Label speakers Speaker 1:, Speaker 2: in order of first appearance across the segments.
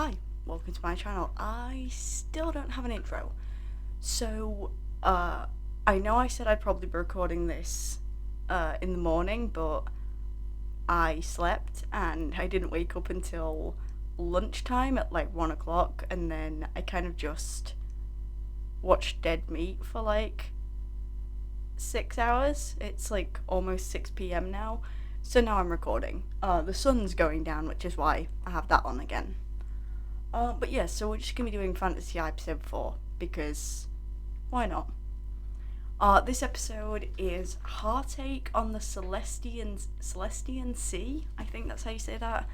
Speaker 1: Hi, welcome to my channel. I still don't have an intro. So, I know I said I'd probably be recording this, in the morning, but I slept and I didn't wake up until lunchtime at like 1 o'clock, and then I kind of just watched Dead Meat for like 6 hours. It's like almost 6 p.m. now. So now I'm recording. The sun's going down, which is why I have that on again. But yeah, so we're just gonna be doing Fantasy episode 4, because why not? This episode is Heartache on the Celestian Sea. I think that's how you say that.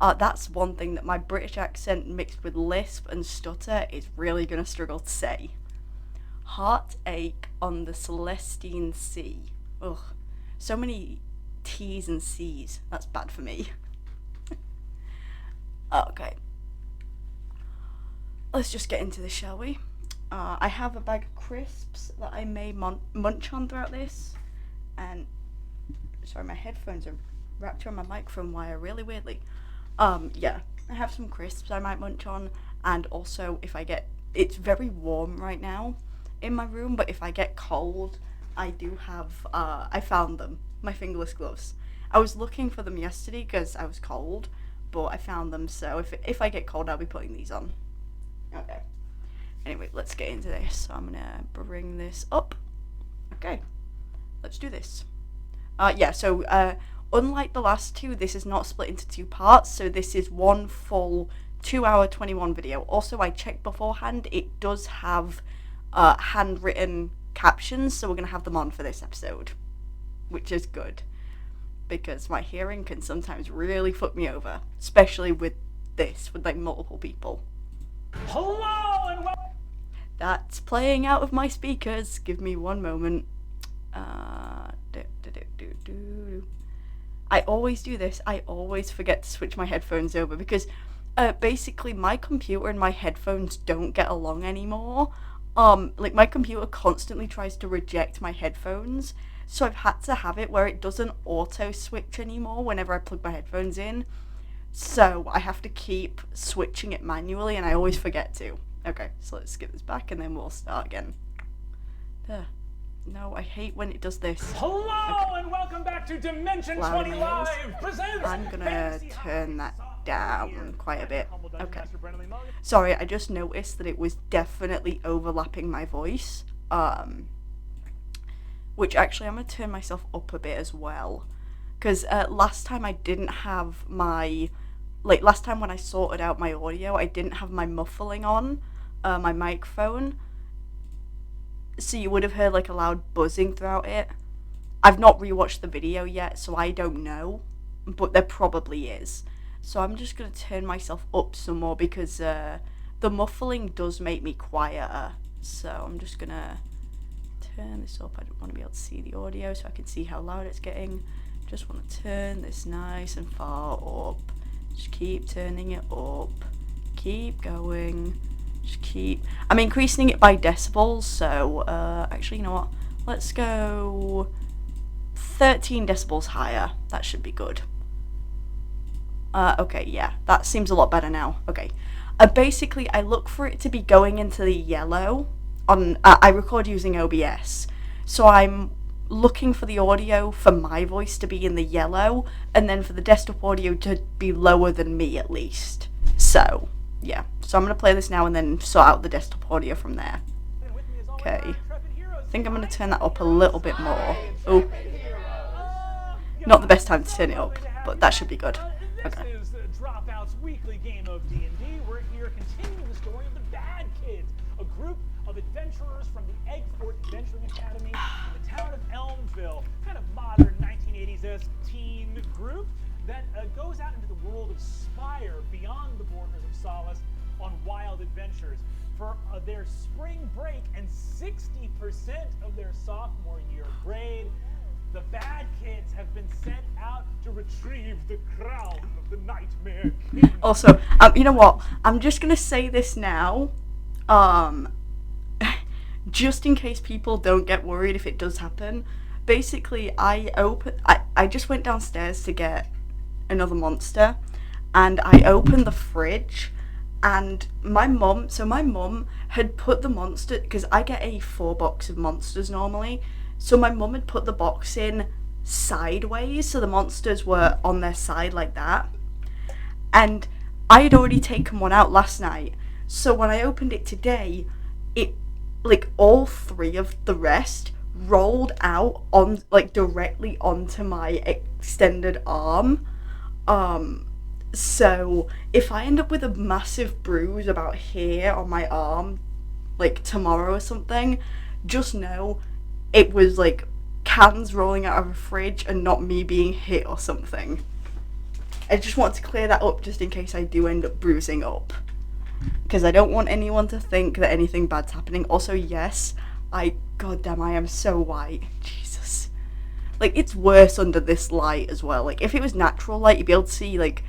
Speaker 1: That's one thing that my British accent mixed with lisp and stutter is really gonna struggle to say. Heartache on the Celestian Sea. Ugh. So many T's and C's. That's bad for me. Okay. Let's just get into this, shall we? I have a bag of crisps that I may munch on throughout this, and sorry, my headphones are wrapped around my microphone wire really weirdly. Yeah, I have some crisps I might munch on, and also it's very warm right now in my room, but if I get cold, I do have, I found them, my fingerless gloves. I was looking for them yesterday because I was cold, but I found them, so if I get cold, I'll be putting these on. Okay. Anyway, let's get into this. So I'm gonna bring this up. Okay. Let's do this. Unlike the last two, this is not split into two parts, so this is one full 2-hour 21 video. Also, I checked beforehand, it does have handwritten captions, so we're gonna have them on for this episode, which is good, because my hearing can sometimes really fuck me over, especially with like multiple people.
Speaker 2: Hello and welcome.
Speaker 1: That's playing out of my speakers. Give me one moment. I always do this. I always forget to switch my headphones over because basically my computer and my headphones don't get along anymore. Like my computer constantly tries to reject my headphones, so I've had to have it where it doesn't auto switch anymore whenever I plug my headphones in. So I have to keep switching it manually, and I always forget to. Okay, so let's skip this back, and then we'll start again. No, I hate when it does this.
Speaker 2: Hello
Speaker 1: Okay.
Speaker 2: and welcome back to Dimension
Speaker 1: Loud
Speaker 2: 20
Speaker 1: in my ears.
Speaker 2: Live presents
Speaker 1: I'm gonna
Speaker 2: Fantasy
Speaker 1: turn that down quite a bit.
Speaker 2: Humble Dungeon
Speaker 1: Okay.
Speaker 2: Master Brennan Lee Mulligan.
Speaker 1: Sorry, I just noticed that it was definitely overlapping my voice. Which actually I'm gonna turn myself up a bit as well, because last time I didn't have my. Like, last time when I sorted out my audio, I didn't have my muffling on, my microphone. So you would have heard, like, a loud buzzing throughout it. I've not rewatched the video yet, so I don't know. But there probably is. So I'm just going to turn myself up some more because the muffling does make me quieter. So I'm just going to turn this up. I don't want to be able to see the audio so I can see how loud it's getting. Just want to turn this nice and far up. Just keep turning it up. Keep going. I'm increasing it by decibels, so, actually, you know what? Let's go 13 decibels higher. That should be good. Okay, yeah. That seems a lot better now. Okay. Basically, I look for it to be going into the yellow on, I record using OBS. So I'm looking for the audio for my voice to be in the yellow, and then for the desktop audio to be lower than me at least. So, yeah. So I'm going to play this now and then sort out the desktop audio from there. Okay. I think I'm going to turn that up a little bit more. Oh. Not the best time to turn it up, but that should be good. Okay.
Speaker 2: This is the Dropout's weekly game of D&D. We're here continuing the story of the Bad Kids, a group of adventurers from the Eggfort Adventuring Academy in the town of Elmville. Kind of modern 1980s-esque teen group that goes out into the world of Spire beyond the borders of Solace on wild adventures. For their spring break and 60% of their sophomore year grade, the Bad Kids have been sent out to retrieve the crown of the Nightmare King.
Speaker 1: Also, you know what? I'm just gonna say this now, just in case people don't get worried if it does happen. Basically, I just went downstairs to get another monster, and I opened the fridge, And my mum had put the monster, because I get a 4 box of monsters normally, so my mum had put the box in sideways, so the monsters were on their side like that. And I had already taken one out last night, so when I opened it today, it, like, all 3 of the rest rolled out on, like, directly onto my extended arm. So if I end up with a massive bruise about here on my arm, like, tomorrow or something, just know it was, like, cans rolling out of a fridge and not me being hit or something. I just want to clear that up just in case I do end up bruising up, because I don't want anyone to think that anything bad's happening. Also, yes, goddamn, I am so white. Jesus. Like, it's worse under this light as well. Like, if it was natural light, you'd be able to see, like,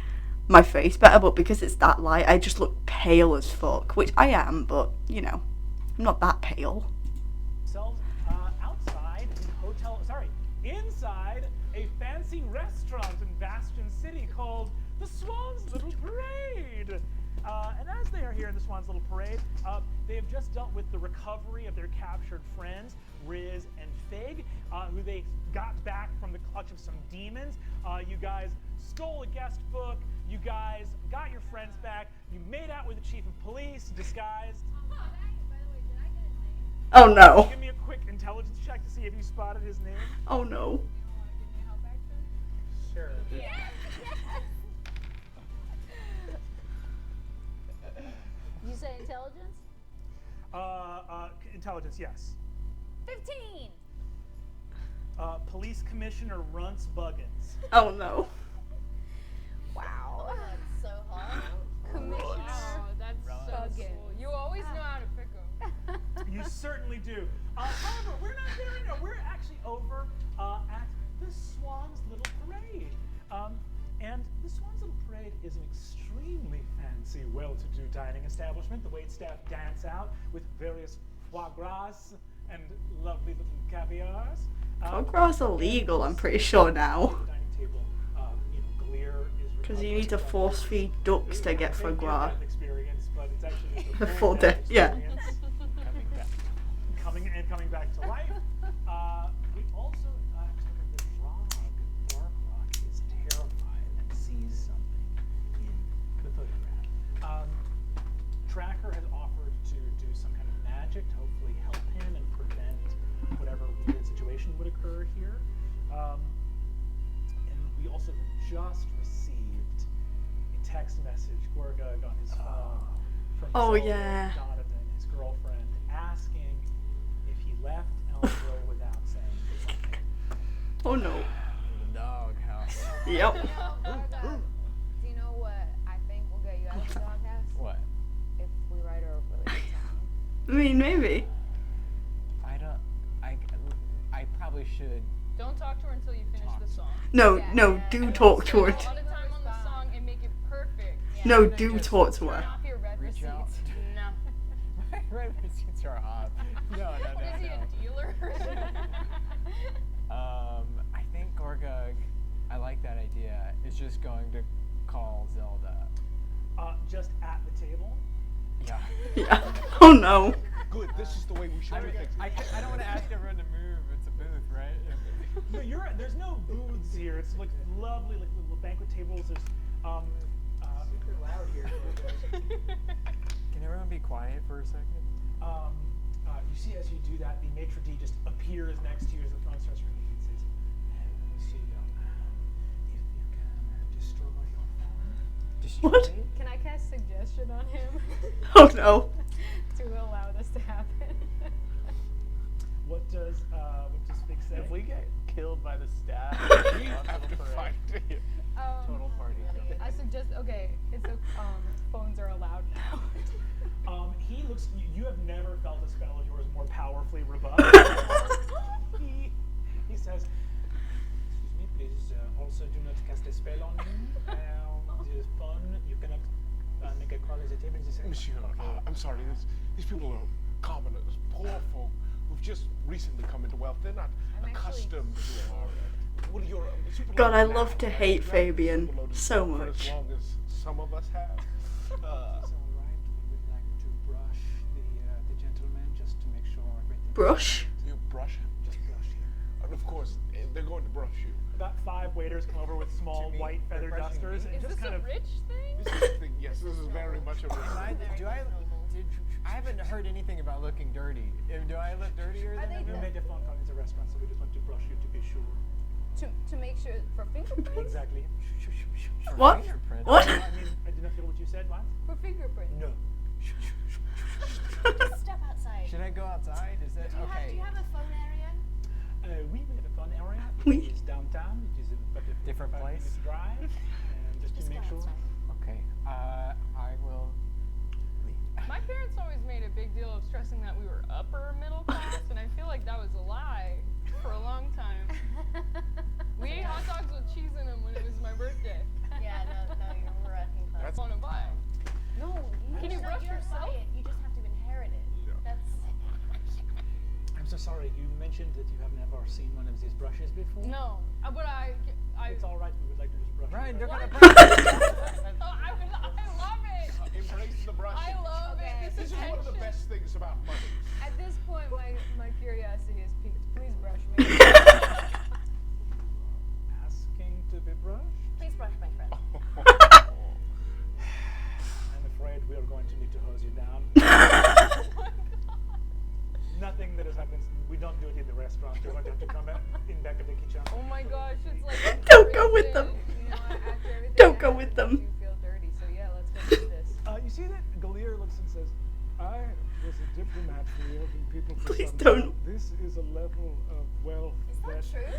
Speaker 1: my face better, but because it's that light, I just look pale as fuck, which I am, but, you know, I'm not that pale.
Speaker 2: Inside a fancy restaurant in Bastion City called the Swan's Little Parade. And as they are here in the Swan's Little Parade, they have just dealt with the recovery of their captured friends, Riz and Fig, who they got back from the clutch of some demons. You guys stole a guest book. You guys got your friends back. You made out with the chief of police, disguised.
Speaker 1: Oh no.
Speaker 2: Give me a quick intelligence check to see if you spotted his name.
Speaker 1: Oh no.
Speaker 2: Sure.
Speaker 3: Yes. You say intelligence?
Speaker 2: Intelligence, yes.
Speaker 3: 15.
Speaker 2: Police Commissioner Runts Buggins.
Speaker 1: Oh no.
Speaker 3: Wow. That's so hot. Commissioner.
Speaker 4: Wow, that's so
Speaker 3: Buggins.
Speaker 4: cool. You always know how to pick them.
Speaker 2: You certainly do. However, we're not there right now. We're actually over at the Swan's Little Parade. And the Swan's Little Parade is an extremely fancy, well-to-do dining establishment. The waitstaff dance out with various foie gras and lovely little caviars.
Speaker 1: Foie gras is illegal, I'm pretty sure now.
Speaker 2: The dining table, Glear is
Speaker 1: Because you need to force feed ducks to get foie gras.
Speaker 2: Experience, but it's actually just
Speaker 1: A
Speaker 2: a
Speaker 1: full death, yeah.
Speaker 2: experience. Coming back to life. We also the frog, Barkrock, is terrified and sees something in the photograph. Tracker has offered to do some kind of magic to hopefully help him and prevent whatever weird situation would occur here. And we also just received a text message, Gorgug on his phone, from
Speaker 1: Oh,
Speaker 2: Zelda
Speaker 1: yeah.
Speaker 2: Donovan, his girlfriend, asking if he left Elmville without saying goodbye.
Speaker 1: Oh no.
Speaker 5: The doghouse.
Speaker 1: Yep.
Speaker 4: Do you know what I think will get you out of the doghouse?
Speaker 5: What?
Speaker 4: If we write her a really good song.
Speaker 1: I mean, maybe.
Speaker 5: I probably should.
Speaker 4: Don't talk to her until you finish the song.
Speaker 1: No,
Speaker 4: Yeah.
Speaker 1: no, do talk to her.
Speaker 4: Spend a lot of time on the song and make it perfect.
Speaker 1: No,
Speaker 4: And then
Speaker 1: do
Speaker 4: just
Speaker 1: talk to
Speaker 4: turn
Speaker 1: her.
Speaker 4: off your red
Speaker 5: Reach out.
Speaker 4: receipts. No.
Speaker 5: My receipts are off. No.
Speaker 4: Is he a dealer?
Speaker 5: I think Gorgug, I like that idea, is just going to call Zelda.
Speaker 2: Just at the table.
Speaker 5: Yeah.
Speaker 1: Yeah. Oh no.
Speaker 6: Good, this is the way we should
Speaker 5: I
Speaker 6: do
Speaker 5: mean,
Speaker 6: things.
Speaker 5: I don't want to ask everyone to move. It's a booth, right?
Speaker 2: No, there's no booths here. It's like lovely, like little banquet tables. There's super loud here.
Speaker 5: Can everyone be quiet for a second?
Speaker 2: You see, as you do that, the maitre d' just appears next to you as the phone starts ringing and says, "Monsieur, if you can destroy your phone."
Speaker 1: What?
Speaker 4: Can I cast suggestion on him
Speaker 1: Oh no.
Speaker 4: to allow this to happen?
Speaker 2: What does Fig say?
Speaker 5: If we get killed by the staff,
Speaker 6: We have to find you.
Speaker 5: total party kill.
Speaker 4: I suggest, okay, it's a, phones are allowed now.
Speaker 2: He looks. You have never felt a spell of yours more powerfully rebuffed. he says, "Excuse me, please. Also, do not cast a spell on me. The phone. You cannot make a call at the table." He says,
Speaker 6: Monsieur, I'm sorry, these people are commoners, poor folk who've just recently come into wealth. They're not accustomed to your super
Speaker 1: God, I
Speaker 6: loaded
Speaker 1: love
Speaker 6: now,
Speaker 1: to
Speaker 6: right?
Speaker 1: hate
Speaker 6: You haven't
Speaker 1: Fabian
Speaker 6: super loaded
Speaker 1: so
Speaker 6: for
Speaker 1: much.
Speaker 6: as long as some of us have.
Speaker 2: "It's all right.
Speaker 1: Brush.
Speaker 6: You brush him.
Speaker 2: Just brush you.
Speaker 6: And of course, they're going to brush you.
Speaker 2: About 5 waiters come over with small
Speaker 5: Jimmy,
Speaker 2: white feather
Speaker 5: they're brushing
Speaker 2: dusters
Speaker 5: me?
Speaker 2: and
Speaker 7: Is
Speaker 2: just
Speaker 7: this
Speaker 2: kind
Speaker 7: a
Speaker 2: of.
Speaker 7: rich thing?
Speaker 6: This is the thing. Yes, this is very much a
Speaker 5: I haven't heard anything about looking dirty. Do I look dirtier
Speaker 4: Are
Speaker 5: than
Speaker 4: they
Speaker 2: You
Speaker 5: everyone?
Speaker 2: made a phone call into a restaurant, so we just want to brush you to be sure.
Speaker 4: To make sure for fingerprints.
Speaker 2: Exactly.
Speaker 1: What?
Speaker 5: Fingerprint.
Speaker 1: What?
Speaker 2: I mean, I did not hear what you said. What?
Speaker 4: For fingerprints.
Speaker 2: No.
Speaker 3: Just step outside.
Speaker 5: Should I go outside? Is that okay?
Speaker 3: Do you have a phone area?
Speaker 2: We have a fun area.
Speaker 1: Oui.
Speaker 2: It is downtown. It is about a
Speaker 5: Different
Speaker 2: 45
Speaker 5: place?
Speaker 2: minutes drive. And just to
Speaker 3: Just
Speaker 2: make
Speaker 3: go
Speaker 2: sure.
Speaker 3: outside.
Speaker 5: Okay. I will leave.
Speaker 7: My parents always made a big deal of stressing that we were upper middle class, and I feel like that was a lie for a long time. We ate hot dogs with cheese in them when it was my birthday.
Speaker 3: Yeah, no, you're working class.
Speaker 7: Want to buy?
Speaker 4: No,
Speaker 7: Can you brush
Speaker 3: don't
Speaker 7: yourself?
Speaker 3: buy it, you just have to inherit it.
Speaker 6: Yeah.
Speaker 3: That's
Speaker 2: I'm so sorry. You mentioned that you haven't ever seen one of these brushes before.
Speaker 7: No, but I
Speaker 2: It's all right. We would like to just brush.
Speaker 5: Ryan,
Speaker 2: you.
Speaker 5: they're gonna
Speaker 7: What?
Speaker 5: brush.
Speaker 7: I love it.
Speaker 6: Embrace the brush.
Speaker 7: I love
Speaker 4: Okay.
Speaker 7: it.
Speaker 6: This is one of the best things about money.
Speaker 4: At this point, my curiosity is piqued. Please brush me.
Speaker 2: Asking to be brushed.
Speaker 3: please brush my friend.
Speaker 2: I'm afraid we are going to need to hose you down. Nothing that has happened. We don't do it in the restaurant. You're going to have to come in back of the kitchen.
Speaker 7: Oh my gosh, it's like.
Speaker 1: Don't go with them.
Speaker 4: You know, after everything
Speaker 1: Don't go
Speaker 4: that
Speaker 1: with
Speaker 4: happened,
Speaker 1: them.
Speaker 4: You feel dirty, so yeah, let's go do this.
Speaker 2: You see that Galir looks and says,
Speaker 8: I was a diplomat for the Elven people for
Speaker 1: Please
Speaker 8: some
Speaker 1: don't.
Speaker 8: time. This is a level of wealth
Speaker 3: Is that true?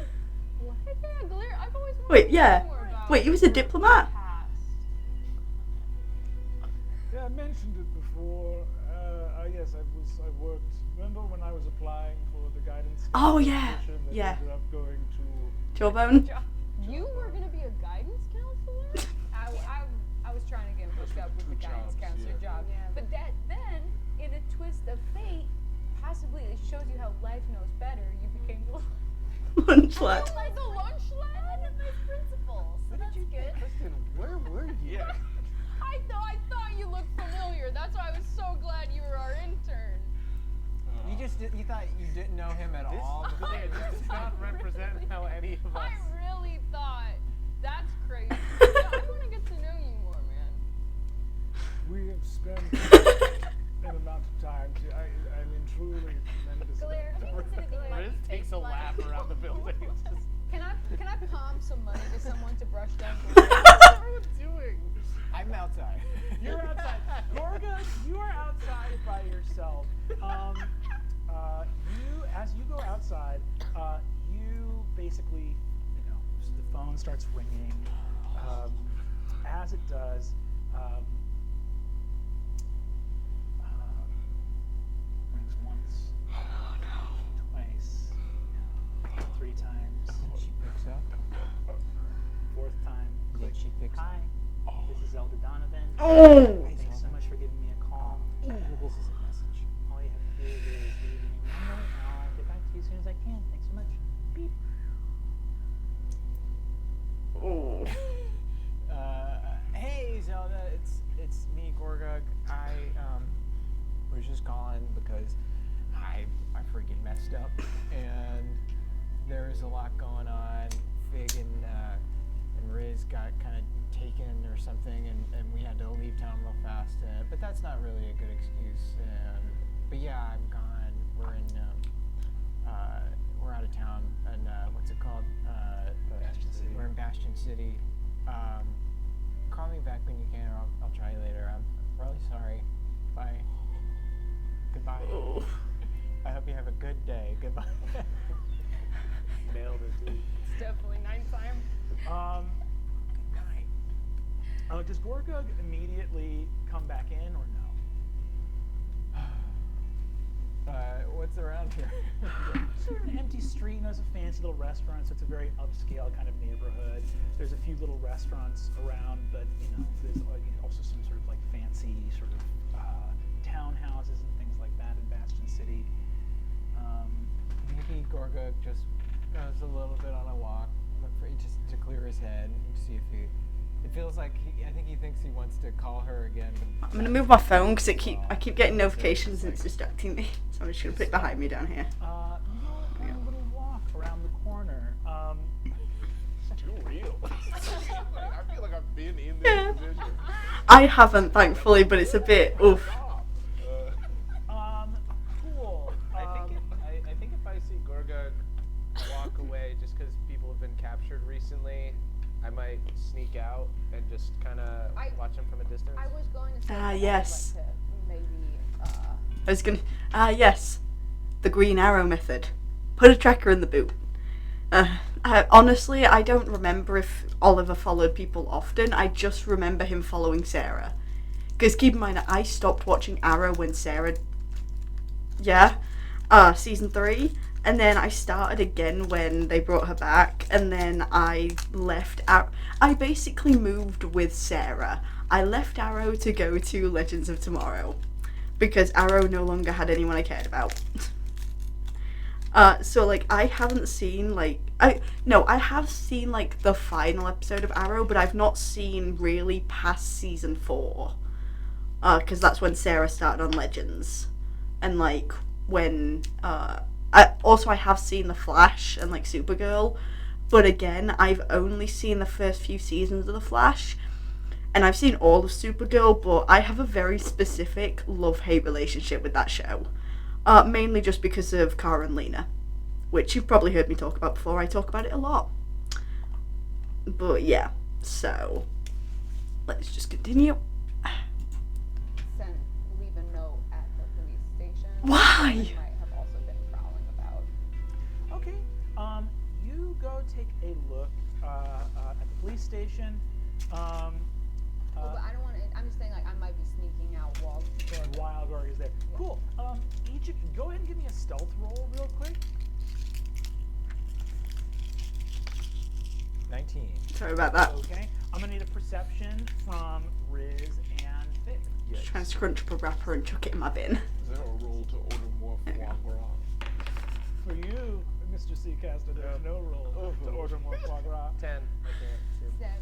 Speaker 7: What? Yeah, Galir, I've always wanted
Speaker 1: Wait,
Speaker 7: to
Speaker 1: yeah.
Speaker 7: know more about
Speaker 1: Wait, you was a
Speaker 7: your
Speaker 1: diplomat?
Speaker 7: past.
Speaker 8: Yeah, I mentioned it before. Yes, I worked. Remember when I was applying for the guidance
Speaker 1: Oh, yeah.
Speaker 8: position that
Speaker 1: Yeah.
Speaker 8: ended up going to
Speaker 1: Jawbone.
Speaker 7: You were gonna be a guidance counselor?
Speaker 4: I was trying to get hooked up with the
Speaker 6: Good
Speaker 4: guidance
Speaker 6: jobs,
Speaker 4: counselor
Speaker 6: yeah.
Speaker 4: job. But that then, in a twist of fate, possibly it shows you how life knows better. You became the
Speaker 1: Lunch lad.
Speaker 7: Like the lunch
Speaker 3: And
Speaker 7: lad?
Speaker 3: then vice principal, so that's good.
Speaker 5: Kristen, where were you?
Speaker 6: Yeah.
Speaker 7: I thought you looked familiar. That's why I was so glad you were our intern.
Speaker 5: You thought you didn't know him at all.
Speaker 7: Yeah, this does not
Speaker 5: represent how any of
Speaker 7: I really thought. That's crazy. Yeah, I want to get to know you more, man.
Speaker 8: we have spent an amount of time. I mean, truly tremendous.
Speaker 3: Claire, have you considered that you might take like
Speaker 5: around the building.
Speaker 4: Can I palm some money to someone to brush down?
Speaker 5: What's everyone doing? I'm outside.
Speaker 2: you're outside. Gorga, you are outside by yourself. As you go outside, you basically, the phone starts ringing. As it does, rings once, twice, 3 times,
Speaker 5: She picks up.
Speaker 2: 4th time.
Speaker 5: Then she picks
Speaker 2: Hi, this is Elder Donovan.
Speaker 1: Oh.
Speaker 2: Thanks so much for giving me a call.
Speaker 5: This is a message.
Speaker 2: All you have to do is leave me a number, and I'll get back to you as soon as I can. Thanks so much. Beep.
Speaker 1: Oh.
Speaker 5: Hey Zelda, it's me, Gorgug. I was just calling because I freaking messed up, and there's a lot going on. Fig and Riz got kind of taken or something, and we had to leave town real fast. But that's not really a good excuse. But yeah, I'm gone. We're in we're out of town, and what's it called?
Speaker 2: Bastion City.
Speaker 5: We're in Bastion City. Call me back when you can, or I'll try you later. I'm really sorry. Bye. Goodbye.
Speaker 1: Oh.
Speaker 5: I hope you have a good day. Goodbye.
Speaker 2: Nailed it, dude.
Speaker 7: It's definitely nighttime.
Speaker 2: Does Gorgug immediately come back in or no?
Speaker 5: What's around here?
Speaker 2: Sort of an empty street. There's a fancy little restaurant, so it's a very upscale kind of neighborhood. There's a few little restaurants around, but there's also some sort of like fancy sort of townhouses and things like that in Bastion City.
Speaker 5: Maybe Gorgug just goes a little bit on a walk, just to clear his head and see if he It feels like I think he thinks he wants to call her again.
Speaker 1: I'm gonna move my phone because I keep getting notifications and it's distracting me. So I'm just gonna put it behind me down here.
Speaker 2: You go on a little walk around the corner.
Speaker 6: It's too real. I feel like I've been in this position.
Speaker 1: I haven't, thankfully, but it's a bit oof.
Speaker 2: Cool.
Speaker 9: I think if I see Gorga walk away just because people have been captured recently, I might sneak out and just kind of watch him from a distance.
Speaker 3: I was going to say
Speaker 1: Ah,
Speaker 3: that I would
Speaker 1: yes.
Speaker 3: like to maybe
Speaker 1: I was gonna. Yes, the Green Arrow method. Put a tracker in the boot. Honestly, I don't remember if Oliver followed people often. I just remember him following Sarah. Because keep in mind, I stopped watching Arrow when Sarah. Yeah, season 3. And then I started again when they brought her back, and then I left Arrow. I basically moved with Sarah. I left Arrow to go to Legends of Tomorrow, because Arrow no longer had anyone I cared about. So like I haven't seen like I have seen like the final episode of Arrow, but I've not seen really past season 4, because that's when Sarah started on Legends, and like when I have seen The Flash and like Supergirl, but again I've only seen the first few seasons of The Flash, and I've seen all of Supergirl, but I have a very specific love-hate relationship with that show, mainly just because of Kara and Lena, which you've probably heard me talk about before. I talk about it a lot, but yeah, so let's just continue.
Speaker 3: leave a note at the police station.
Speaker 1: Why?
Speaker 3: They might have also been prowling about.
Speaker 2: Okay. You go take a look at the police station.
Speaker 3: Well, but I don't want to. I'm just saying, like, I might be sneaking out while
Speaker 2: Gorg is there. Cool. Each of you, go ahead and give me a stealth roll real quick.
Speaker 5: 19.
Speaker 1: Sorry about that.
Speaker 2: Okay. I'm gonna need a perception from Riz and Vic.
Speaker 1: Just trying to scrunch up a wrapper and chuck it in my bin.
Speaker 6: Is there a roll to order more
Speaker 1: There we
Speaker 6: foie
Speaker 1: go.
Speaker 6: gras?
Speaker 8: For you, Mr. Seacaster, there's no rule to order more foie gras.
Speaker 9: 10. Okay.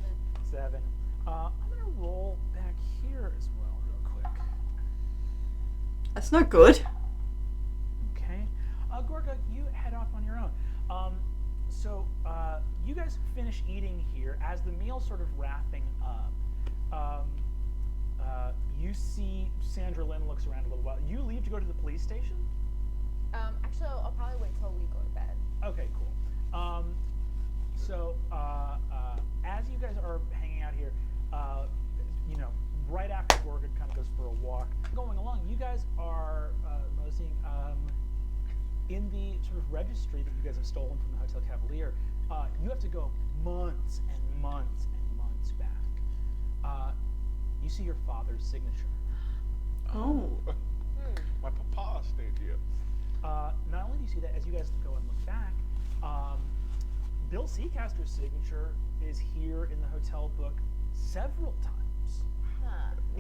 Speaker 2: 7. I'm gonna roll back here as well, real quick.
Speaker 1: That's not good.
Speaker 2: Okay. Gorga, you head off on your own. So you guys finish eating here. As the meal's sort of wrapping up, you see Sandra Lynn looks around a little while. You leave to go to the police station?
Speaker 3: Actually, I'll probably wait till we go to bed.
Speaker 2: Okay, cool. So as you guys are hanging out here, right after Gorga kind of goes for a walk, going along, you guys are noticing in the sort of registry that you guys have stolen from the Hotel Cavalier, you have to go months and months and months back. You see your father's signature.
Speaker 1: Oh.
Speaker 6: My papa stayed here.
Speaker 2: Not only do you see that, as you guys go and look back, Bill Seacaster's signature is here in the hotel book several times.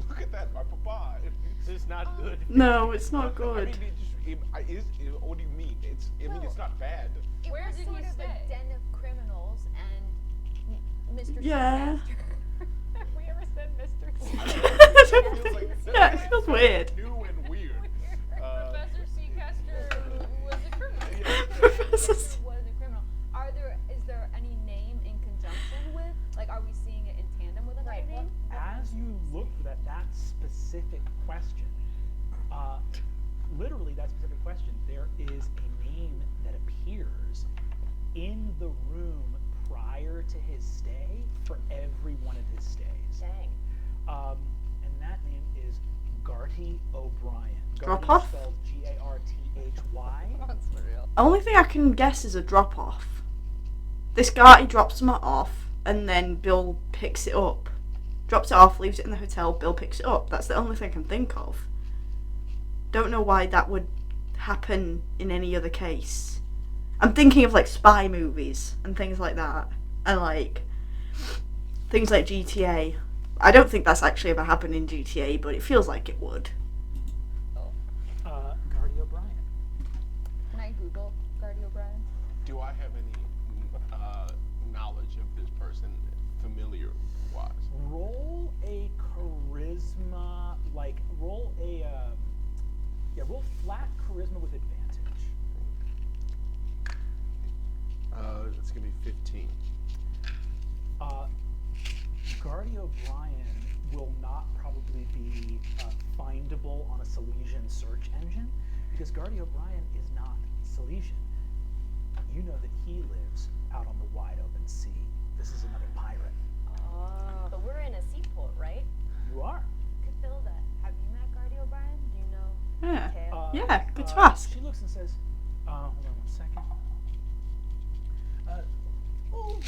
Speaker 6: Look at that, my papa.
Speaker 9: It's not good.
Speaker 1: No, it's not
Speaker 6: I
Speaker 1: good.
Speaker 6: mean, what do you mean? It's not bad.
Speaker 3: It
Speaker 7: Where
Speaker 3: was
Speaker 7: did
Speaker 3: sort
Speaker 7: he
Speaker 3: of
Speaker 7: stay?
Speaker 3: a den of criminals, and Mr.
Speaker 1: Yeah.
Speaker 3: Seacaster.
Speaker 7: Have we ever said Mr.
Speaker 6: Feels like-
Speaker 1: Yeah, it feels weird.
Speaker 6: New and weird.
Speaker 7: Professor Seacaster was a criminal.
Speaker 1: Professor
Speaker 3: was a criminal. Is there any name in conjunction with? Like, are we seeing it in tandem with another name?
Speaker 2: As you look for that specific question, literally that specific question, there is a name that appears in the room prior to his stay for every one of his stays.
Speaker 3: Dang.
Speaker 2: And that name is Garty O'Brien.
Speaker 1: Drop
Speaker 2: Garty
Speaker 1: off?
Speaker 2: spelled Garthy.
Speaker 7: That's real.
Speaker 1: Only thing I can guess is a drop off. This guy drops him off, and then Bill picks it up. Drops it off, leaves it in the hotel, Bill picks it up. That's the only thing I can think of. Don't know why that would happen in any other case. I'm thinking of like spy movies and things like that. And like things like GTA. I don't think that's actually ever happened in GTA, but it feels like it would.
Speaker 2: Garty O'Brien.
Speaker 3: Can I Google Gardy O'Brien?
Speaker 6: Do I have any knowledge of this person familiar-wise?
Speaker 2: charisma with advantage.
Speaker 6: It's gonna be 15.
Speaker 2: Guardy O'Brien will not probably be findable on a Silesian search engine because Guardy O'Brien is not Silesian. You know that he lives out on the wide open sea. This is another pirate.
Speaker 10: Oh, but we're in a seaport, right?
Speaker 2: You are.
Speaker 3: Cathilda, have you met Guardy O'Brien? Do you know?
Speaker 1: Yeah.
Speaker 3: Tail?
Speaker 1: Yeah, good to ask.
Speaker 2: She looks and says, hold on 1 second. Oh,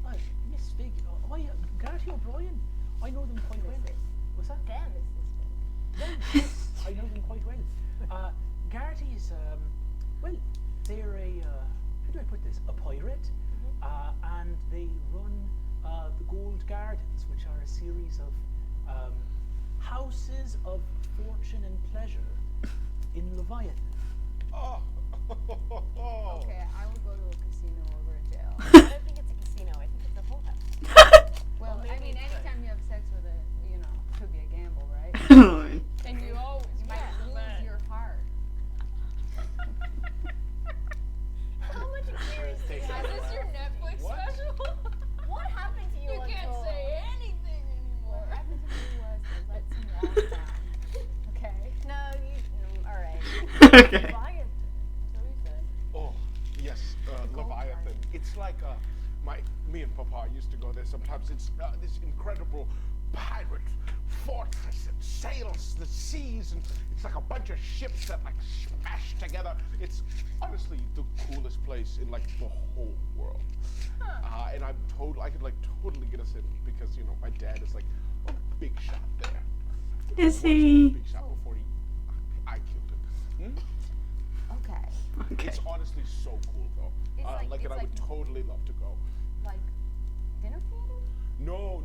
Speaker 2: right. Miss Fig, Guardy O'Brien, I know them quite well. What's that?
Speaker 3: Them is this
Speaker 2: Yes, I know them quite well. Gardy's, well, they're how do I put this? A pirate, and they run the Gold Gardens, which are a series of houses of fortune and pleasure in Leviathan.
Speaker 6: Oh.
Speaker 4: Okay, I will go to a casino over a jail.
Speaker 10: I don't think it's a casino. I think it's a whole house.
Speaker 4: Well, I mean, anytime you have sex with it could be a gamble, right?
Speaker 7: And you always
Speaker 4: You might lose your heart.
Speaker 10: How much experience do you have?
Speaker 7: Is this your Netflix special?
Speaker 10: What happened to you?
Speaker 7: You can't
Speaker 10: until-
Speaker 7: say anything anymore.
Speaker 4: What happened to me was they let some walk down. Okay?
Speaker 10: No, all right.
Speaker 1: Okay.
Speaker 10: Leviathan. So he said.
Speaker 6: Oh, yes, Leviathan. It's like me and Papa used to go there sometimes. It's this incredible pirate fortress that sails the seas, and it's like a bunch of ships that like smash together. It's honestly the coolest place in like the whole world. And I could like totally get us in because my dad is like a big shot there.
Speaker 1: Is
Speaker 6: He
Speaker 1: he?
Speaker 6: was a big shot before I killed him.
Speaker 4: Okay.
Speaker 1: Okay.
Speaker 6: It's honestly so cool though.
Speaker 3: It's like-
Speaker 6: and
Speaker 3: it's
Speaker 6: I would
Speaker 3: like-
Speaker 6: totally love to go.
Speaker 3: Like dinner theater?
Speaker 6: No.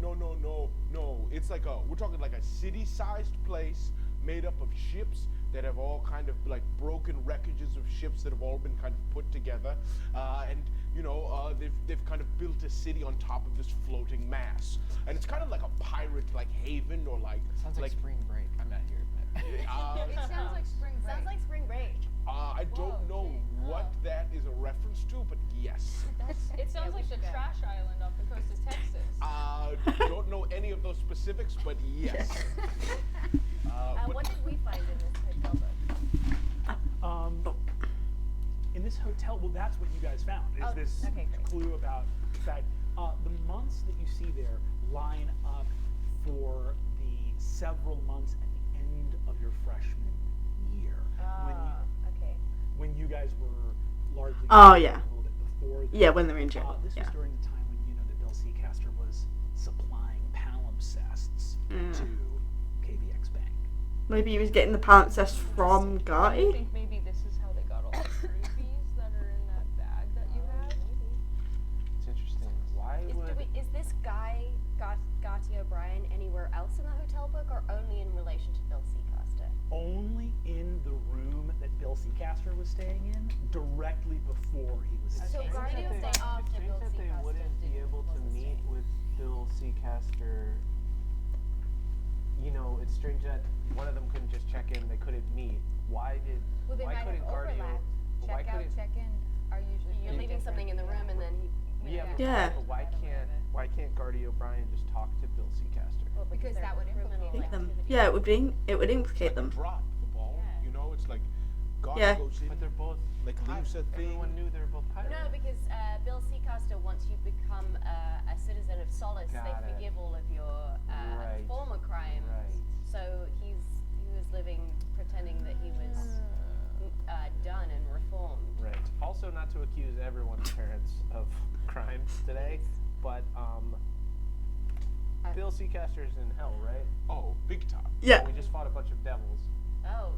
Speaker 6: It's like we're talking like a city-sized place made up of ships that have all kind of like broken wreckages of ships that have all been kind of put together, and they've kind of built a city on top of this floating mass, and it's kind of like a pirate like haven or like
Speaker 5: Sounds like spring break. I'm not here, but
Speaker 4: It sounds like spring break.
Speaker 10: Sounds like spring break.
Speaker 6: I don't know what that is a reference to, but yes.
Speaker 7: It sounds like the trash island off the coast of Texas.
Speaker 6: Don't know any of those specifics, but yes.
Speaker 10: What did we find in this hotel book?
Speaker 2: In this hotel, well, that's what you guys found, is
Speaker 10: Oh,
Speaker 2: this
Speaker 10: okay, great.
Speaker 2: clue about the fact the months that you see there line up for the several months at the end of your freshman year.
Speaker 10: Okay.
Speaker 2: When you guys were largely
Speaker 1: Oh, yeah.
Speaker 2: a little bit before that.
Speaker 1: Yeah, when they were in jail.
Speaker 2: This
Speaker 1: Yeah.
Speaker 2: was during the time when that Bill Seacaster was supplying palimpsests to KVX Bank.
Speaker 1: Maybe he was getting the palimpsest from
Speaker 7: I
Speaker 1: Guy.
Speaker 7: think maybe this is how they got all the rubies that are in that bag that you had.
Speaker 9: It's interesting. Why would
Speaker 10: Is this guy Gotti O'Brien anywhere else in the hotel book, or only in relation to Bill Seacaster?
Speaker 2: Only in the room that Bill Seacaster was staying in, directly before he was
Speaker 10: So
Speaker 2: in.
Speaker 10: Guardy
Speaker 9: think
Speaker 10: was
Speaker 9: that
Speaker 10: after
Speaker 9: they,
Speaker 10: Bill
Speaker 9: think that they
Speaker 10: Seacaster
Speaker 9: wouldn't be able to meet with Bill Seacaster. It's strange that one of them couldn't just check in. They couldn't meet. Why
Speaker 3: Well, they might
Speaker 9: couldn't
Speaker 3: have
Speaker 9: Guardio?
Speaker 3: overlapped.
Speaker 9: Why
Speaker 3: Check out,
Speaker 9: couldn't?
Speaker 3: check in are usually
Speaker 10: You're
Speaker 3: pretty
Speaker 10: leaving something in the room, and then
Speaker 9: Yeah. But,
Speaker 1: Yeah.
Speaker 9: But why can't Guardy O'Brien just talk to Bill Seacaster?
Speaker 3: Because
Speaker 10: they're
Speaker 3: that would
Speaker 10: criminal
Speaker 3: implicate
Speaker 1: Them.
Speaker 10: activity.
Speaker 1: Yeah, it would implicate them.
Speaker 6: Drop the ball. It's like God
Speaker 1: Yeah.
Speaker 6: goes in.
Speaker 9: But they're both
Speaker 6: Like leaves a thing.
Speaker 9: Everyone knew they were both pirates.
Speaker 10: No, because Bill Seacaster, once you become a citizen of Solace,
Speaker 9: Got
Speaker 10: they
Speaker 9: it.
Speaker 10: forgive all of your
Speaker 9: Right.
Speaker 10: former crimes.
Speaker 9: Right.
Speaker 10: So he was living pretending that he was done and reformed.
Speaker 9: Right. Also, not to accuse everyone's parents of crimes today, but Bill Seacaster's in hell, right?
Speaker 6: Oh, big time.
Speaker 1: Yeah.
Speaker 9: We just fought a bunch of devils.
Speaker 10: Oh.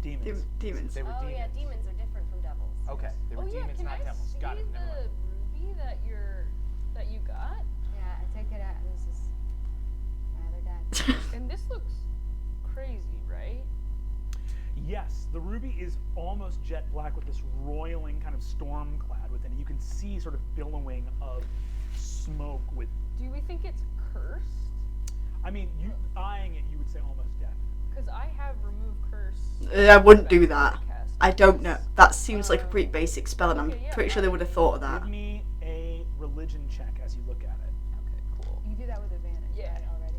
Speaker 2: Demons.
Speaker 1: Demons.
Speaker 9: They were
Speaker 10: Oh
Speaker 9: demons.
Speaker 10: yeah, demons are different from devils.
Speaker 9: Okay, they were
Speaker 7: Oh yeah,
Speaker 9: demons,
Speaker 7: can
Speaker 9: not
Speaker 7: I
Speaker 9: devils.
Speaker 7: see
Speaker 9: Got it. Never mind.
Speaker 7: the ruby that you got?
Speaker 3: Yeah, I take it out. This is my other dad.
Speaker 7: And this looks crazy, right?
Speaker 2: Yes, the ruby is almost jet black with this roiling kind of storm cloud within it. You can see sort of billowing of smoke with.
Speaker 7: Do we think it's cursed?
Speaker 2: I mean, you eyeing it, you would say almost definitely.
Speaker 7: Because I have remove curse.
Speaker 1: I wouldn't do
Speaker 7: back
Speaker 1: that.
Speaker 7: to cast
Speaker 1: I don't know.
Speaker 7: this.
Speaker 1: That seems like a pretty basic spell, and I'm
Speaker 7: okay, yeah,
Speaker 1: pretty sure they would have thought of that.
Speaker 2: Give me a religion check as you look at it.
Speaker 7: Okay, cool.
Speaker 4: You do that with advantage.
Speaker 7: Yeah.
Speaker 4: Right, already.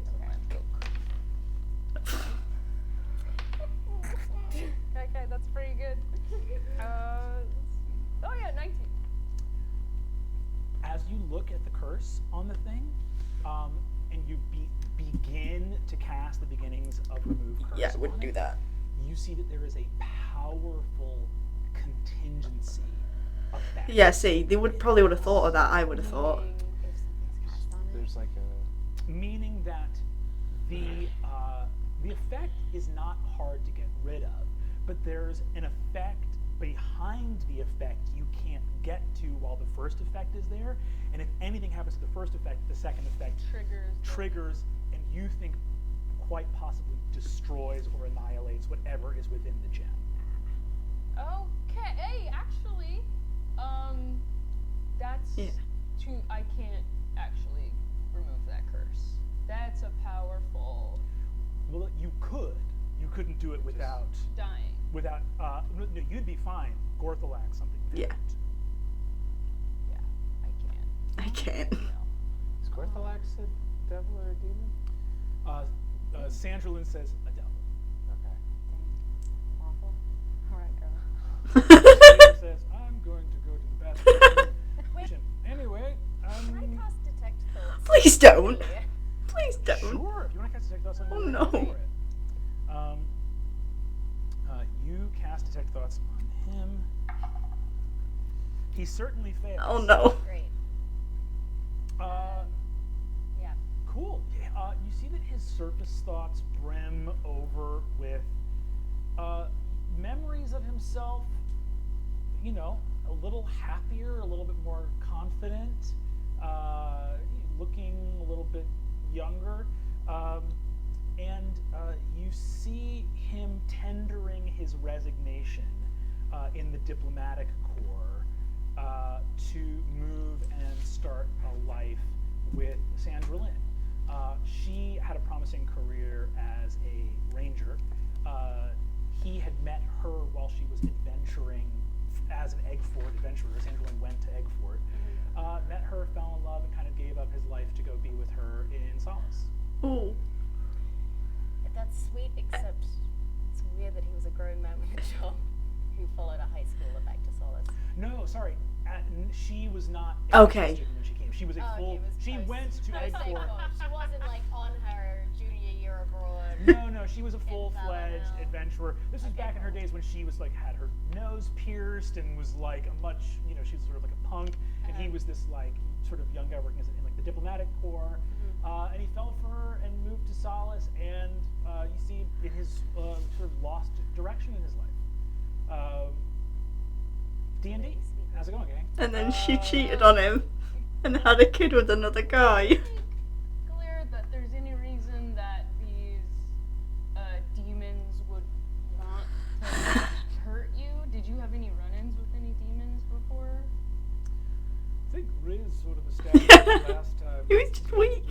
Speaker 7: Okay, that's pretty good. Oh yeah, 19.
Speaker 2: As you look at the curse on the thing, and you begin to cast the beginnings of remove curse.
Speaker 1: Yeah, I wouldn't
Speaker 2: on
Speaker 1: do
Speaker 2: it,
Speaker 1: that.
Speaker 2: You see that there is a powerful contingency effect.
Speaker 1: Yeah, see, they probably would have thought of that. I would have thought.
Speaker 10: Meaning if something's cast on it.
Speaker 9: There's like a.
Speaker 2: Meaning that the effect is not hard to get rid of, but there's an effect behind the effect you can't get to while the first effect is there. And if anything happens to the first effect, the second effect triggers, and you think quite possibly destroys or annihilates whatever is within the gem.
Speaker 7: Okay, hey, actually, that's
Speaker 1: Yeah.
Speaker 7: too. I can't actually remove that curse. That's a powerful
Speaker 2: Well, you could. You couldn't do it without.
Speaker 7: dying.
Speaker 2: Without. No, you'd be fine. Gorthalax, something.
Speaker 1: Yeah.
Speaker 7: Yeah, I can't.
Speaker 1: I can't.
Speaker 7: No.
Speaker 9: Is Gorthalax a devil or a demon?
Speaker 2: Sandrelin says a devil.
Speaker 9: Okay.
Speaker 10: Awful.
Speaker 4: Alright, girl.
Speaker 2: Sander says, I'm going to go to the bathroom. Anyway,
Speaker 10: Can I cast detect thoughts?
Speaker 1: Please don't.
Speaker 10: Yeah.
Speaker 1: Please don't.
Speaker 2: sure. If you want to cast Detect Thoughts on
Speaker 1: Oh,
Speaker 2: me,
Speaker 1: no.
Speaker 2: go for it. You cast Detect Thoughts on him. He certainly fails.
Speaker 1: Oh no.
Speaker 10: Great. Yeah.
Speaker 2: Cool. You see that his surface thoughts brim over with memories of himself, you know, a little happier, a little bit more confident, looking a little bit younger. And you see him tendering his resignation in the diplomatic corps to move and start a life with Sandra Lynn. She had a promising career as a ranger. He had met her while she was adventuring as an Eggfort adventurer. Sandra Lynn went to Eggfort. Met her, fell in love, and kind of gave up his life to go be with her in Solace.
Speaker 1: Ooh.
Speaker 10: That's sweet, except it's weird that he was a grown man with a job who followed a high schooler back to Solace.
Speaker 2: No, sorry. She was not
Speaker 1: Okay.
Speaker 2: a student when she came. She was a
Speaker 10: Oh,
Speaker 2: full.
Speaker 10: he was
Speaker 2: She
Speaker 10: post-
Speaker 2: went to
Speaker 10: post
Speaker 2: Eggfort.
Speaker 10: Eggfort. She wasn't like on her junior year abroad.
Speaker 2: No, she was a full-fledged
Speaker 10: Valinor.
Speaker 2: adventurer. This was back in her days when she was like had her nose pierced and was like a much, you know, she was sort of like a punk, and he was this like sort of young guy working as in like the diplomatic corps. And he fell for her and moved to Solace, and you see in his sort of lost direction in his life. D&D, how's it going, gang?
Speaker 1: And then she cheated on him and had a kid with another guy.
Speaker 7: Clear that there's any reason that these demons would want to hurt you. Did you have any run-ins with any demons before?
Speaker 8: I think Riz sort of established last time.
Speaker 1: He was just weak.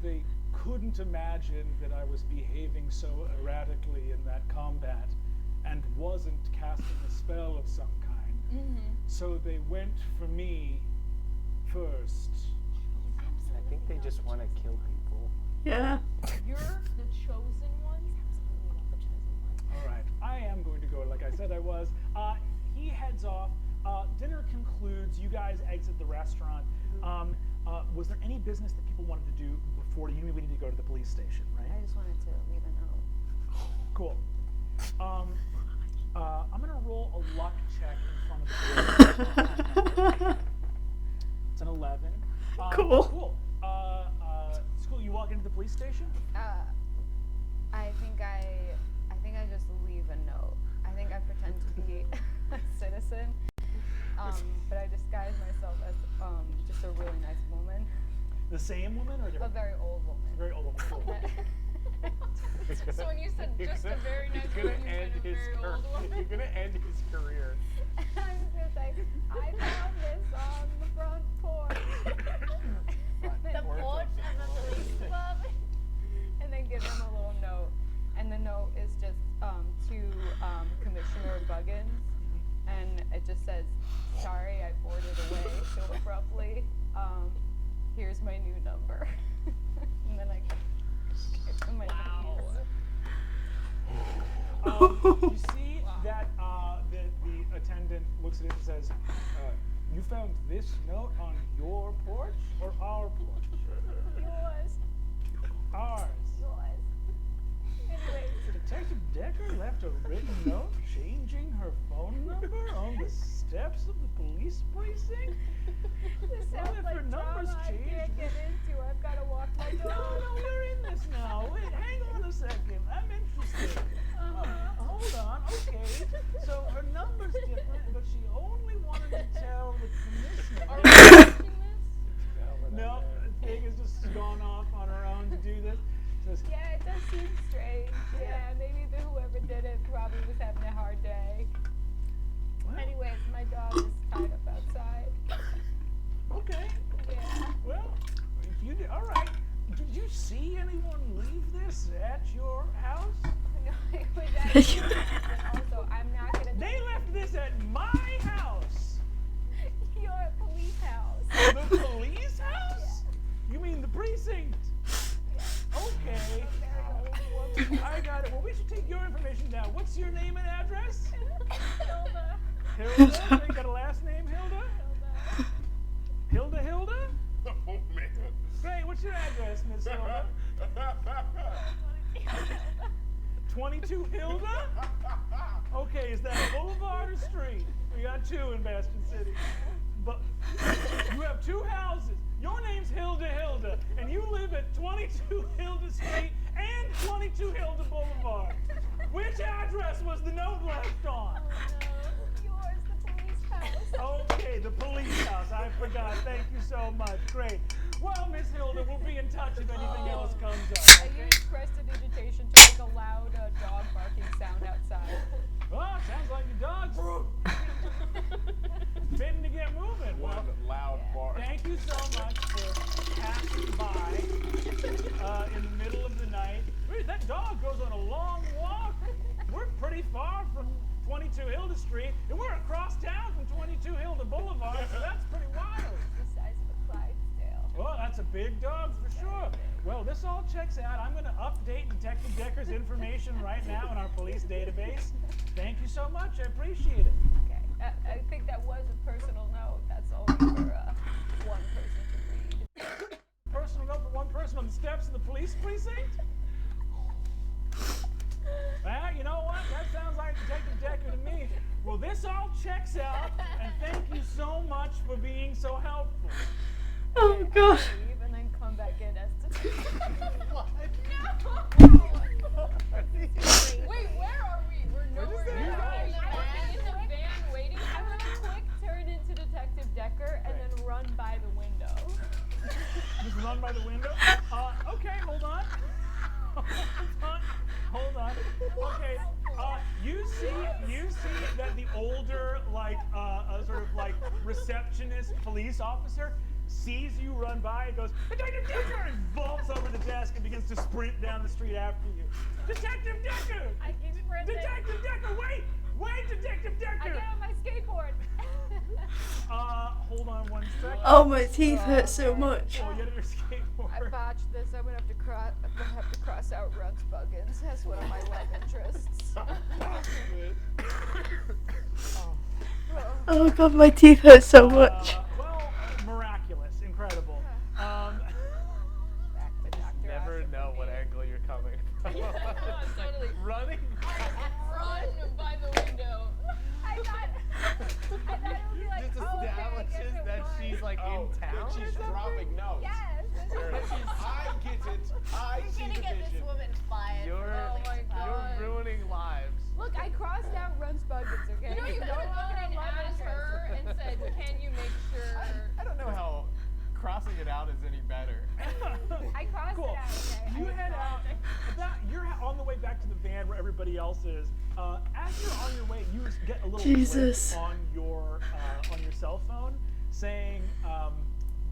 Speaker 8: They couldn't imagine that I was behaving so erratically in that combat and wasn't casting a spell of some kind. So they went for me first.
Speaker 9: I think they just want to kill people.
Speaker 1: Yeah.
Speaker 7: You're the chosen one?
Speaker 10: Absolutely not the chosen one.
Speaker 2: All right, I am going to go like I said I was. He heads off. Dinner concludes. You guys exit the restaurant. Was there any business that people wanted to do before? You knew we needed to go to the police station, right?
Speaker 4: I just wanted to leave a note.
Speaker 2: Cool. I'm gonna roll a luck check in front of the door. It's an 11.
Speaker 1: Cool.
Speaker 2: Cool. It's cool. You walk into the police station.
Speaker 4: I think I just leave a note. I think I pretend to be a citizen, but I disguise myself as just a really nice woman,
Speaker 2: The same woman or a
Speaker 4: a
Speaker 2: different?
Speaker 4: very old
Speaker 2: A
Speaker 4: woman.
Speaker 2: very old woman. Cool.
Speaker 7: So when you said just a very nice
Speaker 9: He's
Speaker 7: woman,
Speaker 9: gonna
Speaker 7: you
Speaker 9: end
Speaker 7: said a
Speaker 9: his
Speaker 7: very old woman?
Speaker 9: You're gonna end his career.
Speaker 4: I'm just gonna say, I found this on the front porch.
Speaker 10: The porch of the police club.
Speaker 4: And then give them a little here's my new number. And then I give him my keys.
Speaker 2: You see that the attendant looks at it and says, you found this note on your porch or our porch?
Speaker 4: Yours.
Speaker 2: Ours.
Speaker 4: Yours. Anyways.
Speaker 2: Detective Decker left a written note changing her phone number on the steps of the police precinct?
Speaker 4: This
Speaker 2: Well,
Speaker 4: sounds
Speaker 2: if
Speaker 4: like
Speaker 2: her number's
Speaker 4: drama I
Speaker 2: changed,
Speaker 4: can't get into. I've got to walk my
Speaker 2: No,
Speaker 4: dog.
Speaker 2: no, we're in this now. Wait, hang on a second. I'm interested. Hold on. Okay. So her number's different, but she only wanted to tell the commissioner.
Speaker 7: Are we watching this?
Speaker 2: No, Pig has just gone off on her own to do this. Says,
Speaker 4: Yeah, it does seem strange. Yeah, maybe whoever did it probably was having a hard day.
Speaker 2: well,
Speaker 4: Anyways, my dog is tied up outside.
Speaker 2: okay.
Speaker 4: Yeah.
Speaker 2: Well, if you did, all right. Did you see anyone leave this at your house?
Speaker 4: No, it was actually, but also, I'm not gonna.
Speaker 2: They left this at my house.
Speaker 4: Your police house.
Speaker 2: The police house? You mean the precinct? Okay. I got it. Well, we should take your information down. What's your name and address?
Speaker 4: Hilda.
Speaker 2: Hilda? You got a last name, Hilda?
Speaker 4: Hilda.
Speaker 2: Hilda?
Speaker 6: Oh, man.
Speaker 2: Great. What's your address, Miss Hilda? 22 Hilda? Okay, is that a boulevard or street? We got two in Bastion City. But you have two houses. Your name's Hilda, and you live at 22 Hilda Street and 22 Hilda Boulevard. Which address was the note left on?
Speaker 4: Yours, the police house.
Speaker 2: Okay, the police house. I forgot. Thank you so much. Great. Well, Miss Hilda, we'll be in touch if anything else comes up.
Speaker 4: I used prestidigitation to make a loud dog barking sound outside.
Speaker 2: Oh, sounds like your dog's fitting to get moving.
Speaker 6: One
Speaker 2: Well,
Speaker 6: loud bark.
Speaker 2: thank you so much for passing by in the middle of the night. Wait, that dog goes on a long walk. We're pretty far from 22 Hilda Street, and we're across town from 22 Hilda Boulevard, so that's pretty wild.
Speaker 4: The size of a Clydesdale.
Speaker 2: Well, that's a big dog for sure. Well, this all checks out. I'm going to update Detective Decker's information right now in our police database. Thank you so much. I appreciate it.
Speaker 4: Okay. I think that was a personal note. That's only for one person to read.
Speaker 2: Personal note for one person on the steps of the police precinct? Well, you know what? That sounds like Detective Decker to me. Well, this all checks out, and thank you so much for being so helpful.
Speaker 1: Oh god.
Speaker 4: Leave and then come back in as detective.
Speaker 9: What?
Speaker 7: Wait, where are we? We're nowhere
Speaker 4: You're
Speaker 7: near.
Speaker 4: right.
Speaker 7: In the van waiting
Speaker 4: I'm
Speaker 7: for
Speaker 4: gonna quick turn into Detective Decker and then run by the window.
Speaker 2: Just run by the window? Okay, hold on. Hold on. Okay, you see that the older, like, sort of like receptionist police officer sees you run by and goes, Detective Decker! And vaults over the desk and begins to sprint down the street after you. Detective Decker!
Speaker 4: I keep sprinting.
Speaker 2: Detective Decker, wait! Wait, Detective
Speaker 4: I
Speaker 2: Decker!
Speaker 4: get on my skateboard.
Speaker 2: Hold on one second.
Speaker 1: Oh, my teeth hurt so much.
Speaker 2: Oh, you had your skateboard.
Speaker 4: I botched this. I'm gonna have to cross out Runs Buggins. That's one of my love interests.
Speaker 1: Oh god, my teeth hurt so much.
Speaker 2: Well, miraculous, incredible.
Speaker 4: Back to Dr.
Speaker 9: Never
Speaker 4: Asher
Speaker 9: know
Speaker 4: for
Speaker 9: what
Speaker 4: me.
Speaker 9: angle you're coming from.
Speaker 7: Totally.
Speaker 9: Running.
Speaker 7: Run by the window.
Speaker 4: I thought it would be like,
Speaker 9: Just
Speaker 4: oh, okay, I guess
Speaker 9: establishes
Speaker 4: it
Speaker 9: that
Speaker 4: was.
Speaker 9: she's like
Speaker 6: Oh,
Speaker 9: in town.
Speaker 6: that she's dropping notes.
Speaker 4: Yes.
Speaker 6: I get it. I
Speaker 10: We're
Speaker 6: see
Speaker 10: gonna
Speaker 6: the
Speaker 10: get this
Speaker 6: vision.
Speaker 10: woman fired.
Speaker 9: You're,
Speaker 7: Oh my God.
Speaker 9: you're ruining lives.
Speaker 4: Look, I crossed out Runs Buggins, okay?
Speaker 7: You know, you
Speaker 4: It's
Speaker 7: could have
Speaker 4: no longer
Speaker 7: gone and
Speaker 4: a love
Speaker 7: asked
Speaker 4: interest.
Speaker 7: her and said, "Can you make sure?"
Speaker 5: I don't know how crossing it out is any better.
Speaker 4: I crossed
Speaker 2: Cool.
Speaker 4: it out, okay?
Speaker 2: You head out. You're on the way back to the van where everybody else is. As you're on your way, you get a little
Speaker 1: Jesus.
Speaker 2: blip on your cell phone saying,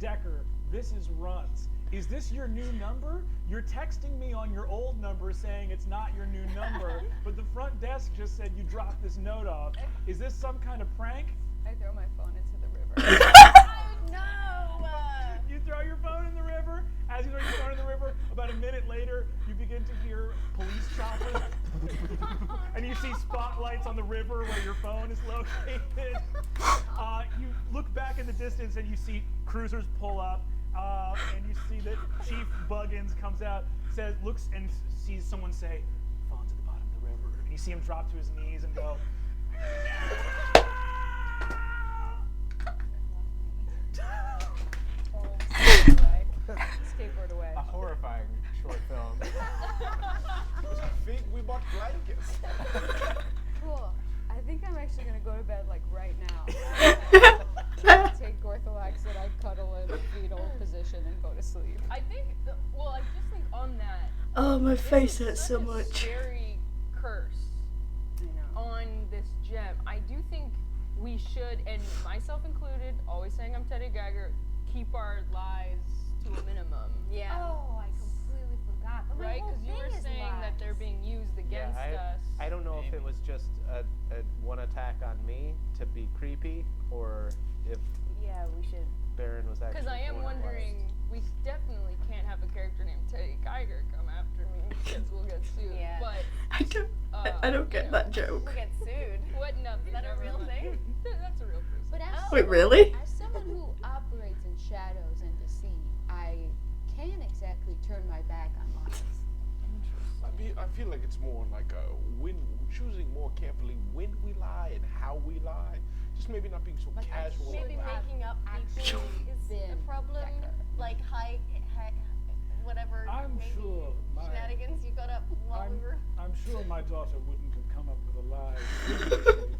Speaker 2: Decker, this is Runs. Is this your new number? You're texting me on your old number saying it's not your new number, but the front desk just said you dropped this note off. Is this some kind of prank?
Speaker 4: I throw my phone into the river.
Speaker 10: No!
Speaker 2: You throw your phone is located. You look back in the distance and you see cruisers pull up, and you see that Chief Buggins comes out, looks and sees someone say, "Fall to the bottom of the river," and you see him drop to his knees and go.
Speaker 4: Skateboard away.
Speaker 5: A horrifying short film.
Speaker 6: I think we bought blankets.
Speaker 4: Cool. I think I'm actually gonna go to bed like right now. Take Gorthalax and I cuddle in a fetal position and go to sleep.
Speaker 7: I think, I just think on that.
Speaker 1: Oh, my
Speaker 7: this
Speaker 1: face
Speaker 7: is
Speaker 1: hurts
Speaker 7: such
Speaker 1: so
Speaker 7: a
Speaker 1: much.
Speaker 7: Scary curse
Speaker 4: I know.
Speaker 7: on this gem. I do think we should, and myself included, always saying I'm Teddy Geiger, keep our lies to a minimum.
Speaker 10: Yeah.
Speaker 3: Oh, I completely forgot. But my
Speaker 7: Right?
Speaker 3: whole
Speaker 7: Because you
Speaker 3: thing
Speaker 7: were
Speaker 3: is
Speaker 7: saying that they're
Speaker 3: lies.
Speaker 7: being used against us.
Speaker 9: I don't know if it was just a one attack on me to be creepy, or if
Speaker 10: Yeah, we should.
Speaker 9: Baron was actually.
Speaker 7: Because I am
Speaker 9: doing it.
Speaker 7: wondering, we definitely can't have a character named Teddy Geiger come after me because we'll get sued.
Speaker 10: Yeah.
Speaker 7: But
Speaker 1: I don't get
Speaker 7: you know,
Speaker 1: that joke.
Speaker 10: We'll get sued.
Speaker 7: what? No,
Speaker 10: Is that a real thing?
Speaker 7: That's a real person.
Speaker 3: But as,
Speaker 1: Wait, really?
Speaker 3: as someone who operates in shadows and deceit, I can't exactly turn my back on lies.
Speaker 6: I feel like it's more like choosing more carefully when we lie and how we lie. Just maybe not being so
Speaker 3: But I
Speaker 6: casual.
Speaker 10: Maybe
Speaker 6: about it.
Speaker 10: making up people is the
Speaker 3: been
Speaker 10: problem.
Speaker 3: Decker.
Speaker 10: Like whatever
Speaker 8: I'm
Speaker 10: maybe
Speaker 8: sure
Speaker 10: shenanigans you got up while we were.
Speaker 8: I'm sure my daughter wouldn't have come up with a lie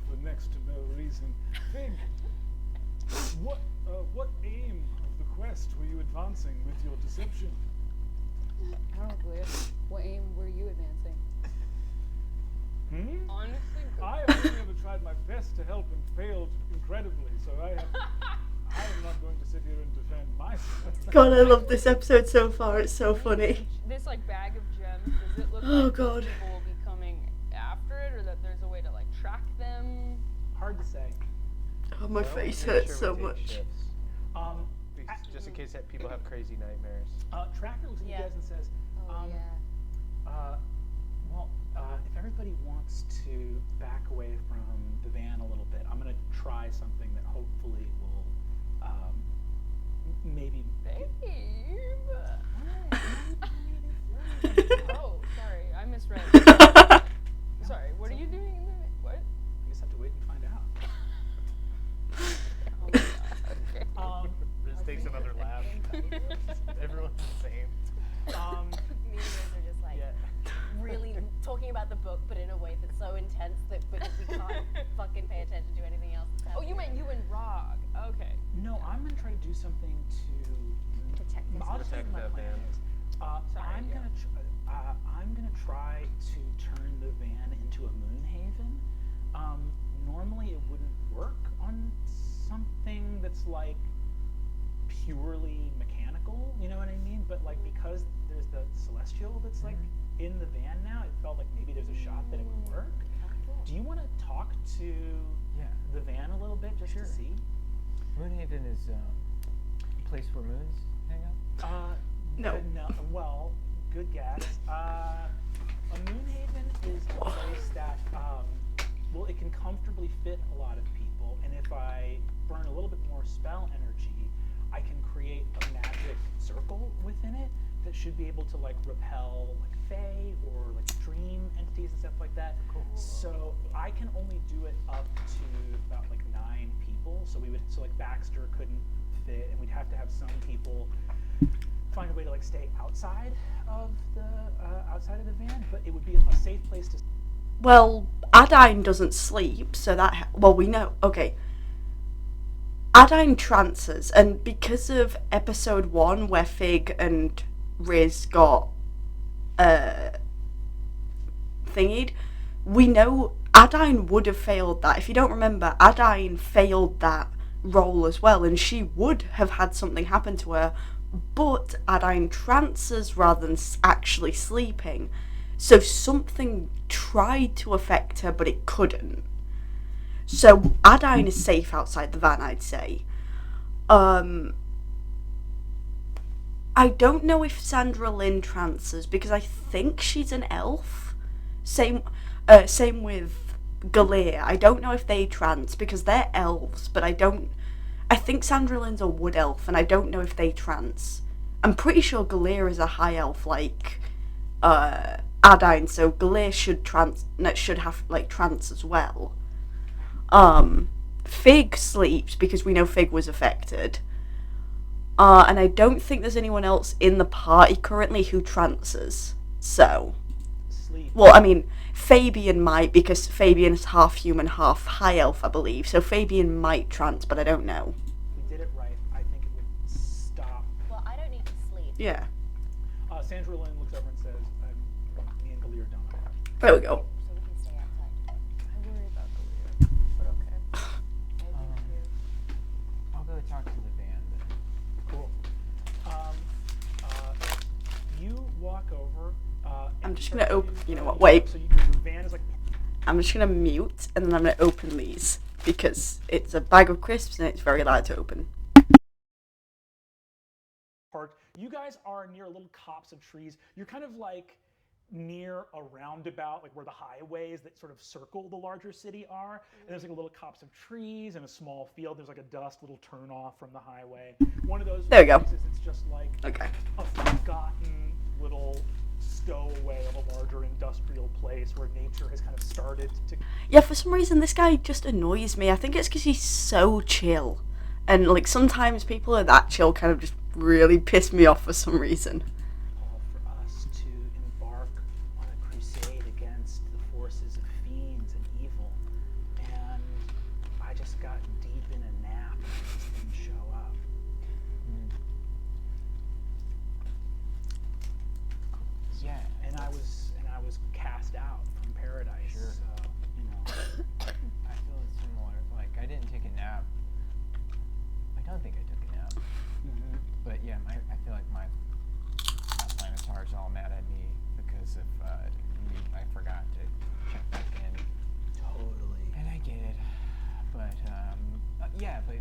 Speaker 8: for next to no reason. Fig, what aim of the quest were you advancing with your deception?
Speaker 4: Probably. What aim were you advancing?
Speaker 7: Honestly,
Speaker 8: I have only ever tried my best to help and failed incredibly, so I am not going to sit here and defend myself.
Speaker 1: God, I love this episode so far. It's so funny.
Speaker 7: this like bag of gems, does it look
Speaker 1: Oh,
Speaker 7: like
Speaker 1: God.
Speaker 7: people will be coming after it, or that there's a way to like track them?
Speaker 2: Hard to say.
Speaker 1: Oh, my
Speaker 9: Well,
Speaker 1: face
Speaker 9: make
Speaker 1: hurts
Speaker 9: sure
Speaker 1: so
Speaker 9: we take
Speaker 1: much.
Speaker 9: shifts,
Speaker 2: Because
Speaker 9: just in case that people have crazy nightmares.
Speaker 2: Tracker looks at you
Speaker 10: Yeah.
Speaker 2: guys and says,
Speaker 3: Oh, yeah.
Speaker 2: if everybody wants to back away from the van a little bit, I'm going to try something that hopefully will maybe.
Speaker 7: Babe. Oh, sorry, I misread. Sorry, what are you doing in the what?
Speaker 2: You just have to wait and find out.
Speaker 7: Oh my God. Okay.
Speaker 9: This takes another laugh. Everyone's the same.
Speaker 10: Me and Liz are just like really talking about the book, but in a way that's so intense that because we can't fucking pay attention to anything else. That's
Speaker 7: Oh, you meant you and Rog. Okay.
Speaker 2: No, I'm going to try to do something to
Speaker 3: Protect this.
Speaker 2: I'll just tell you what my
Speaker 9: Protect the
Speaker 2: plan
Speaker 9: van.
Speaker 2: is.
Speaker 7: Sorry,
Speaker 2: I'm gonna try to turn the van into a moon haven. Normally it wouldn't work on something that's like purely mechanical, you know what I mean? But like because there's the celestial that's like in the van now, it felt like maybe there's a shot that it would work. Do you want to talk to the van a little bit just to see?
Speaker 5: Moonhaven is a place where moons hang out.
Speaker 1: No.
Speaker 2: Well, good guess. A moon haven is a place that, it can comfortably fit a lot of people, and if I burn a little bit more spell energy, I can create a magic circle within it that should be able to like repel like fae or like dream entities and stuff like that.
Speaker 5: Cool.
Speaker 2: So I can only do it up to about like 9 people. So like Baxter couldn't fit, and we'd have to have some people find a way to like stay outside of the van, but it would be a safe place to.
Speaker 1: Well, Adine doesn't sleep, so that we know. Okay. Adine trances, and because of episode 1 where Fig and Riz got thingied, we know Adine would have failed that. If you don't remember, Adine failed that role as well, and she would have had something happen to her, but Adine trances rather than actually sleeping. So something tried to affect her, but it couldn't. So Adine is safe outside the van, I'd say. I don't know if Sandra Lynn trances because I think she's an elf. Same with Galir. I don't know if they trans because they're elves, but I think Sandralin's a wood elf, and I don't know if they trans. I'm pretty sure Galir is a high elf like Ardine, so Galir should have like trans as well. Fig sleeps because we know Fig was affected. And I don't think there's anyone else in the party currently who transes. So, well, I mean, Fabian might, because Fabian is half human, half high elf, I believe. So Fabian might trans, but I don't know.
Speaker 2: If we did it right, I think it would stop.
Speaker 10: Well, I don't need to sleep.
Speaker 1: Yeah.
Speaker 2: Sandra Lynn looks over and says, me and Galir don't know.
Speaker 1: There we go.
Speaker 10: So we can stay outside.
Speaker 4: I worry about Galia, but okay.
Speaker 5: I'll go talk to the van then.
Speaker 2: Cool. You walk over.
Speaker 1: I'm just gonna open. You know what? Wait.
Speaker 2: So your van is like.
Speaker 1: I'm just gonna mute, and then I'm gonna open these because it's a bag of crisps and it's very loud to open.
Speaker 2: Park. You guys are near a little copse of trees. You're kind of like near a roundabout, like where the highways that sort of circle the larger city are. And there's like a little copse of trees and a small field. There's like a dust little turnoff from the highway. One of those
Speaker 1: There we go.
Speaker 2: places it's just like a forgotten little stowaway of a larger industrial place where nature has kind of started to.
Speaker 1: Yeah, for some reason this guy just annoys me. I think it's because he's so chill, and like sometimes people are that chill kind of just really piss me off for some reason.
Speaker 2: Call for us to embark on a crusade against the forces of fiends and evil, and I just got deep in a nap and I just didn't show up.
Speaker 5: Yeah,
Speaker 2: And I was cast out from paradise.
Speaker 5: Sure.
Speaker 2: So, you know.
Speaker 5: I feel it's similar. Like, I didn't take a nap. I don't think I took a nap. But yeah, I feel like my Planetar's all mad at me because of I forgot to check back in.
Speaker 2: Totally.
Speaker 5: And I get it. But yeah, but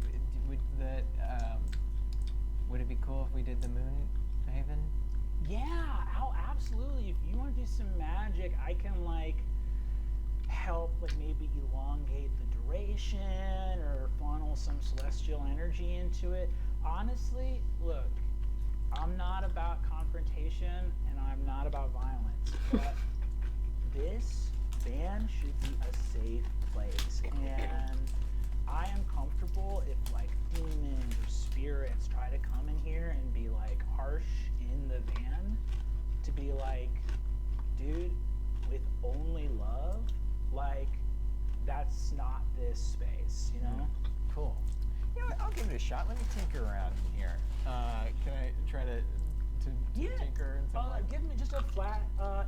Speaker 5: would it be cool if we did the Moon Haven?
Speaker 2: Yeah, absolutely. If you want to do some magic, I can like help like maybe elongate the duration or funnel some celestial energy into it. Honestly, look, I'm not about confrontation and I'm not about violence, but this van should be a safe place. And I am comfortable if like demons or spirits try to come in here and be like harsh in the van, to be like, dude, with only love, like that's not this space, you know?
Speaker 5: Cool. You know what, I'll give it a shot. Let me tinker around in here. Can I try to tinker and stuff like that?
Speaker 2: Give me just a flat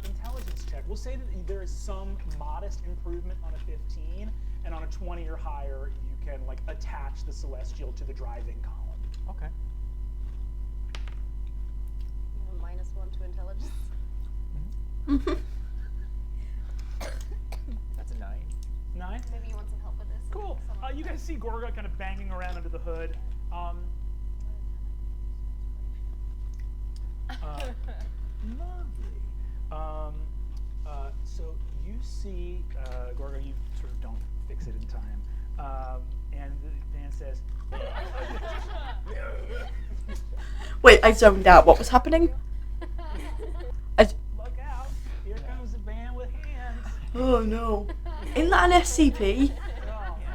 Speaker 2: intelligence check. We'll say that there is some modest improvement on a 15, and on a 20 or higher, you can like attach the celestial to the driving column.
Speaker 5: Okay.
Speaker 10: You have a -1 to intelligence.
Speaker 5: That's a 9.
Speaker 2: 9?
Speaker 10: Maybe you want some help with this.
Speaker 2: Cool. You guys see Gorga kind of banging around under the hood. Lovely. So you see, Gorga, you sort of don't fix it in time. And the van says,
Speaker 1: Wait, I zoned out. What was happening?
Speaker 2: look out, here comes the van with hands.
Speaker 1: Oh no. Isn't that an SCP?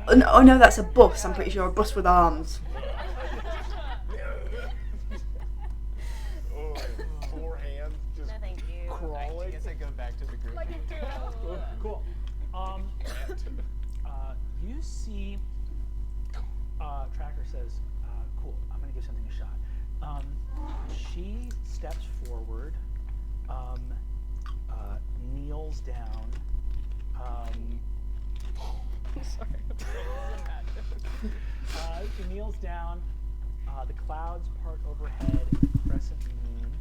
Speaker 1: Oh no, that's a bus. I'm pretty sure a bus with arms.
Speaker 6: Oh, 4 hands just
Speaker 10: No, thank you.
Speaker 5: I
Speaker 6: crawling.
Speaker 5: guess I go back to the group.
Speaker 2: Cool. You see, Tracker says, cool, I'm going to give something a shot. She steps forward, kneels down. She kneels down, the clouds part overhead, crescent moon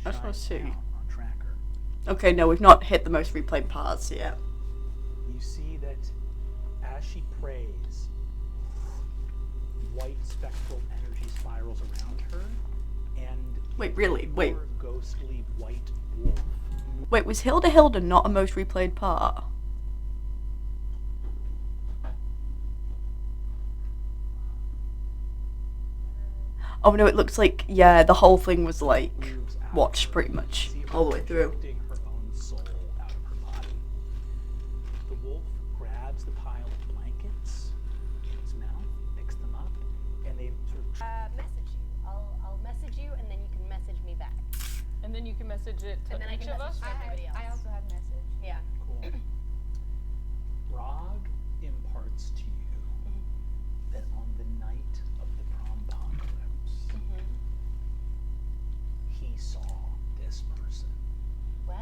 Speaker 1: I just wanna
Speaker 2: shines
Speaker 1: see.
Speaker 2: down on Tracker.
Speaker 1: Okay, no, we've not hit the most replayed parts yet.
Speaker 2: You see that as she prays, white spectral energy spirals around her, and
Speaker 1: Wait, really? Wait.
Speaker 2: your ghostly white wolf.
Speaker 1: Wait, was Hilda not a most replayed part? Oh no, it looks like, yeah, the whole thing was like
Speaker 2: moves out
Speaker 1: watched
Speaker 2: of her
Speaker 1: pretty
Speaker 2: to
Speaker 1: much
Speaker 2: see if
Speaker 1: all the
Speaker 2: it's
Speaker 1: way through.
Speaker 2: projecting her own soul out of her body. The wolf grabs the pile of blankets in its mouth, picks them up, and they sort of
Speaker 10: Message you. I'll message you, and then you can message me back.
Speaker 7: And then you can message it to
Speaker 10: And then I
Speaker 7: each
Speaker 10: can
Speaker 7: of us.
Speaker 10: message everybody else.
Speaker 4: I also had message.
Speaker 10: Yeah.
Speaker 2: cool. Rog imparts to you that on the night of the prompocalypse, he saw this person.
Speaker 10: When?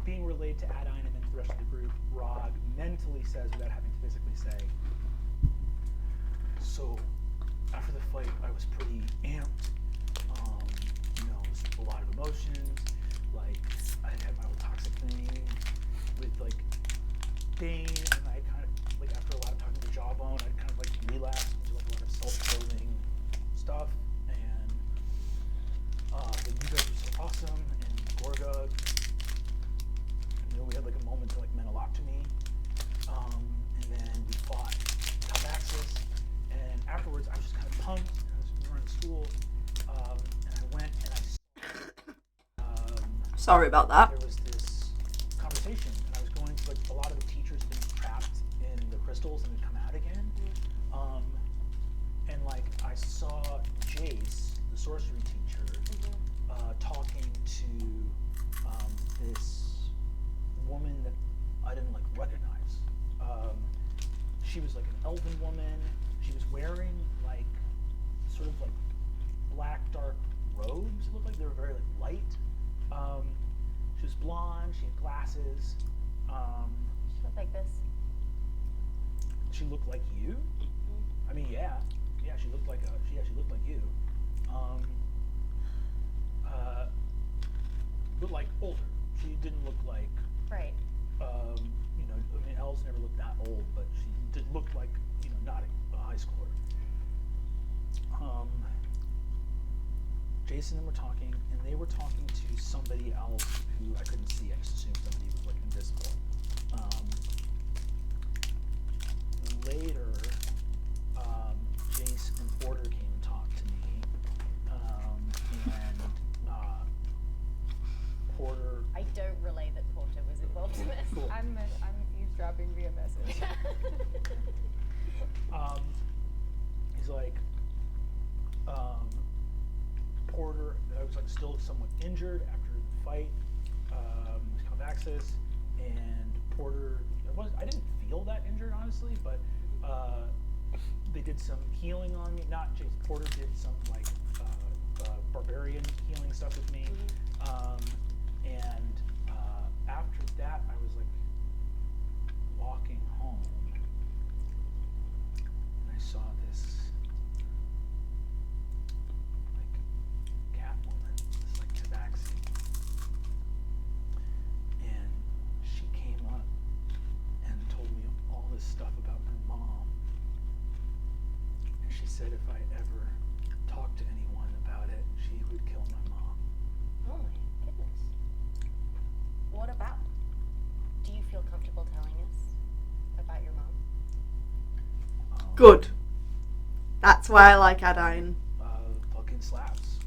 Speaker 2: Being relayed to Adine and then to the rest of the group, Rog mentally says, without having to physically say, so after the fight, I was pretty amped. It was a lot of emotions. Like, I had my whole toxic thing with, like, Bane, and I kind of, like, after a lot of talking to Jawbone, I kind of, like, relapsed into, like, a lot of self-loathing stuff. And, but you guys were so awesome, and Gorga, we had, like, a moment that, like, meant a lot to me. And then we fought Calvaxis, and afterwards, I was just kind of pumped. We were in school, and I went and
Speaker 1: Sorry about that.
Speaker 2: there was this conversation, and I was going to, like, a lot of the teachers had been trapped in the crystals and had come out again. And, like, I saw Jace, the sorcery teacher, talking to this woman that I didn't, like, recognize. She was, like, an elven woman. She was wearing, like, sort of, like, black, dark robes, it looked like. They were very, like, light. She was blonde, she had glasses.
Speaker 10: She looked like this.
Speaker 2: She looked like you? I mean, yeah. Yeah, she looked like she looked like you. But, like, older. She didn't look like,
Speaker 10: Right.
Speaker 2: I mean, elves never looked that old, but she did look like, not a high schooler. Jason and I were talking, and they were talking to somebody else who I couldn't see. I just assumed somebody was, like, invisible. Later, Jace and Porter came and talked to me, and Porter.
Speaker 10: I don't relay that Porter was involved in this.
Speaker 2: Cool.
Speaker 4: I'm eavesdropping via message.
Speaker 2: He's like, Porter, I was, like, still somewhat injured after the fight with Calvaxis, and Porter, I didn't feel that injured, honestly, but they did some healing on me. Not Jason, Porter did some, like, barbarian healing stuff with me. And after that, I was, like, walking home, and I saw this, like, Catwoman, this, like, tabaxi, and she came up and told me all this stuff about her mom, and she said if I ever talked to anyone about it, she would kill my mom.
Speaker 10: Oh my goodness. What about? Do you feel comfortable telling us about your mom?
Speaker 1: Good. That's why I like Adine.
Speaker 2: Fucking slaps.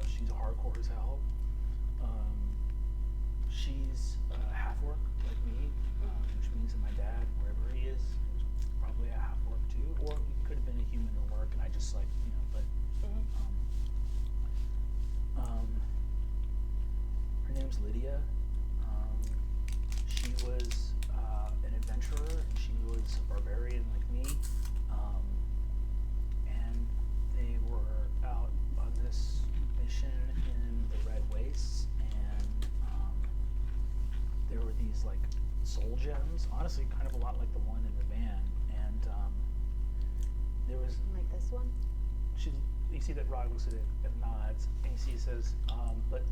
Speaker 2: She's hardcore as hell. She's half-orc like me, which means that my dad, wherever he is probably a half-orc too, or he could have been a human orc, and I just, like, but her name's Lydia. She was an adventurer, and she was a barbarian like me. And they were out on this mission in the Red Wastes, and there were these, like, soul gems, honestly kind of a lot like the one in the van, and there was,
Speaker 10: Like this one?
Speaker 2: you see that Rod looks at it and nods, and he says, but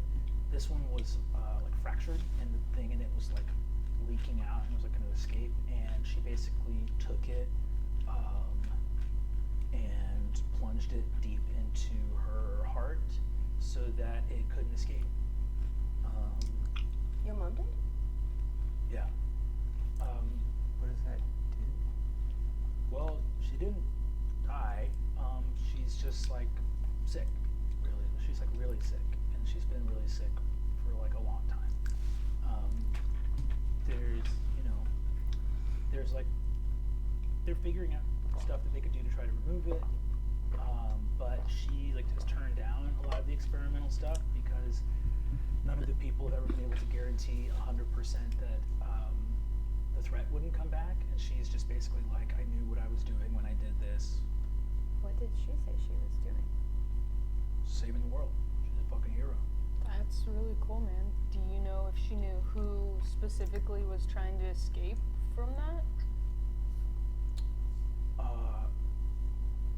Speaker 2: this one was like fractured, and the thing in it was, like, leaking out, and it was, like, going to escape, and she basically took it and plunged it deep into her heart so that it couldn't escape.
Speaker 10: Your mom did?
Speaker 2: Yeah.
Speaker 5: What does that do?
Speaker 2: Well, she didn't die. sick. Really, she's like really sick, and she's been really sick for like a long time. There's like they're figuring out stuff that they could do to try to remove it, but she like has turned down a lot of the experimental stuff because none of the people have ever been able to guarantee 100% that the threat wouldn't come back, and she's just basically like, I knew what I was doing when I did this.
Speaker 4: What did she say she was doing?
Speaker 2: Saving the world. She's a fucking hero.
Speaker 7: That's really cool, man. Do you know if she knew who specifically was trying to escape from that?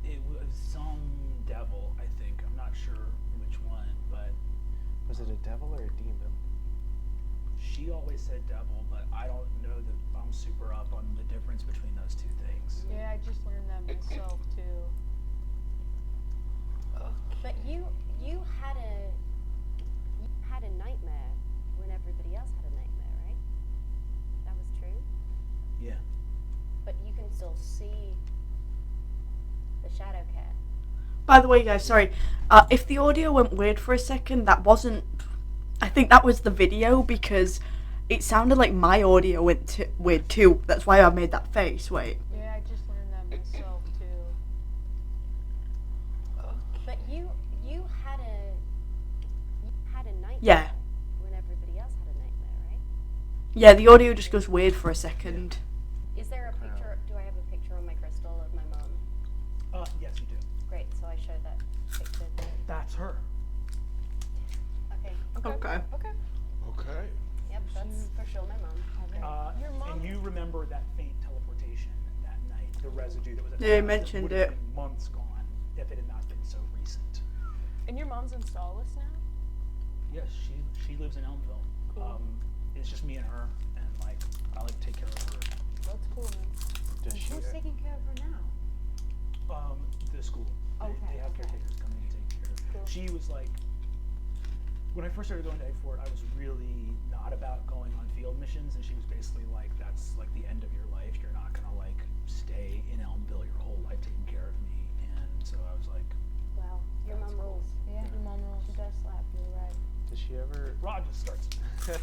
Speaker 2: It was some devil, I think. I'm not sure which one, but
Speaker 9: Was it a devil or a demon?
Speaker 2: she always said devil, but I don't know that I'm super up on the difference between those two things.
Speaker 7: Yeah, I just learned that myself too.
Speaker 10: But you had a nightmare when everybody else had a nightmare, right? That was true.
Speaker 2: Yeah.
Speaker 10: But you can still see the shadow cat.
Speaker 1: By the way, guys, sorry. If the audio went weird for a second, that wasn't... I think that was the video, because it sounded like my audio went weird too. That's why I made that face. Wait.
Speaker 7: Yeah, I just learned that myself too.
Speaker 10: But you had a nightmare.
Speaker 1: Yeah.
Speaker 10: When everybody else had a nightmare, right?
Speaker 1: Yeah, the audio just goes weird for a second.
Speaker 10: Is there a picture? Do I have a picture on my crystal of my mom?
Speaker 2: Yes, you do.
Speaker 10: Great. So I showed that picture.
Speaker 2: That's her.
Speaker 10: Okay.
Speaker 1: Okay.
Speaker 7: Okay.
Speaker 6: Okay.
Speaker 10: Yep. That's for sure my mom.
Speaker 7: Your mom.
Speaker 2: And you remember that faint teleportation that night, the residue that was at the
Speaker 1: Yeah, you
Speaker 2: house that
Speaker 1: mentioned
Speaker 2: would have
Speaker 1: it.
Speaker 2: been months gone if it had not been so recent.
Speaker 7: And your mom's in Solace now?
Speaker 2: Yes, she lives in Elmville.
Speaker 7: Cool.
Speaker 2: It's just me and her, and like I like take care of her.
Speaker 7: That's cool, man.
Speaker 9: Does she?
Speaker 4: Who's taking care of her now?
Speaker 2: The school. They have caretakers coming to take care of her.
Speaker 7: Cool.
Speaker 2: She was like, when I first started going to Egg Fort, I was really not about going on field missions, and she was basically like, that's like the end of your life. You're not gonna like stay in Elmville your whole life taking care of me. And so I was like,
Speaker 10: Wow. Your mom rules.
Speaker 4: Yeah,
Speaker 7: Your mom rules.
Speaker 4: she does slap you, right?
Speaker 9: Does she ever?
Speaker 2: Rod just starts.
Speaker 7: You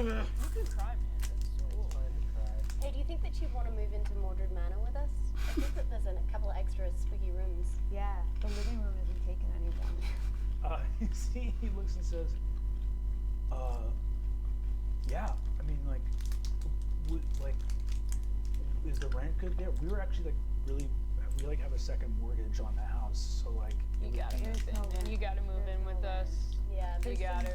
Speaker 7: can try, man. That's cool.
Speaker 9: Fine to try.
Speaker 10: Hey, do you think that you'd want to move into Mordred Manor with us? I think that there's a couple of extra spooky rooms.
Speaker 4: Yeah, the living room isn't taken anymore.
Speaker 2: You see, he looks and says, yeah, I mean, like, is the rent good there? We were actually, like, we, like, have a second mortgage on the house, so, like,
Speaker 7: You gotta move in, man. You gotta move in with us.
Speaker 10: Yeah.
Speaker 7: You gotta.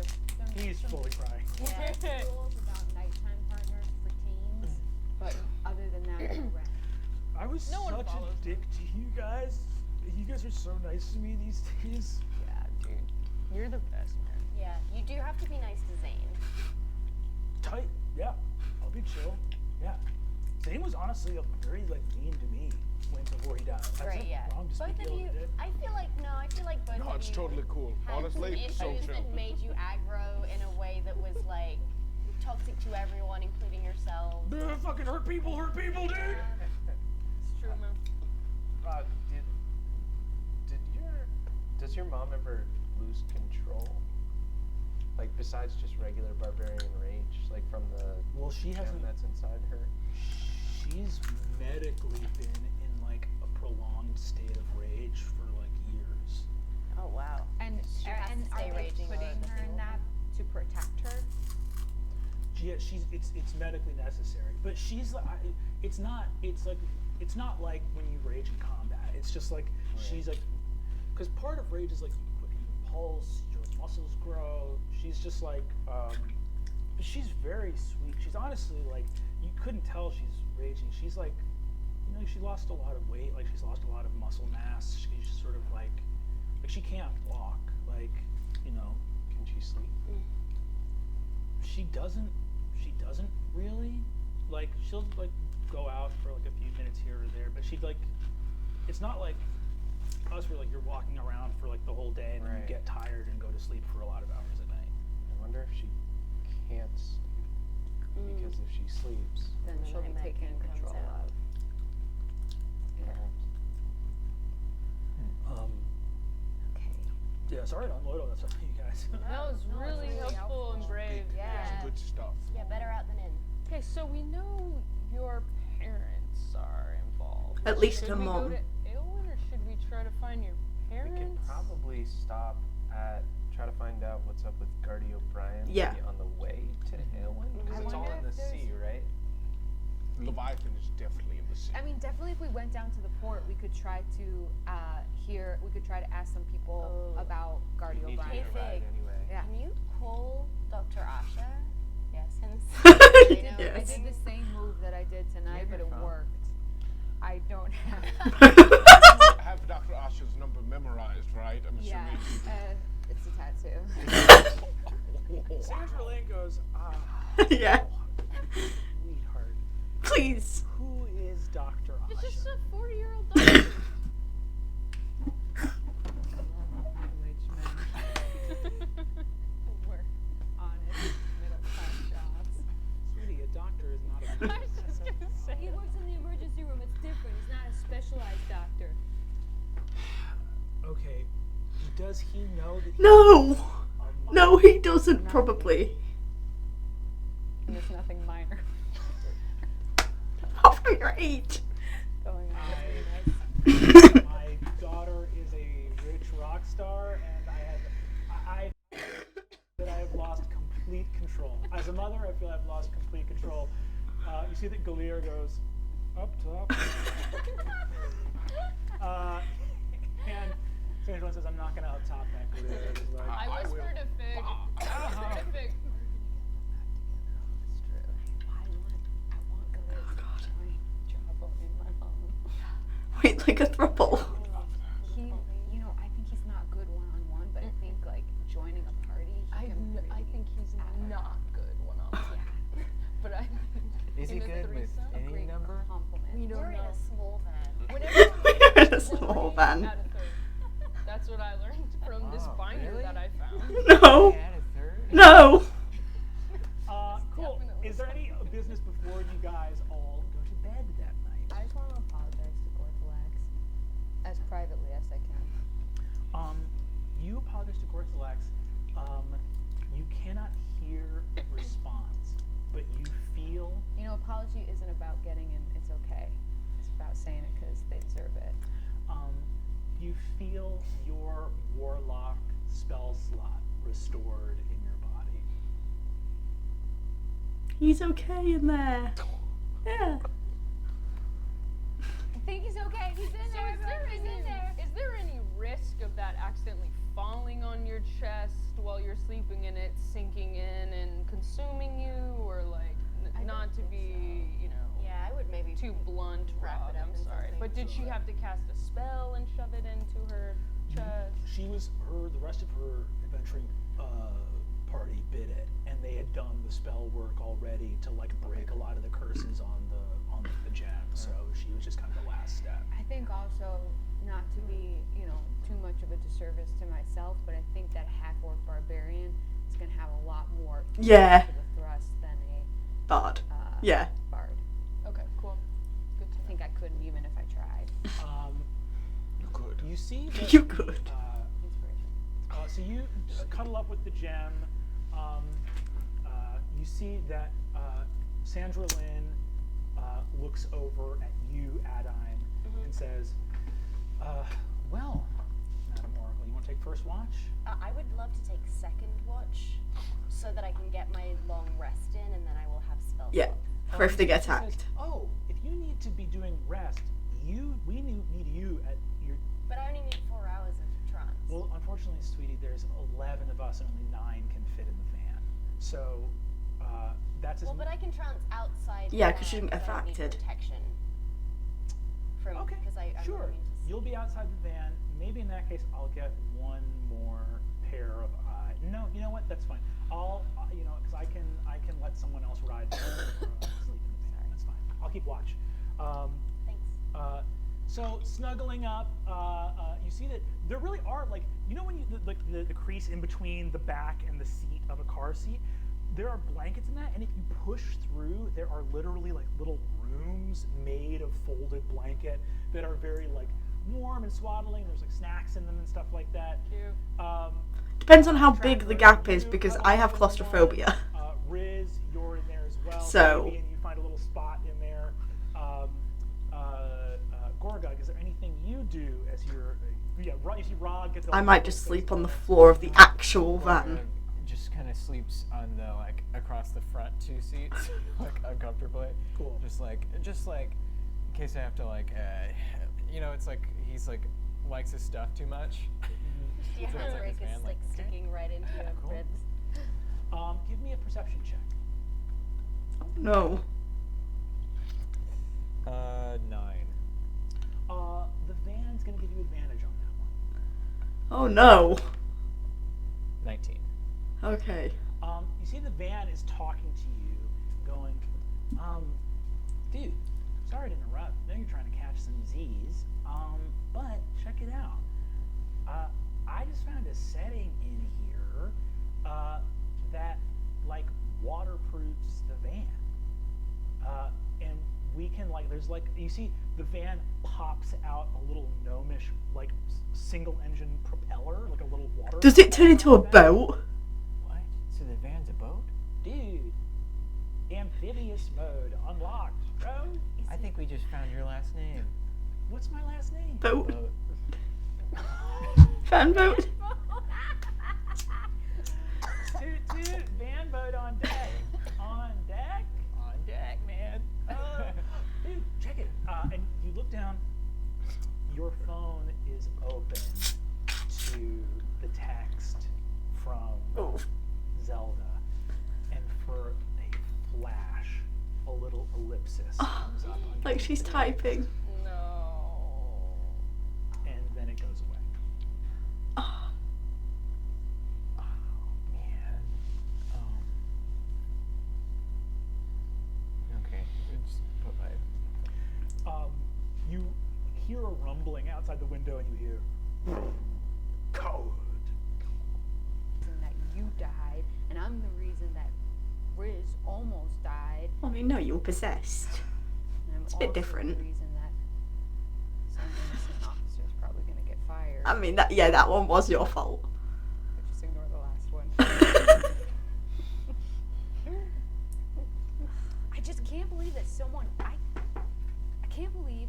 Speaker 2: he's fully crying.
Speaker 10: Yeah.
Speaker 4: Rules about nighttime partners for teens, but other than that, no rent.
Speaker 2: I was
Speaker 7: No one
Speaker 2: such
Speaker 7: follows
Speaker 2: a dick to you guys. You guys are so nice to me these days.
Speaker 7: Yeah, dude. You're the best, man.
Speaker 10: Yeah. You do have to be nice to Zane.
Speaker 2: Tight, yeah. I'll be chill. Yeah. Zane was honestly very, like, mean to me before he died.
Speaker 10: Right.
Speaker 2: Is it
Speaker 10: Yeah.
Speaker 2: wrong to
Speaker 10: Both
Speaker 2: speak
Speaker 10: of
Speaker 2: ill
Speaker 10: you.
Speaker 2: of the dead?
Speaker 10: I feel like both
Speaker 6: No,
Speaker 10: of
Speaker 6: it's
Speaker 10: you
Speaker 6: totally cool.
Speaker 10: had
Speaker 6: Honestly,
Speaker 10: issues
Speaker 6: so chill.
Speaker 10: that made you aggro in a way that was like toxic to everyone, including yourselves.
Speaker 2: Fucking hurt people, dude!
Speaker 7: It's true, man.
Speaker 9: Does your mom ever lose control? Like besides just regular barbarian rage, like from the
Speaker 2: Well, she
Speaker 9: gem
Speaker 2: hasn't.
Speaker 9: that's inside her?
Speaker 2: She's medically been in like a prolonged state of rage for like years.
Speaker 10: Oh wow.
Speaker 4: And
Speaker 10: She has to stay
Speaker 4: are they
Speaker 10: raging or
Speaker 4: putting
Speaker 10: the
Speaker 4: her
Speaker 10: thing
Speaker 4: in
Speaker 10: will
Speaker 4: that to protect her?
Speaker 2: Yeah, it's medically necessary, but she's like, it's not like when you rage in combat. It's just like she's like, because part of rage is like you quicken your pulse, your muscles grow. She's just like, but she's very sweet. She's honestly like, you couldn't tell she's raging. She's like, you know, she lost a lot of weight. Like she's lost a lot of muscle mass. She's just sort of like she can't walk. Like, you know,
Speaker 9: Can she sleep?
Speaker 2: she doesn't really. Like she'll like go out for like a few minutes here or there, but she'd like, it's not like us where like you're walking around for like the whole day and then you
Speaker 9: Right.
Speaker 2: get tired and go to sleep for a lot of hours at night.
Speaker 9: I wonder if she can't sleep because if she sleeps,
Speaker 4: Then
Speaker 10: the
Speaker 4: she'll be
Speaker 10: nightmare
Speaker 4: taken
Speaker 10: king comes
Speaker 4: control
Speaker 10: out.
Speaker 4: of.
Speaker 9: perhaps.
Speaker 2: Um,
Speaker 4: Okay.
Speaker 2: Yeah, sorry to unload all that stuff on you guys.
Speaker 7: That was
Speaker 3: No, it's
Speaker 7: really
Speaker 3: really
Speaker 7: helpful and
Speaker 3: helpful.
Speaker 7: brave.
Speaker 10: Yeah.
Speaker 6: It's good stuff.
Speaker 10: Yeah, better out than in.
Speaker 7: Okay, so we know your parents are involved.
Speaker 1: At least
Speaker 7: should
Speaker 1: her
Speaker 7: we
Speaker 1: mom.
Speaker 7: go to Aylwin, or should we try to find your parents?
Speaker 9: We can probably stop at try to find out what's up with Guardy O'Brien.
Speaker 1: Yeah.
Speaker 9: maybe on the way to Aylwin, because it's all
Speaker 4: wonder
Speaker 9: in the
Speaker 4: if there's-
Speaker 9: sea, right?
Speaker 6: Leviathan is definitely in the sea.
Speaker 4: I mean, definitely if we went down to the port, we could try to we could try to ask some people
Speaker 10: Oh.
Speaker 4: about Guardy
Speaker 9: We need to
Speaker 4: O'Brien.
Speaker 9: get a ride
Speaker 10: Fig.
Speaker 9: anyway.
Speaker 4: Yeah.
Speaker 10: Can you call Dr. Asha?
Speaker 4: Yes.
Speaker 10: And
Speaker 4: I
Speaker 1: Yes.
Speaker 4: did the same move that I did tonight,
Speaker 9: have
Speaker 4: but
Speaker 9: your
Speaker 4: it
Speaker 9: phone?
Speaker 4: worked. I don't have.
Speaker 6: I have Dr. Asher's number memorized, right? I'm
Speaker 4: Yeah,
Speaker 6: assuming.
Speaker 4: it's a tattoo.
Speaker 2: Sandra Lane goes,
Speaker 1: Yeah.
Speaker 2: sweetheart,
Speaker 1: Please.
Speaker 2: who is Dr.
Speaker 7: It's just
Speaker 2: Asha?
Speaker 7: a 40-year-old doctor.
Speaker 4: We're honest, middle-class jobs.
Speaker 2: Sweetie, a doctor is not a
Speaker 7: I was just gonna say.
Speaker 3: He works in the emergency room. It's different. He's not a specialized doctor.
Speaker 2: Okay, does he know that
Speaker 1: No.
Speaker 2: a
Speaker 1: No, he doesn't, probably.
Speaker 4: And there's nothing minor
Speaker 1: After your age.
Speaker 4: going on.
Speaker 2: my daughter is a rich rock star, and I have lost complete control. As a mother, I feel I've lost complete control. You see that Galir goes up top, and Sandra Lane says, "I'm not gonna up top that Galir." He's like,
Speaker 7: I whispered to Fig. I whispered to Fig.
Speaker 4: I want Galer's job in my home.
Speaker 1: Wait, like a throuple.
Speaker 4: He, I think he's not good one-on-one, but I think like joining a party, he can really
Speaker 7: I think he's not good one-on-one. But I think
Speaker 5: Is he
Speaker 7: in a
Speaker 5: good with
Speaker 7: threesome,
Speaker 5: any
Speaker 4: great
Speaker 5: number?
Speaker 4: compliment.
Speaker 7: we don't
Speaker 10: We're in
Speaker 7: know.
Speaker 10: a small van.
Speaker 7: Whenever
Speaker 1: We're in a small van.
Speaker 7: Add a third. That's what I learned from this
Speaker 5: Oh,
Speaker 7: binder
Speaker 5: really?
Speaker 7: that I found.
Speaker 1: No.
Speaker 5: Add a third?
Speaker 1: No.
Speaker 2: Cool.
Speaker 7: Definitely
Speaker 2: Is there any business before you guys all go to bed that night?
Speaker 4: I just want to apologize to Gorthalax as privately as I can.
Speaker 2: You apologize to Gorthalax. You cannot hear a response, but you feel
Speaker 4: Apology isn't about getting in. It's okay. It's about saying it because they deserve it.
Speaker 2: you feel your warlock spell slot restored in your body.
Speaker 1: He's okay in there. Yeah.
Speaker 3: I think he's okay. He's in
Speaker 7: So
Speaker 3: there.
Speaker 7: is there
Speaker 3: He's
Speaker 7: any
Speaker 3: in there.
Speaker 7: is there any risk of that accidentally falling on your chest while you're sleeping and it sinking in and consuming you, or like not to be,
Speaker 10: Yeah, I would maybe
Speaker 7: too blunt,
Speaker 10: wrap it
Speaker 7: Rob,
Speaker 10: up
Speaker 7: I'm
Speaker 10: in
Speaker 7: sorry.
Speaker 10: something.
Speaker 7: But did she have to cast a spell and shove it into her chest?
Speaker 2: She was the rest of her adventuring party bid it, and they had done the spell work already to like break a lot of the curses on the gem. So she was just kind of the last step.
Speaker 4: I think also not to be, too much of a disservice to myself, but I think that half-orc barbarian is going to have a lot more
Speaker 1: Yeah.
Speaker 4: to the thrust than a
Speaker 1: Bard.
Speaker 4: uh,
Speaker 1: Yeah.
Speaker 4: bard.
Speaker 7: Okay, cool. Good to
Speaker 4: I think I couldn't even if I tried.
Speaker 6: You could.
Speaker 2: You see that,
Speaker 1: You could.
Speaker 4: Inspiration.
Speaker 2: so you cuddle up with the gem. You see that Sandra Lynn looks over at you, Adine, and says, well, Madam Oracle, you want to take first watch?
Speaker 10: I would love to take second watch so that I can get my long rest in, and then I will have spell.
Speaker 1: Yeah. For if they get
Speaker 2: She says,
Speaker 1: attacked.
Speaker 2: oh, if you need to be doing rest, we need you at your.
Speaker 10: But I only need 4 hours of trance.
Speaker 2: Well, unfortunately, sweetie, there's 11 of us and only 9 can fit in the van. So that's as
Speaker 10: Well, but I can trance outside.
Speaker 1: Yeah,
Speaker 10: the
Speaker 1: 'cause you
Speaker 10: van,
Speaker 1: didn't get
Speaker 10: but I need
Speaker 1: affected.
Speaker 10: Protection. From
Speaker 2: okay.
Speaker 10: because I'm
Speaker 2: Sure.
Speaker 10: immune to
Speaker 2: You'll be outside the van. Maybe in that case, I'll get one more pair of eyes. No, you know what? That's fine. I'll, because I can let someone else ride sleep in the van. That's fine. I'll keep watch.
Speaker 10: Thanks.
Speaker 2: So snuggling up, you see that there really are when the crease in between the back and the seat of a car seat, there are blankets in that, and if you push through, there are literally like little rooms made of folded blanket that are very like warm and swaddling. There's like snacks in them and stuff like that.
Speaker 7: Cute.
Speaker 1: Depends on how big the gap is, because I have claustrophobia.
Speaker 2: Riz, you're in there as well.
Speaker 1: So-
Speaker 2: Maybe, and you find a little spot in there. Gorgug, is there anything you do as you're... if you Rog gets...
Speaker 1: I might just sleep on the floor of the actual van.
Speaker 5: Just kind of sleeps on the like across the front 2 seats, like uncomfortably.
Speaker 2: Cool.
Speaker 5: Just like in case I have to like, it's like he's like likes his stuff too much.
Speaker 10: Your
Speaker 5: So it's like
Speaker 10: handbrake
Speaker 5: his van,
Speaker 10: is
Speaker 5: like,
Speaker 10: like sticking right into your
Speaker 5: cool.
Speaker 10: ribs.
Speaker 2: Give me a perception check.
Speaker 1: No.
Speaker 5: 9.
Speaker 2: The van's going to give you advantage on that one.
Speaker 1: Oh no.
Speaker 5: 19.
Speaker 1: Okay.
Speaker 2: You see the van is talking to you, going, dude, sorry to interrupt. I know you're trying to catch some Z's, but check it out. I just found a setting in here that, like, waterproofs the van. And we can, like, there's, like, you see the van pops out a little gnomish, like, single-engine propeller, like a little water...
Speaker 1: Does it turn into a boat?
Speaker 5: What? So the van's a boat?
Speaker 2: Dude, amphibious mode unlocked, bro.
Speaker 5: I think we just found your last name.
Speaker 2: What's my last name?
Speaker 1: Boat.
Speaker 5: Boat.
Speaker 1: Fan boat?
Speaker 2: Toot toot, van boat on deck. On deck?
Speaker 5: On deck, man.
Speaker 2: Dude, check it. And you look down, your phone is open to the text from Zelda. And for a flash, a little ellipsis comes up.
Speaker 1: Like she's typing.
Speaker 7: No.
Speaker 2: And then it goes away.
Speaker 5: Oh man. Okay. Just put my.
Speaker 2: You hear a rumbling outside the window and you hear, code.
Speaker 4: reason that you died, and I'm the reason that Riz almost died.
Speaker 1: I mean, no, you were possessed.
Speaker 4: And I'm
Speaker 1: It's a bit
Speaker 4: also
Speaker 1: different.
Speaker 4: The reason that some innocent officer is probably gonna get fired.
Speaker 1: I mean, that one was your fault.
Speaker 4: But just ignore the last one. I just can't believe that someone. I can't believe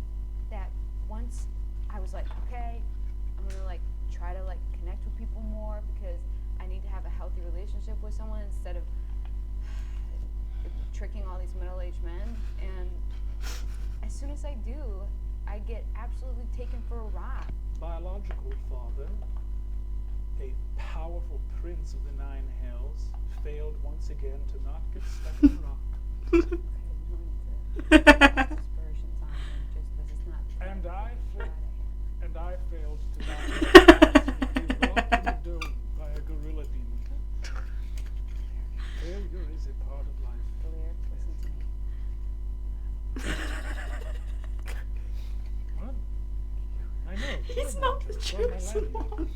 Speaker 4: that once I was like, okay, I'm gonna like try to like connect with people more because I need to have a healthy relationship with someone instead of tricking all these middle-aged men. And as soon as I do, I get absolutely taken for a ride.
Speaker 8: Biological father, a powerful prince of the Nine Hells, failed once again to not get stuck in a rock.
Speaker 4: Aspersions on him just because it's not true.
Speaker 8: And I failed to not be brought to the dome by a gorilla demon. Failure is a part of life.
Speaker 4: Delir, listen to me.
Speaker 8: What? I know.
Speaker 1: He's not the chosen one.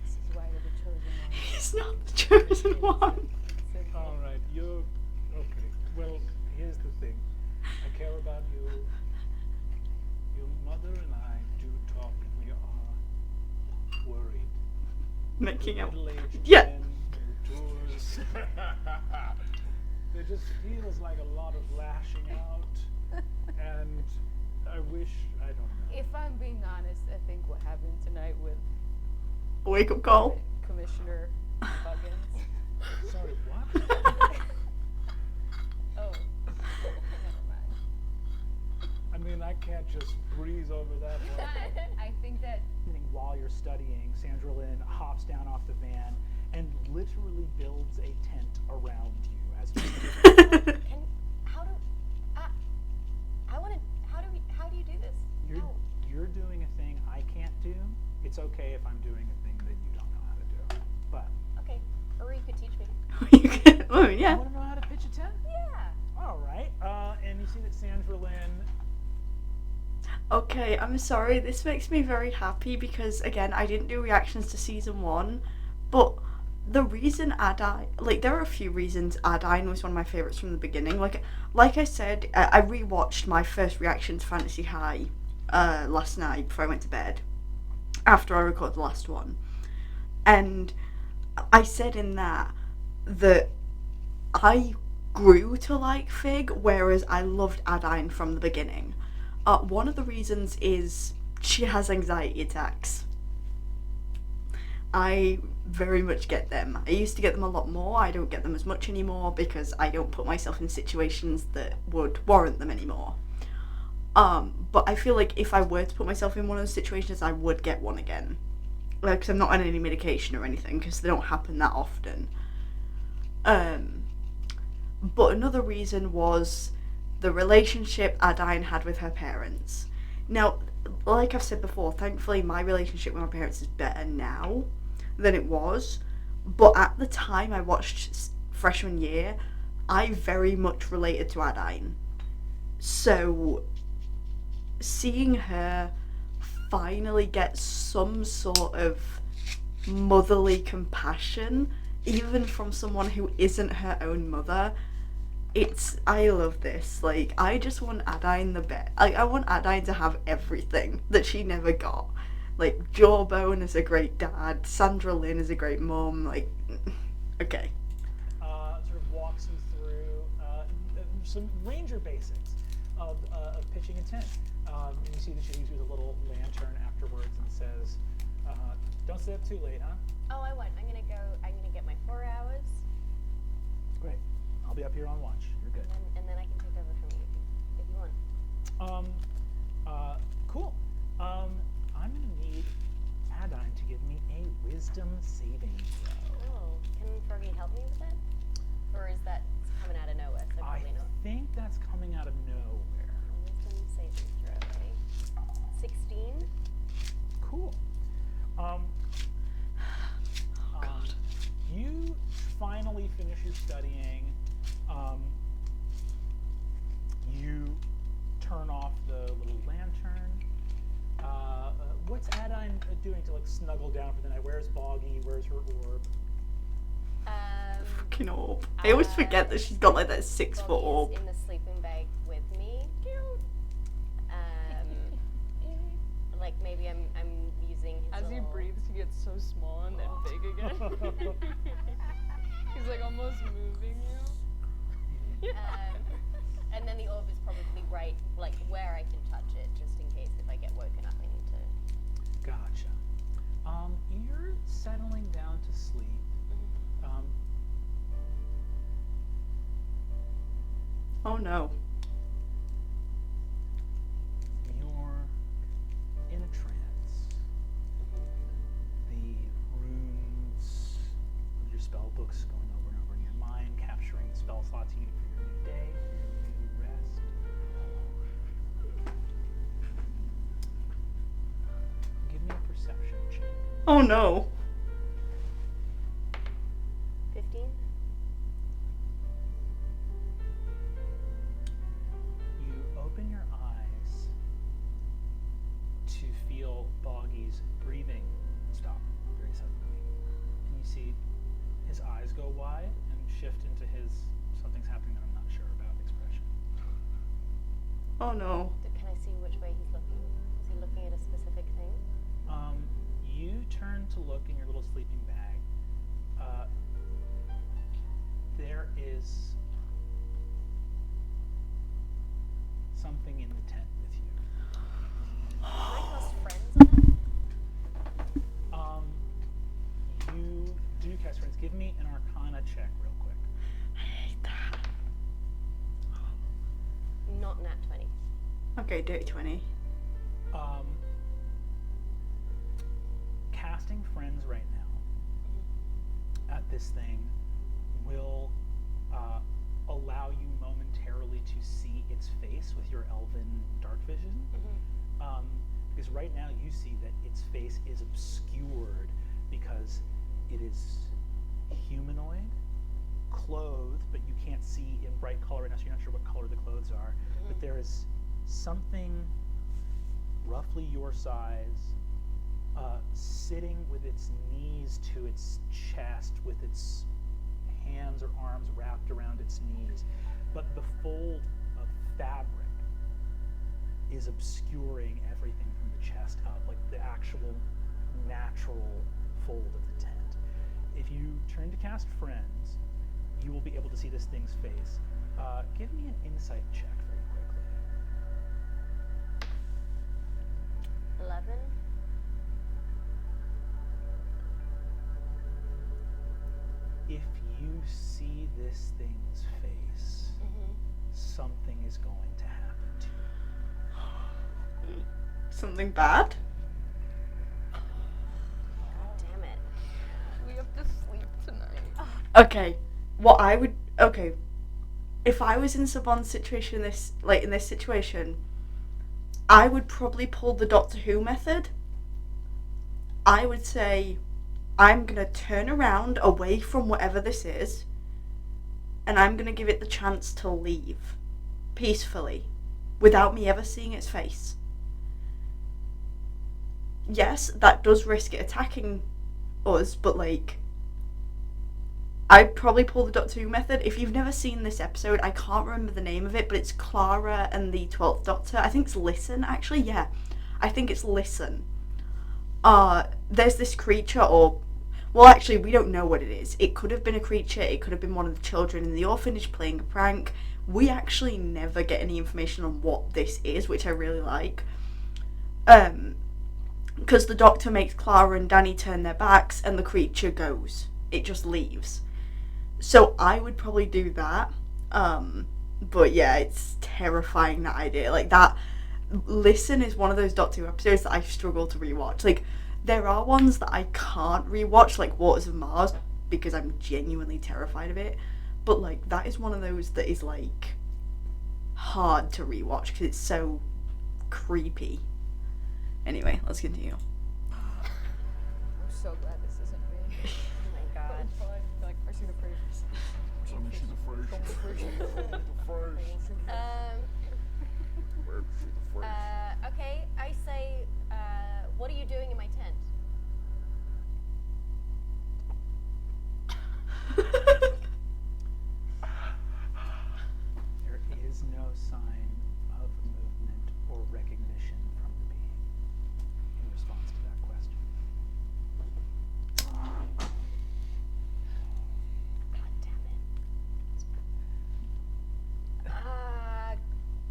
Speaker 4: This is why you're the chosen one.
Speaker 1: He's not the chosen one.
Speaker 8: All right, you're okay. Well, here's the thing. I care about you. Your mother and I do talk, and we are worried.
Speaker 1: Making out.
Speaker 8: Middle-aged
Speaker 1: Yeah.
Speaker 8: men, tours. There just feels like a lot of lashing out, and I wish, I don't know.
Speaker 4: If I'm being honest, I think what happened tonight with
Speaker 1: Wake up call.
Speaker 4: Commissioner Huggins.
Speaker 8: Sorry, what?
Speaker 4: Oh, never mind.
Speaker 8: I mean, I can't just breeze over that one.
Speaker 4: I think that
Speaker 2: While you're studying, Sandra Lynn hops down off the van and literally builds a tent around you as you
Speaker 10: And how do I want to? How do you do this? How?
Speaker 2: you're doing a thing I can't do. It's okay if I'm doing a thing that you don't know how to do. But
Speaker 10: Okay, or you could teach me.
Speaker 1: You can, oh,
Speaker 2: you
Speaker 1: yeah.
Speaker 2: want to know how to pitch a tent?
Speaker 10: Yeah.
Speaker 2: All right. And you see that Sandra Lynn.
Speaker 1: Okay, I'm sorry. This makes me very happy because, again, I didn't do reactions to season 1, but the reason Adine, like, there are a few reasons Adine was one of my favourites from the beginning. Like I said, I rewatched my first reaction to Fantasy High last night before I went to bed, after I recorded the last one, and I said in that I grew to like Fig, whereas I loved Adine from the beginning. One of the reasons is she has anxiety attacks. I very much get them. I used to get them a lot more. I don't get them as much anymore because I don't put myself in situations that would warrant them anymore. But I feel like if I were to put myself in one of those situations, I would get one again. Like, 'cause I'm not on any medication or anything, because they don't happen that often. But another reason was the relationship Adine had with her parents. Now, like I've said before, thankfully my relationship with my parents is better now than it was. But at the time I watched freshman year, I very much related to Adine. So, seeing her finally get some sort of motherly compassion, even from someone who isn't her own mother, I love this. Like, I just want Adine the best. I want Adine to have everything that she never got. Like, Jawbone is a great dad, Sandra Lynn is a great mom, like, okay.
Speaker 2: Sort of walks you through some ranger basics of pitching a tent. And you see that she leaves you with a little lantern afterwards and says, don't stay up too late, huh?
Speaker 10: Oh, I won't. I'm gonna get my 4 hours.
Speaker 2: Great. I'll be up here on watch. You're good.
Speaker 10: And then I can take over from you if you want.
Speaker 2: Cool. I'm gonna need Adine to give me a wisdom saving throw.
Speaker 10: Oh, can Froggy help me with that? Or is that coming out of nowhere? So
Speaker 2: I
Speaker 10: probably not.
Speaker 2: think that's coming out of nowhere.
Speaker 10: Wisdom saving throw, eh? 16.
Speaker 2: Cool. You finally finish your studying. You turn off the little lantern. What's Adine doing to like snuggle down for the night? Where's Boggy? Where's her orb?
Speaker 1: Fucking orb. I always forget that she's got like that 6 foot orb.
Speaker 10: In the sleeping bag with me. Like maybe I'm using his
Speaker 7: As he
Speaker 10: little...
Speaker 7: breathes, he gets so small and then big again. He's like almost moving you.
Speaker 10: And then the orb is probably right, like where I can touch it, just in case if I get woken up, I need to.
Speaker 2: Gotcha. You're settling down to sleep.
Speaker 1: Oh no.
Speaker 2: You're in a trance. The runes of your spell books going over and over in your mind, capturing the spell slots you need for your new day, for your new rest. Give me a perception check.
Speaker 1: Oh no.
Speaker 10: 15?
Speaker 2: You open your eyes to feel Boggy's breathing stop very suddenly. And you see his eyes go wide and shift into his something's happening that I'm not sure about expression.
Speaker 1: Oh no.
Speaker 10: Can I see which way he's looking? Is he looking at a specific thing?
Speaker 2: You turn to look in your little sleeping bag. There is something in the tent with you.
Speaker 10: Can I cast friends on it?
Speaker 2: You do cast friends. Give me an Arcana check real quick.
Speaker 1: I hate that.
Speaker 10: Not nat 20.
Speaker 1: Okay, dirty 20.
Speaker 2: Casting friends right now at this thing will allow you momentarily to see its face with your elven dark vision. Because right now you see that its face is obscured because it is humanoid, clothed, but you can't see in bright color right now, so you're not sure what color the clothes are. But there is something roughly your size sitting with its knees to its chest, with its hands or arms wrapped around its knees, but the fold of fabric is obscuring everything from the chest up, like the actual natural fold of the tent. If you turn to cast Friends, you will be able to see this thing's face. Give me an insight check very quickly.
Speaker 10: 11.
Speaker 2: If you see this thing's face, something is going to happen to you.
Speaker 1: Something bad?
Speaker 10: God damn it.
Speaker 7: We have to sleep tonight.
Speaker 1: Okay, what I would if I was in Saban's situation, in this situation, I would probably pull the Doctor Who method. I would say, I'm gonna turn around away from whatever this is, and I'm gonna give it the chance to leave peacefully, without me ever seeing its face. Yes, that does risk it attacking us, but like, I'd probably pull the Doctor Who method. If you've never seen this episode, I can't remember the name of it, but it's Clara and the 12th Doctor. I think it's Listen, actually, yeah. I think it's Listen. There's this creature, well, actually, we don't know what it is. It could have been a creature, it could have been one of the children in the orphanage playing a prank. We actually never get any information on what this is, which I really like. Because the Doctor makes Clara and Danny turn their backs, and the creature goes. It just leaves. So I would probably do that. But yeah, it's terrifying, that idea. Like, that Listen is one of those Doctor Who episodes that I struggle to rewatch. Like, there are ones that I can't rewatch, like Waters of Mars, because I'm genuinely terrified of it. But like, that is one of those that is like hard to rewatch because it's so creepy. Anyway, let's continue.
Speaker 4: I'm so glad this isn't me.
Speaker 10: Oh my god.
Speaker 4: It's fine. Like, I see the praise.
Speaker 10: Okay, I say, what are you doing in my tent?
Speaker 2: There is no sign of movement or recognition from the being in response to that question.
Speaker 10: God damn it.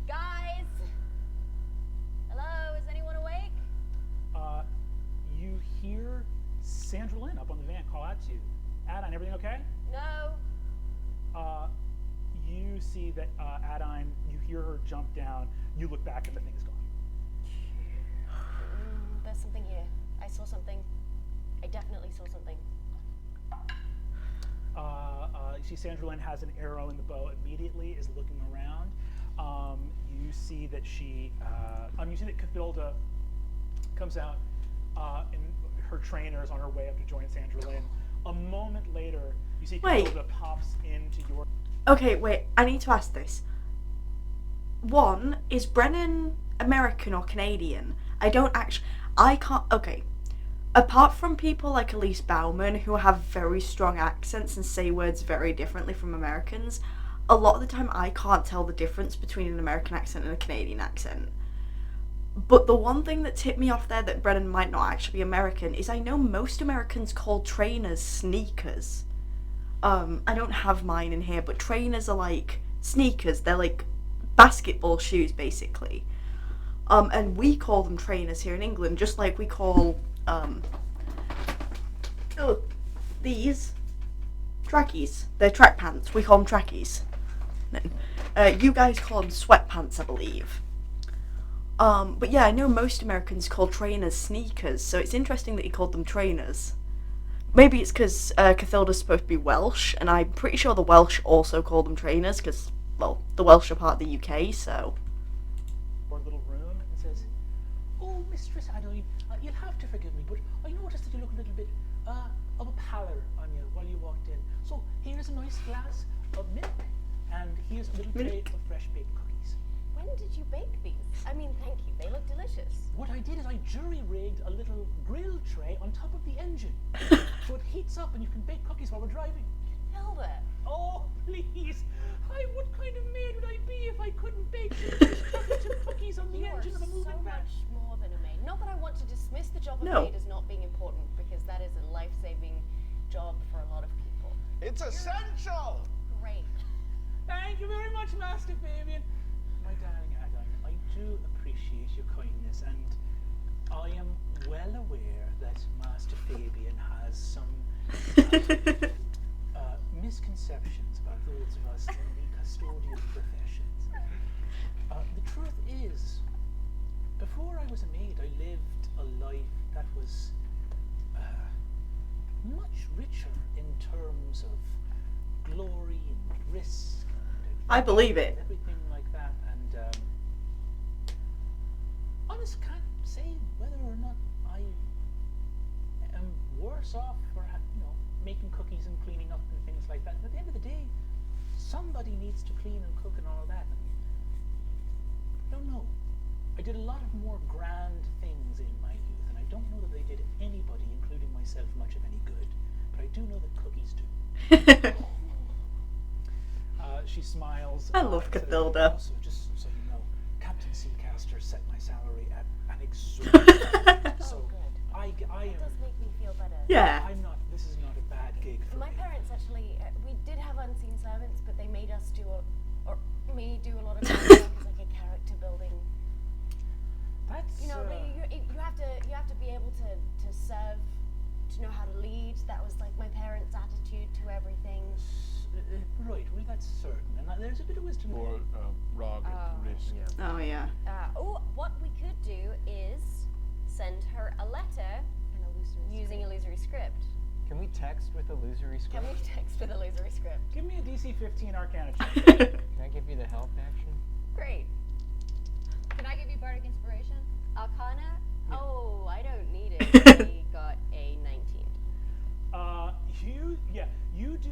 Speaker 10: Guys? Hello, is anyone awake?
Speaker 2: You hear Sandra Lynn up on the van call out to you. Adine, everything okay?
Speaker 10: No.
Speaker 2: You see that Adine, you hear her jump down, you look back and the thing is gone.
Speaker 10: There's something here. I saw something. I definitely saw something.
Speaker 2: You see Sandra Lynn has an arrow in the bow, immediately is looking around. You see that you see that Cathilda comes out, and her trainer is on her way up to join Sandra Lynn. A moment later, you see Cathilda pops into your...
Speaker 1: Okay, wait, I need to ask this. One, is Brennan American or Canadian? Okay. Apart from people like Elise Bauman, who have very strong accents and say words very differently from Americans, a lot of the time I can't tell the difference between an American accent and a Canadian accent. But the one thing that tipped me off there that Brennan might not actually be American is I know most Americans call trainers sneakers. I don't have mine in here, but trainers are like sneakers. They're like basketball shoes, basically. And we call them trainers here in England, just like we call, these trackies. They're track pants. We call them trackies. You guys call them sweatpants, I believe. But yeah, I know most Americans call trainers sneakers, so it's interesting that he called them trainers. Maybe it's because Cathilda's supposed to be Welsh, and I'm pretty sure the Welsh also call them trainers, because, well, the Welsh are part of the UK, so...
Speaker 2: Or little room, and says, "Oh, Mistress Adine, you'll have to forgive me, but I noticed that you look a little bit of a pallor on you while you walked in. So here's a nice glass of milk, and here's a little tray of fresh baked cookies."
Speaker 10: When did you bake these? I mean, thank you. They look delicious.
Speaker 2: What I did is I jury-rigged a little grill tray on top of the engine. So it heats up and you can bake cookies while we're driving.
Speaker 10: Zelda.
Speaker 2: Oh, please. What kind of maid would I be if I couldn't bake chocolate cookies on the
Speaker 10: You are
Speaker 2: engine of a
Speaker 10: so
Speaker 2: moving van?
Speaker 10: much more than a maid. Not that I want to dismiss the job of
Speaker 1: No.
Speaker 10: maid as not being important, because that is a life-saving job for a lot of people.
Speaker 6: It's essential!
Speaker 10: Great.
Speaker 2: Thank you very much, Master Fabian. My darling Adine, I do appreciate your kindness, and I am well aware that Master Fabian has some misconceptions about those of us in the custodial professions. The truth is, before I was a maid, I lived a life that was much richer in terms of glory and risk and
Speaker 1: I believe it.
Speaker 2: everything like that. And honest can't say whether or not I am worse off for making cookies and cleaning up and things like that. At the end of the day, somebody needs to clean and cook and all of that. I don't know. I did a lot of more grand things in my youth, and I don't know that they did anybody, including myself, much of any good. But I do know that cookies do. She smiles.
Speaker 1: I love
Speaker 2: and says,
Speaker 1: Cathilda.
Speaker 2: Also, just so you know, Captain Seacaster set my salary at an exorbitant. So
Speaker 10: good.
Speaker 2: I
Speaker 10: It
Speaker 2: am.
Speaker 10: does make me feel better.
Speaker 1: Yeah.
Speaker 2: I'm not. This is not a bad gig for
Speaker 10: My
Speaker 2: me.
Speaker 10: parents actually, we did have unseen servants, but they made us do a lot of work as like a character building.
Speaker 2: That's
Speaker 10: You know, you have to be able to serve, to know how to lead. That was like my parents' attitude to everything.
Speaker 2: Right. Well, that's certain, and there's a bit of wisdom.
Speaker 6: Or Rog
Speaker 10: Oh.
Speaker 6: risk.
Speaker 1: Oh yeah.
Speaker 10: What we could do is send her a letter using illusory script.
Speaker 5: Can we text with illusory
Speaker 10: Can
Speaker 5: script?
Speaker 10: we text with illusory script?
Speaker 2: Give me a DC 15 Arcana check.
Speaker 5: Can I give you the help action?
Speaker 10: Great.
Speaker 3: Can I give you bardic inspiration?
Speaker 10: Arcana?
Speaker 2: Yeah.
Speaker 10: Oh, I don't need it. I got a 19.
Speaker 2: You do.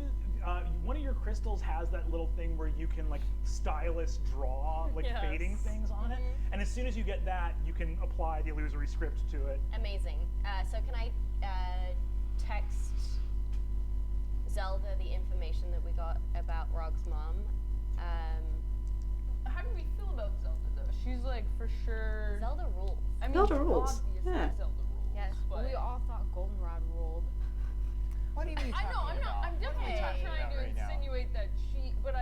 Speaker 2: One of your crystals has that little thing where you can like stylus draw like
Speaker 10: Yes.
Speaker 2: fading things on it, and as soon as you get that, you can apply the illusory script to it.
Speaker 10: Amazing. So can I text Zelda the information that we got about Rog's mom?
Speaker 7: How do we feel about Zelda though? She's like for sure.
Speaker 10: Zelda rules.
Speaker 7: I mean,
Speaker 1: Zelda rules.
Speaker 7: obviously
Speaker 1: Yeah.
Speaker 7: Zelda rules.
Speaker 4: Yes,
Speaker 7: but
Speaker 4: we all thought Goldenrod ruled.
Speaker 5: What are you
Speaker 7: I know. I'm not. I'm definitely not
Speaker 10: talking
Speaker 7: trying to insinuate that she. But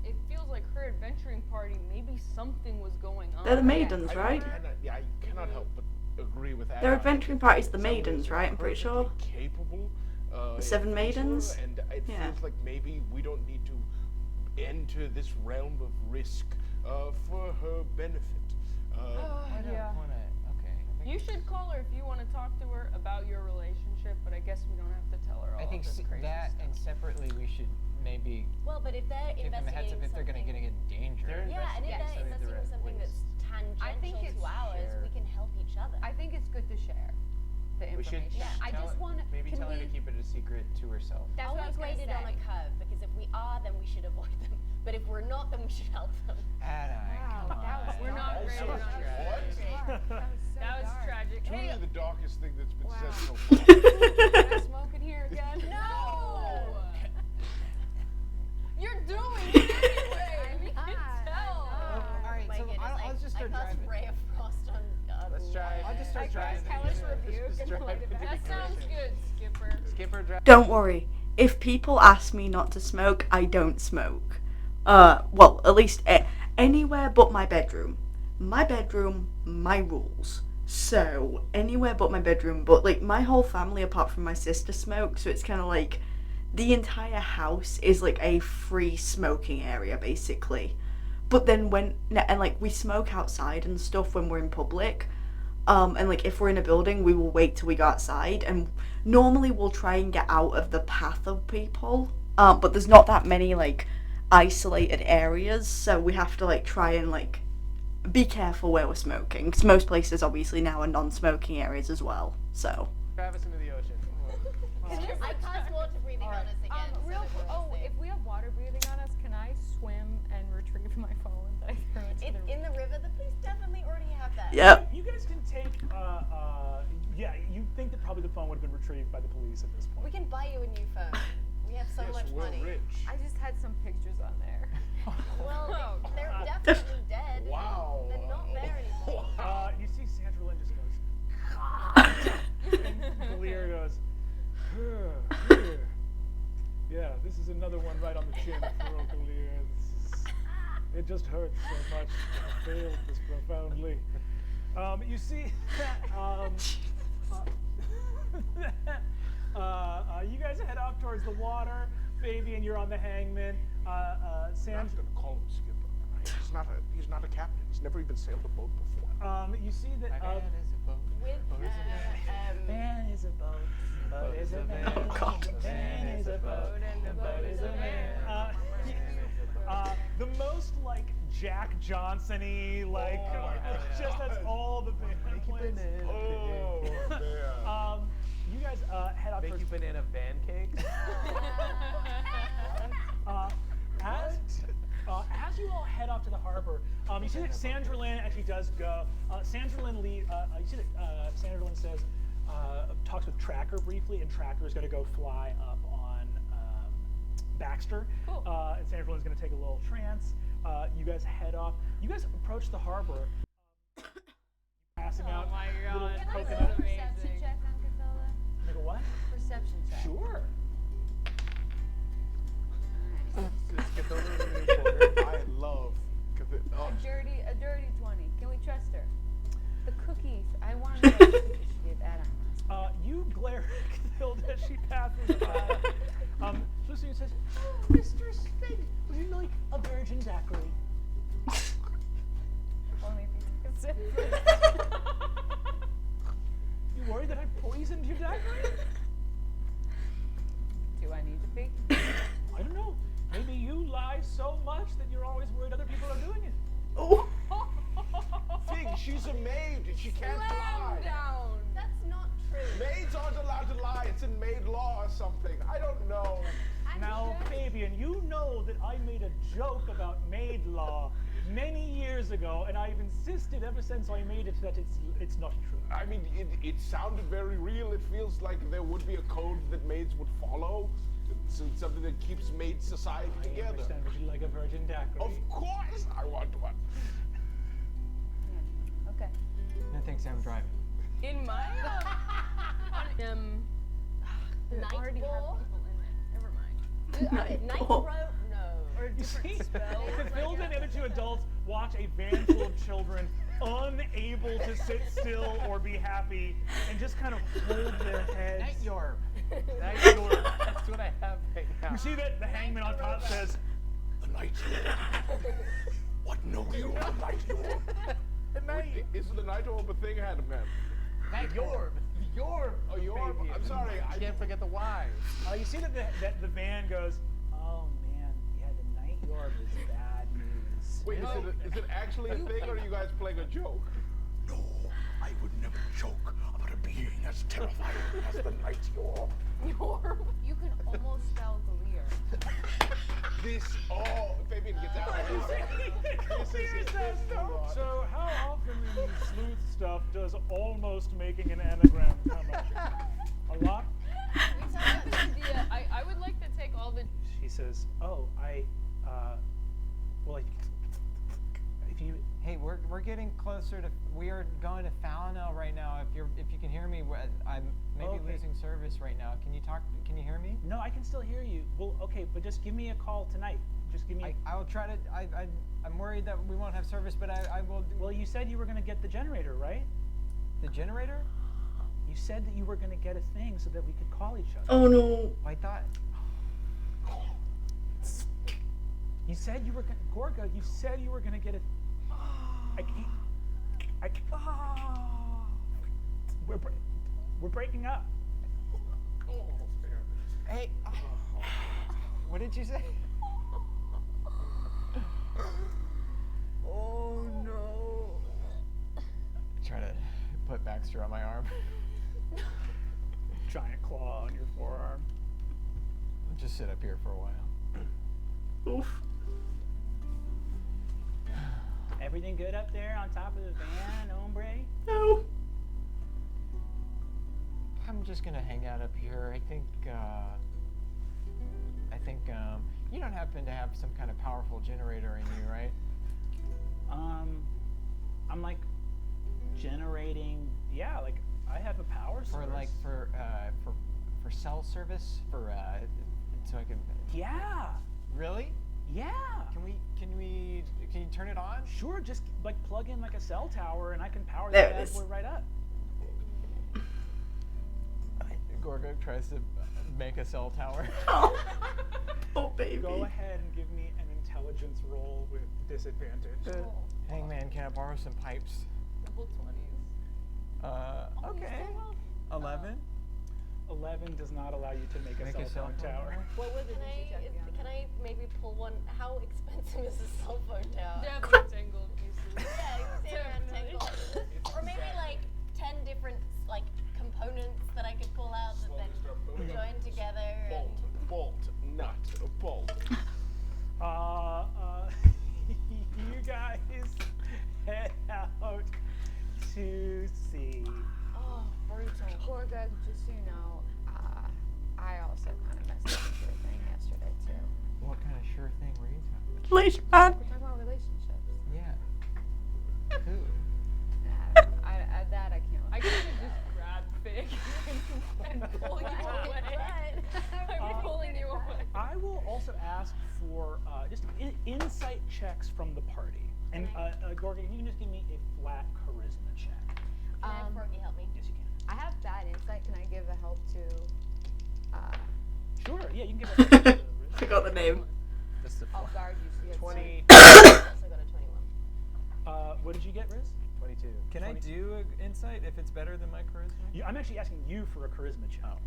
Speaker 7: it feels like her adventuring party. Maybe something was going on.
Speaker 1: They're the maidens,
Speaker 6: I
Speaker 1: right?
Speaker 6: I cannot help but agree with that.
Speaker 1: Their adventuring party's the
Speaker 6: Zelda
Speaker 1: maidens,
Speaker 6: is
Speaker 1: right? I'm pretty sure.
Speaker 6: perfectly Capable.
Speaker 1: The seven
Speaker 6: adventurer,
Speaker 1: maidens?
Speaker 6: And it
Speaker 1: Yeah.
Speaker 6: feels like maybe we don't need to enter this realm of risk for her benefit.
Speaker 5: I don't
Speaker 7: Yeah.
Speaker 5: want to. Okay. I think-
Speaker 7: You should call her if you want to talk to her about your relationship. But I guess we don't have to tell her all
Speaker 5: I think
Speaker 7: of this crazy
Speaker 5: that
Speaker 7: stuff.
Speaker 5: and separately we should maybe
Speaker 10: Well, but if they're
Speaker 5: give them a heads
Speaker 10: investigating
Speaker 5: up if they're going to
Speaker 10: something,
Speaker 5: get in danger.
Speaker 9: They're
Speaker 10: yeah, and if
Speaker 9: Yeah,
Speaker 10: they're
Speaker 9: so they're
Speaker 10: investigating
Speaker 9: direct
Speaker 10: something
Speaker 9: ways.
Speaker 10: that's tangential
Speaker 4: I think it's
Speaker 10: to ours,
Speaker 9: share.
Speaker 10: we can help each other.
Speaker 4: I think it's good to share the
Speaker 9: We should
Speaker 4: information.
Speaker 10: Yeah, I
Speaker 9: tell
Speaker 10: just
Speaker 9: her-
Speaker 10: wanna-
Speaker 9: maybe
Speaker 10: can
Speaker 9: tell her to
Speaker 10: we-
Speaker 9: keep it a secret to herself.
Speaker 4: That's what I
Speaker 10: Always
Speaker 4: was gonna
Speaker 10: graded on a
Speaker 4: say.
Speaker 10: curve, because if we are, then we should avoid them. But if we're not, then we should help them.
Speaker 5: Adine,
Speaker 4: Wow,
Speaker 5: come
Speaker 4: that was
Speaker 5: on.
Speaker 7: We're not
Speaker 6: That was
Speaker 7: rated on
Speaker 6: tragic.
Speaker 7: her.
Speaker 6: What?
Speaker 4: That was so
Speaker 7: That was
Speaker 4: dark.
Speaker 7: tragic.
Speaker 6: Truly
Speaker 7: Hey,
Speaker 6: the darkest thing that's been
Speaker 4: Wow.
Speaker 6: said so far.
Speaker 4: Can I smoke in here again?
Speaker 7: no! You're doing it anyway.
Speaker 4: I'm
Speaker 7: We
Speaker 4: not,
Speaker 7: can
Speaker 4: I'm
Speaker 7: tell.
Speaker 4: not.
Speaker 5: All right,
Speaker 10: My
Speaker 5: so
Speaker 10: goodness,
Speaker 5: let's just start
Speaker 10: I cast
Speaker 5: driving.
Speaker 10: Ray of Frost on.
Speaker 9: Let's try.
Speaker 5: I'll just start
Speaker 4: I
Speaker 5: driving.
Speaker 4: cast Hellish Rebuke
Speaker 9: Just
Speaker 4: and
Speaker 9: drive
Speaker 4: light it
Speaker 9: to
Speaker 4: back.
Speaker 7: That sounds good, Skipper.
Speaker 9: Skipper drive.
Speaker 1: Don't worry. If people ask me not to smoke, I don't smoke. Well, at least anywhere but my bedroom. My bedroom, my rules. So, anywhere but my bedroom, but like my whole family apart from my sister smokes, so it's kind of like the entire house is like a free smoking area basically. But then and like we smoke outside and stuff when we're in public. And like if we're in a building, we will wait till we go outside, and normally we'll try and get out of the path of people. But there's not that many like isolated areas, so we have to like try and like be careful where we're smoking, because most places obviously now are non-smoking areas as well. So
Speaker 9: Drive us into the ocean.
Speaker 10: I cast water breathing on us again. so
Speaker 4: Real
Speaker 10: that
Speaker 4: quick,
Speaker 10: we're all safe.
Speaker 4: if we have water breathing on us, can I swim and retrieve my phone that I threw into the
Speaker 10: In the river, the police definitely already have that.
Speaker 1: yep.
Speaker 2: You guys can take. Yeah, you think that probably the phone would have been retrieved by the police at this
Speaker 10: We
Speaker 2: point.
Speaker 10: can buy you a new phone. We have so
Speaker 6: Yes,
Speaker 10: much
Speaker 6: we're
Speaker 10: money.
Speaker 6: rich.
Speaker 4: I just had some pictures on there.
Speaker 10: Well, they're definitely dead.
Speaker 6: Wow.
Speaker 10: They're not there anymore.
Speaker 2: You see Sandra Lynn just goes, and Galir goes, "Here." Yeah, this is another one right on the chin for Galir. It just hurts so much. I failed this profoundly. You see, you guys head off towards the water. Fabian, you're on the hangman.
Speaker 6: I'm
Speaker 2: Sandra.
Speaker 6: not gonna call him skipper. Right? He's not a captain. He's never even sailed a boat before.
Speaker 2: You see that
Speaker 5: My van is a boat.
Speaker 10: With,
Speaker 5: boat is a van.
Speaker 2: van is a boat. Boat is a van. Van is a boat. And a boat is a van. The most like Jack Johnson-y, like just that's all the band plays.
Speaker 6: Oh man.
Speaker 2: You guys head out
Speaker 9: Make
Speaker 2: towards
Speaker 9: you banana pancakes.
Speaker 2: as you all head off to the harbor, you see that Sandra Lynn actually does go. Sandra Lynn you see that Sandra Lynn says talks with Tracker briefly, and Tracker is going to go fly up on Baxter.
Speaker 7: Cool.
Speaker 2: And Sandra Lynn's going to take a little trance. You guys head off. You guys approach the harbor, passing out
Speaker 7: my
Speaker 2: little
Speaker 7: God.
Speaker 4: Can I do
Speaker 2: coconut.
Speaker 4: a perception check on Cathilda?
Speaker 2: Like a what?
Speaker 4: Perception check.
Speaker 2: Sure.
Speaker 6: I love.
Speaker 4: A dirty 20. Can we trust her? The cookies. I want to know what cookies she did that on.
Speaker 2: You glare at Cathilda as she passes by. Lucy says, "Oh, Mr. Spig, would you like a virgin daiquiri?"
Speaker 4: Only if you consider it.
Speaker 2: You worried that I poisoned your daiquiri?
Speaker 4: Do I need to be?
Speaker 2: I don't know. Maybe you lie so much that you're always worried other people are doing it.
Speaker 1: Oh.
Speaker 6: Fig, she's a maid. She can't lie.
Speaker 7: Down.
Speaker 10: That's not true.
Speaker 6: Maids aren't allowed to lie. It's in maid law or something. I don't know.
Speaker 2: Now, Fabian, you know that I made a joke about maid law many years ago, and I've insisted ever since I made it that it's not true.
Speaker 6: I mean, it sounded very real. It feels like there would be a code that maids would follow. It's something that keeps maid society
Speaker 2: I
Speaker 6: together.
Speaker 2: understand. Would you like a virgin daiquiri?
Speaker 6: Of course, I want one.
Speaker 4: Yeah. Okay.
Speaker 5: No thanks, I'm driving.
Speaker 7: In my
Speaker 10: Night
Speaker 7: already have
Speaker 10: ball?
Speaker 7: people in it. Never mind.
Speaker 10: Nitro?
Speaker 1: ball.
Speaker 10: No.
Speaker 7: Or a
Speaker 2: You
Speaker 7: different
Speaker 2: see,
Speaker 7: spell.
Speaker 2: Cathilda and the two adults watch a van full of children unable to sit still or be happy and just kind of hold their heads.
Speaker 5: Night Yorb. Night Yorb. That's what I have right now.
Speaker 2: You see that the hangman on top says,
Speaker 6: The night orb. What know you of the night orb? Wait, isn't the night orb a thing, Hadman?
Speaker 5: Night Yorb. Yorb.
Speaker 6: Oh, Yorb.
Speaker 5: Baby.
Speaker 6: I'm sorry.
Speaker 9: I can't forget the Y.
Speaker 2: you see that the van goes, oh man, yeah, the night orb is bad news.
Speaker 6: Wait, is it actually a thing, or are you guys playing a joke? No, I would never joke about a being as terrifying as the night orb.
Speaker 4: You can almost spell Galir.
Speaker 6: Fabian, get down.
Speaker 2: So how often in sleuth stuff does almost making an anagram come up? A lot?
Speaker 7: We talked about this idea. I would like to take all the.
Speaker 2: She says, oh, if you,
Speaker 5: Hey, we're getting closer to. We are going to Falinel right now. If you can hear me, I'm maybe
Speaker 2: Okay.
Speaker 5: losing service right now. Can you talk? Can you hear me?
Speaker 2: no, I can still hear you. Well, okay, but just give me a call tonight. Just give me.
Speaker 5: I will try to. I'm worried that we won't have service, but I will.
Speaker 2: Well, you said you were going to get the generator, right?
Speaker 5: The generator?
Speaker 2: You said that you were going to get a thing so that we could call each other.
Speaker 1: Oh no.
Speaker 5: I thought.
Speaker 2: You said you were going to, Gorga, you said you were going to get a, I can't, we're breaking up.
Speaker 5: Hey. What did you say? Oh no. Try to put Baxter on my arm.
Speaker 2: Giant claw on your forearm.
Speaker 5: Just sit up here for a while.
Speaker 1: Oof.
Speaker 2: Everything good up there on top of the van, hombre?
Speaker 1: No.
Speaker 5: I'm just gonna hang out up here. I think I think you don't happen to have some kind of powerful generator in you, right?
Speaker 2: I'm like generating. Yeah, like I have a power source.
Speaker 5: For cell service so I can.
Speaker 2: Yeah.
Speaker 5: Really?
Speaker 2: Yeah.
Speaker 5: Can you turn it on?
Speaker 2: Sure. Just like plug in like a cell tower, and I can power
Speaker 1: There
Speaker 2: that
Speaker 1: it is.
Speaker 2: bad boy right up.
Speaker 5: Gorga tries to make a cell tower.
Speaker 1: Oh, baby.
Speaker 2: Go ahead and give me an intelligence roll with disadvantage.
Speaker 5: Hangman, can I borrow some pipes?
Speaker 7: Double 20s.
Speaker 5: Okay. 11.
Speaker 2: 11 does not allow you to make a cell phone tower.
Speaker 4: What was it?
Speaker 10: Can I maybe pull one? How expensive is a cell phone tower?
Speaker 7: They have rectangle pieces.
Speaker 10: Yeah, rectangle. Or maybe like 10 different like components that I could pull out that then join together.
Speaker 6: Bolt, nut, bolt.
Speaker 2: You guys head out to sea.
Speaker 10: Oh, brutal.
Speaker 4: Gorga, just so you know, I also kind of messed up with your thing yesterday too.
Speaker 5: What kind of sure thing were you talking about?
Speaker 1: Leash man.
Speaker 4: We're talking about relationships.
Speaker 5: Yeah. Who?
Speaker 4: That I can't.
Speaker 7: I could just grab Fig and pull you away. I'm pulling you away.
Speaker 2: I will also ask for just insight checks from the party. And Gorga, you can just give me a flat charisma check.
Speaker 10: Can I have Corky help me?
Speaker 2: Yes, you can.
Speaker 4: I have bad insight. Can I give a help to?
Speaker 2: Sure. Yeah, you can give us.
Speaker 1: Forgot the name.
Speaker 9: That's the
Speaker 4: I'll guard you. So you have
Speaker 9: 20.
Speaker 10: I also got a 21.
Speaker 2: What did you get, Riz?
Speaker 9: 22.
Speaker 5: Can I do an insight if it's better than my charisma?
Speaker 2: I'm actually asking you for a charisma check.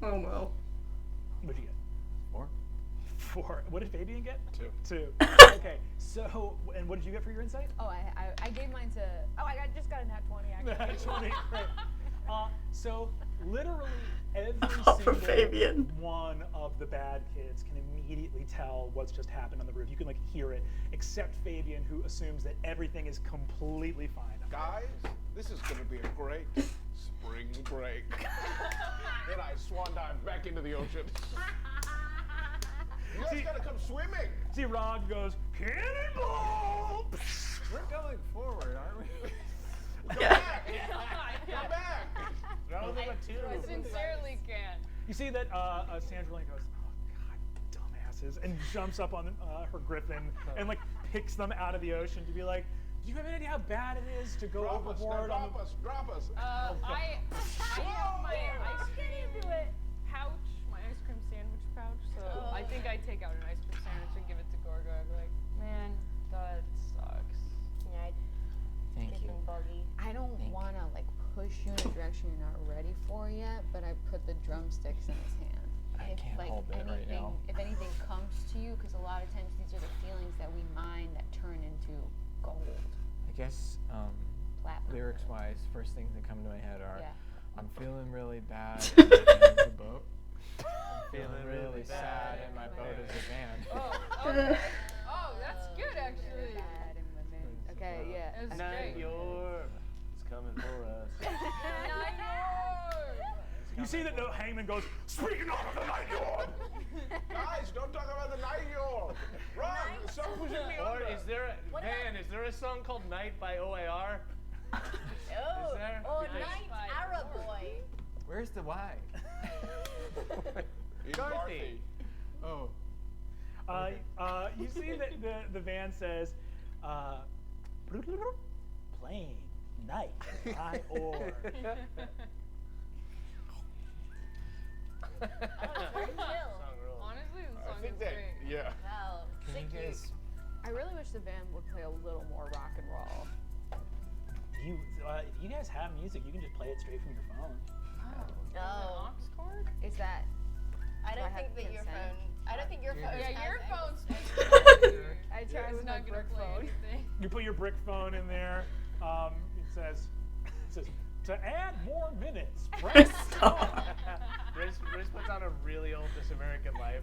Speaker 1: Oh no.
Speaker 2: What'd you get?
Speaker 5: 4.
Speaker 2: 4. What did Fabian get?
Speaker 6: 2.
Speaker 2: 2. Okay. So, and what did you get for your insight?
Speaker 4: Oh, I gave mine to. Oh, I just got a nat 20 actually.
Speaker 2: 20. Great. So literally every
Speaker 1: For
Speaker 2: single
Speaker 1: Fabian.
Speaker 2: one of the bad kids can immediately tell what's just happened on the roof. You can like hear it, except Fabian, who assumes that everything is completely fine.
Speaker 6: Guys, this is going to be a great spring break. Then I swan dive back into the ocean. You guys got to come swimming.
Speaker 2: See, Rog goes, cannonball!
Speaker 5: We're going forward, aren't we?
Speaker 6: Come
Speaker 1: Yeah.
Speaker 6: back. Come back.
Speaker 7: I sincerely can.
Speaker 2: You see that Sandra Lane goes, oh god, dumbasses, and jumps up on her griffin and like picks them out of the ocean to be like, do you have any idea how bad it is to go
Speaker 6: Drop us,
Speaker 2: overboard?
Speaker 6: now drop us.
Speaker 7: I have my ice cream pouch, my ice cream sandwich pouch. So I think I take out an ice cream sandwich and give it to Gorga. I'm like, man, that sucks.
Speaker 10: Yeah,
Speaker 5: Thank you.
Speaker 10: buggy.
Speaker 4: I don't want to like push you in a direction you're not ready for yet, but I put the drumsticks in his hand.
Speaker 5: I
Speaker 4: If
Speaker 5: can't
Speaker 4: like
Speaker 5: hold that right
Speaker 4: anything,
Speaker 5: now.
Speaker 4: if anything comes to you, because a lot of times these are the feelings that we mine that turn into gold.
Speaker 5: I guess
Speaker 4: Platinum.
Speaker 5: lyrics-wise, first things that come to my head are,
Speaker 4: Yeah.
Speaker 5: I'm feeling really bad in the boat. I'm feeling really sad and my boat is a van.
Speaker 7: Oh, okay. Oh, that's good actually.
Speaker 4: Bad and women. Okay, yeah.
Speaker 7: That's
Speaker 9: Night
Speaker 7: great.
Speaker 9: York is coming for us.
Speaker 2: You see that the hangman goes, speaking of the night york!
Speaker 6: Guys, don't talk about the night york. Run, stop pushing me
Speaker 9: Or
Speaker 6: under.
Speaker 9: is there a song called Night by OAR?
Speaker 10: Oh,
Speaker 9: there?
Speaker 10: oh,
Speaker 9: Nice.
Speaker 10: night Arab boy.
Speaker 5: Where's the Y?
Speaker 6: It's
Speaker 9: Dorothy.
Speaker 5: Oh.
Speaker 2: You see that the van says, plane, night, by or.
Speaker 10: Very chill.
Speaker 7: Honestly, the
Speaker 6: I
Speaker 7: song
Speaker 6: think
Speaker 7: is
Speaker 6: that,
Speaker 7: great.
Speaker 6: yeah.
Speaker 10: Wow.
Speaker 5: Can you
Speaker 10: Sick
Speaker 5: guys...
Speaker 4: I really wish the band would play a little more rock and roll.
Speaker 2: If you guys have music, you can just play it straight from your phone.
Speaker 10: Oh.
Speaker 7: Ox cord?
Speaker 4: Is that?
Speaker 10: I
Speaker 4: Do I
Speaker 10: don't
Speaker 4: have
Speaker 10: think that your
Speaker 4: consent?
Speaker 10: phone. I don't think your phone.
Speaker 7: Yeah,
Speaker 10: has
Speaker 7: your
Speaker 10: it.
Speaker 7: phone's
Speaker 4: I tried
Speaker 7: It's
Speaker 4: with my
Speaker 7: not gonna
Speaker 4: brick
Speaker 7: play
Speaker 4: phone.
Speaker 7: anything.
Speaker 2: You put your brick phone in there. It says, to add more minutes, press star.
Speaker 9: Riz puts on a really old This American Life.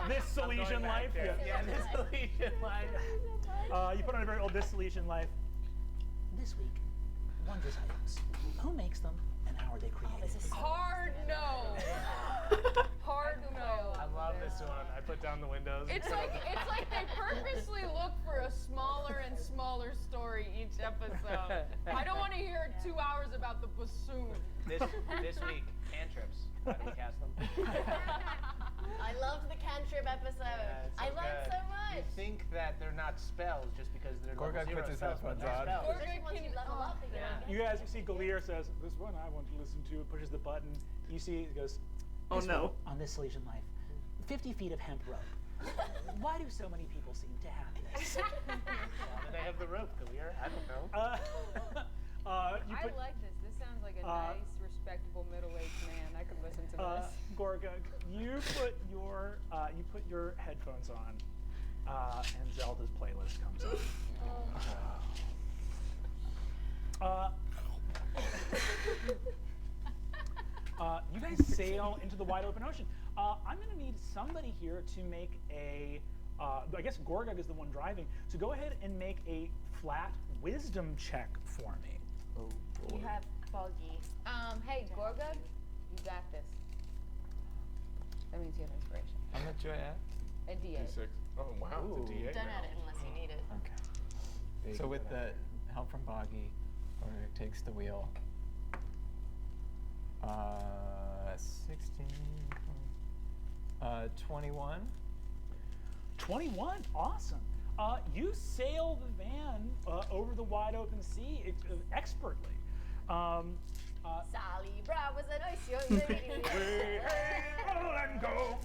Speaker 2: This Silesian life.
Speaker 9: Yeah, This Silesian Life.
Speaker 2: You put on a very old This Silesian life. This week, wondrous items. Who makes them and how are they created?
Speaker 10: This is so
Speaker 7: Hard no. Hard no.
Speaker 9: I love this one. I put down the windows.
Speaker 7: It's like they purposely look for a smaller and smaller story each episode. I don't want to hear 2 hours about the bassoon.
Speaker 9: This week, cantrips. How do we cast them?
Speaker 10: I loved the cantrip episode.
Speaker 9: Yeah, it's
Speaker 10: I learned
Speaker 9: good.
Speaker 10: so much.
Speaker 9: You think that they're not spells just because they're
Speaker 5: Gorgog
Speaker 9: level 0
Speaker 5: puts his
Speaker 9: spells, but
Speaker 5: headphones
Speaker 9: they're
Speaker 5: on.
Speaker 9: spells.
Speaker 10: Especially once you level up, they get
Speaker 8: You guys see Galir says, "This one I want to listen to." Pushes the button. You see it goes,
Speaker 1: Oh
Speaker 8: "This
Speaker 1: no.
Speaker 8: one on this Elysian life, 50 feet of hemp rope. Why do so many people seem to have this?"
Speaker 9: They have the rope, Galir. I don't know.
Speaker 8: You
Speaker 4: I
Speaker 8: put,
Speaker 4: like this. This sounds like a nice, respectable middle-aged man. I could listen to this.
Speaker 8: Gorgug, you put your headphones on, and Zelda's playlist comes on. You guys sail into the wide open ocean. I'm going to need somebody here to make a. I guess Gorgug is the one driving. So go ahead and make a flat wisdom check for me.
Speaker 10: You have Foggy.
Speaker 4: Hey, Gorgug, you got this. That means you have inspiration.
Speaker 5: How much do I have?
Speaker 4: A D8.
Speaker 6: D6. Oh wow, it's a D8.
Speaker 10: Don't
Speaker 6: now.
Speaker 10: add it unless you need it.
Speaker 5: Okay. So with the help from Boggy, Gorgog takes the wheel. 16, 21.
Speaker 8: 21, awesome. You sail the van over the wide open sea expertly.
Speaker 10: Sally Brown was a nice young lady.
Speaker 8: Roll and go.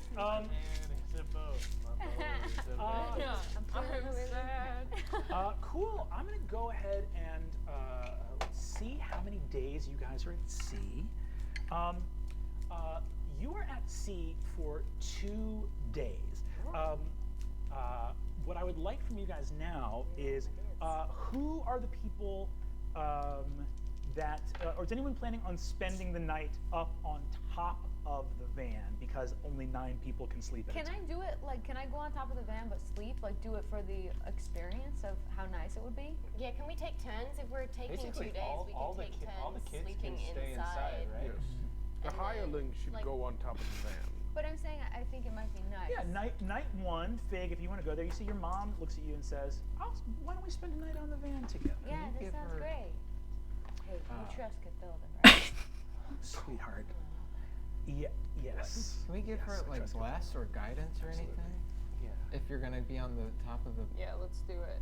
Speaker 9: It's a boat. My boat is a boat.
Speaker 7: I'm sad.
Speaker 8: Cool. I'm gonna go ahead and see how many days you guys are at sea. You are at sea for 2 days. What I would like from you guys now is who are the people that, or is anyone planning on spending the night up on top of the van because only 9 people can sleep in it?
Speaker 4: Can I do it, like, can I go on top of the van but sleep? Like, do it for the experience of how nice it would be?
Speaker 10: Yeah, can we take turns? If we're taking
Speaker 9: Basically,
Speaker 10: 2 days,
Speaker 9: all
Speaker 10: we
Speaker 9: the
Speaker 10: can take
Speaker 9: ki-
Speaker 10: turns
Speaker 9: all the kids
Speaker 10: sleeping
Speaker 9: can stay inside, right?
Speaker 6: Yes. The
Speaker 10: And then,
Speaker 6: hirelings should
Speaker 10: like-
Speaker 6: go on top of the van.
Speaker 4: But I'm saying I think it might be nice.
Speaker 8: Yeah, night 1, Fig, if you want to go there, you see your mom looks at you and says, why don't we spend a night on the van together?
Speaker 4: Yeah,
Speaker 5: you
Speaker 4: that
Speaker 5: give
Speaker 4: sounds
Speaker 5: her-
Speaker 4: great. Hey, we trust Cathilda, right?
Speaker 8: Sweetheart. Yes.
Speaker 5: Can we give her
Speaker 8: Yes,
Speaker 5: like
Speaker 8: trust
Speaker 5: bless or guidance or
Speaker 8: Absolutely.
Speaker 5: anything?
Speaker 9: Yeah.
Speaker 5: If you're gonna be on the top of the.
Speaker 7: Yeah, let's do it.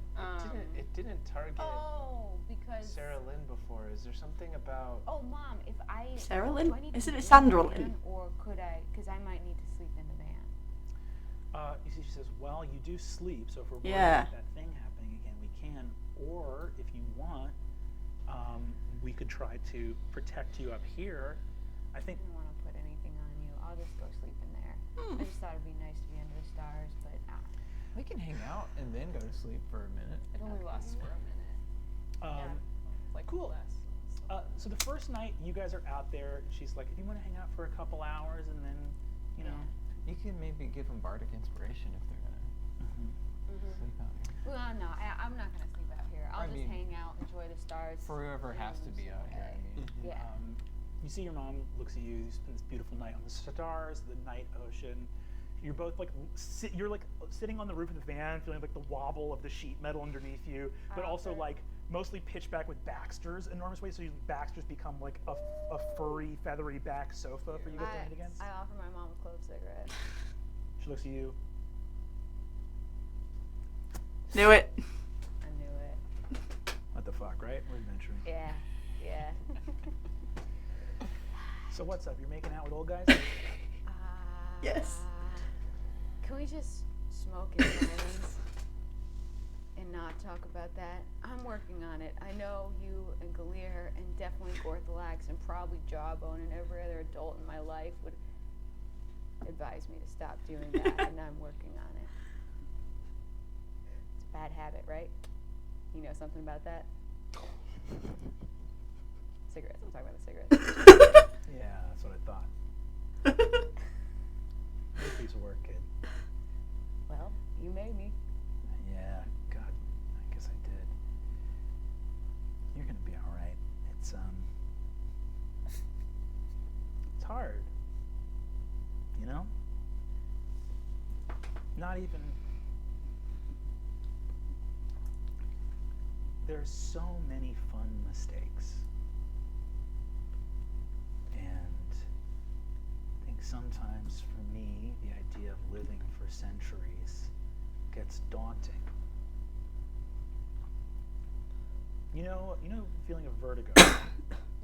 Speaker 9: It didn't target
Speaker 4: Oh, because.
Speaker 9: Sarah Lynn before. Is there something about?
Speaker 4: Oh, Mom, if I.
Speaker 1: Sarah
Speaker 4: do
Speaker 1: Lynn?
Speaker 4: I need to
Speaker 1: Isn't it
Speaker 4: sleep
Speaker 1: Sandra
Speaker 4: in the
Speaker 1: Lynn?
Speaker 4: van, or could I? Because I might need to sleep in the van.
Speaker 8: You see, she says, well, you do sleep, so if we're worried
Speaker 1: Yeah.
Speaker 8: about that thing happening again, we can. Or, if you want, we could try to protect you up here. I think,
Speaker 4: I don't want to put anything on you. I'll just go sleep in there. I just thought it'd be nice to be under the stars, but
Speaker 5: We can hang out and then go to sleep for a minute.
Speaker 7: It only lasts for a minute. Like
Speaker 8: cool.
Speaker 7: less.
Speaker 8: So the first night, you guys are out there, and she's like, if you want to hang out for a couple hours, and then, you know.
Speaker 5: You can maybe give them bardic inspiration if they're gonna sleep out here.
Speaker 4: well, no, I'm not gonna sleep out here. I'll
Speaker 5: I
Speaker 4: just
Speaker 5: mean,
Speaker 4: hang out, enjoy the stars.
Speaker 5: For whoever has to be out here, I mean.
Speaker 4: Yeah.
Speaker 8: You see your mom looks at you. You spend this beautiful night on the stars, the night ocean. You're both like you're like sitting on the roof of the van, feeling like the wobble of the sheet metal underneath you, but also like mostly pitched back with Baxter's enormous weight. So Baxter's become like a furry, feathery back sofa for you guys to lean against.
Speaker 4: I offer my mom a clove cigarette.
Speaker 8: She looks at you.
Speaker 1: Knew it.
Speaker 4: I knew it.
Speaker 8: What the fuck, right? We're adventuring.
Speaker 4: Yeah. Yeah.
Speaker 8: So what's up? You're making out with old guys?
Speaker 1: Yes.
Speaker 4: Can we just smoke in silence and not talk about that? I'm working on it. I know you and Galir and definitely Gorthalax and probably Jawbone and every other adult in my life would advise me to stop doing that, and I'm working on it. It's a bad habit, right? You know something about that? Cigarettes. I'm talking about the cigarettes.
Speaker 8: Yeah, that's what I thought. Good piece of work, kid.
Speaker 4: Well, you made me.
Speaker 8: Yeah, God, I guess I did. You're gonna be all right. It's hard.
Speaker 11: you know? Not even. There's so many fun mistakes. And I think sometimes for me, the idea of living for centuries gets daunting. You know the feeling of vertigo?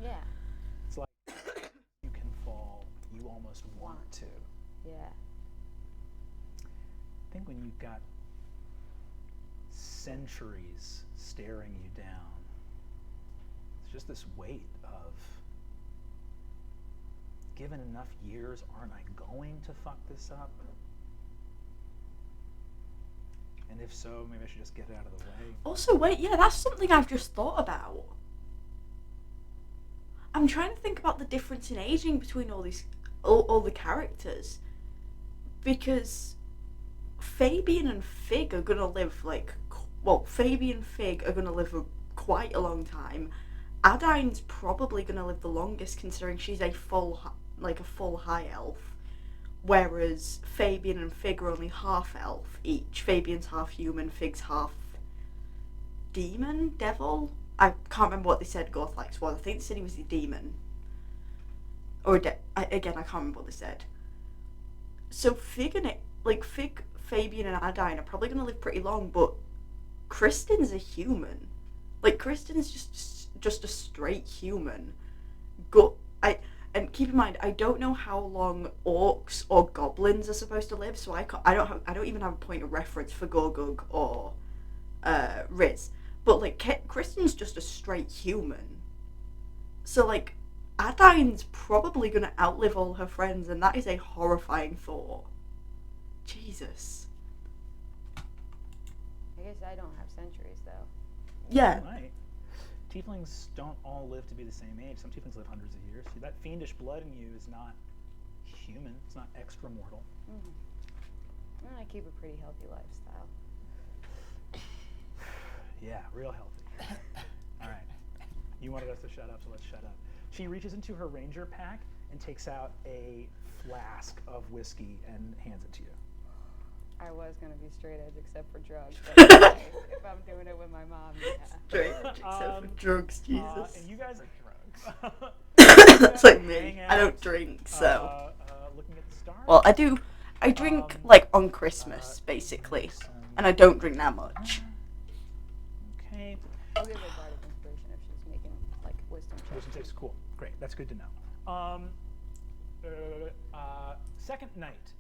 Speaker 4: Yeah.
Speaker 11: It's like you can fall, you almost want to.
Speaker 4: Yeah.
Speaker 11: I think when you've got centuries staring you down, it's just this weight of, given enough years, aren't I going to fuck this up? And if so, maybe I should just get it out of the way.
Speaker 1: Also, wait, yeah, that's something I've just thought about. I'm trying to think about the difference in aging between all the characters, because Fabian and Fig are gonna live Fabian and Fig are gonna live quite a long time. Adine's probably gonna live the longest, considering she's a full high elf, whereas Fabian and Fig are only half elf each. Fabian's half human, Fig's half demon, devil. I can't remember what they said Gorthlights was. I think they said he was a demon. Or again, I can't remember what they said. So Fig, Fabian and Adine are probably going to live pretty long, but Kristen's a human. Like, Kristen's just a straight human. And keep in mind, I don't know how long orcs or goblins are supposed to live, so I don't even have a point of reference for Gorgug or Riz. But Kristen's just a straight human. So Adine's probably gonna outlive all her friends, and that is a horrifying thought. Jesus.
Speaker 4: I guess I don't have centuries though.
Speaker 1: Yeah.
Speaker 11: Right. Tieflings don't all live to be the same age. Some tieflings live hundreds of years. That fiendish blood in you is not human. It's not extra mortal.
Speaker 4: And I keep a pretty healthy lifestyle.
Speaker 11: Yeah, real healthy. All right. You wanted us to shut up, so let's shut up. She reaches into her ranger pack and takes out a flask of whiskey and hands it to you.
Speaker 4: I was gonna be straight edge except for drugs, but okay, if I'm doing it with my mom, yeah.
Speaker 1: Straight edge except for drugs, Jesus.
Speaker 11: And you guys drugs.
Speaker 1: That's like me. I don't drink, so.
Speaker 11: Looking at the stars.
Speaker 1: Well, I do. I drink on Christmas, basically, and I don't drink that much.
Speaker 11: Okay.
Speaker 4: I'll give her bardic inspiration if she's making wisdom checks.
Speaker 11: Wisdom checks, cool, great. That's good to know. Second night.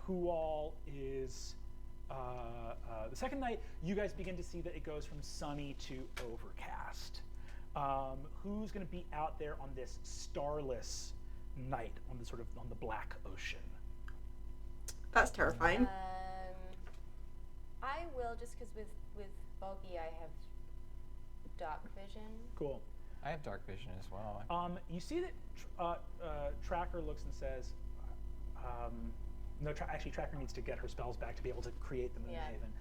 Speaker 11: Who all is the second night? You guys begin to see that it goes from sunny to overcast. Who's going to be out there on this starless night on the black ocean?
Speaker 1: That's terrifying.
Speaker 10: I will, just because with Boggy I have dark vision.
Speaker 11: Cool.
Speaker 5: I have dark vision as well.
Speaker 11: You see that Tracker looks and says, no, actually, Tracker needs to get her spells back to be able to create the Moonhaven.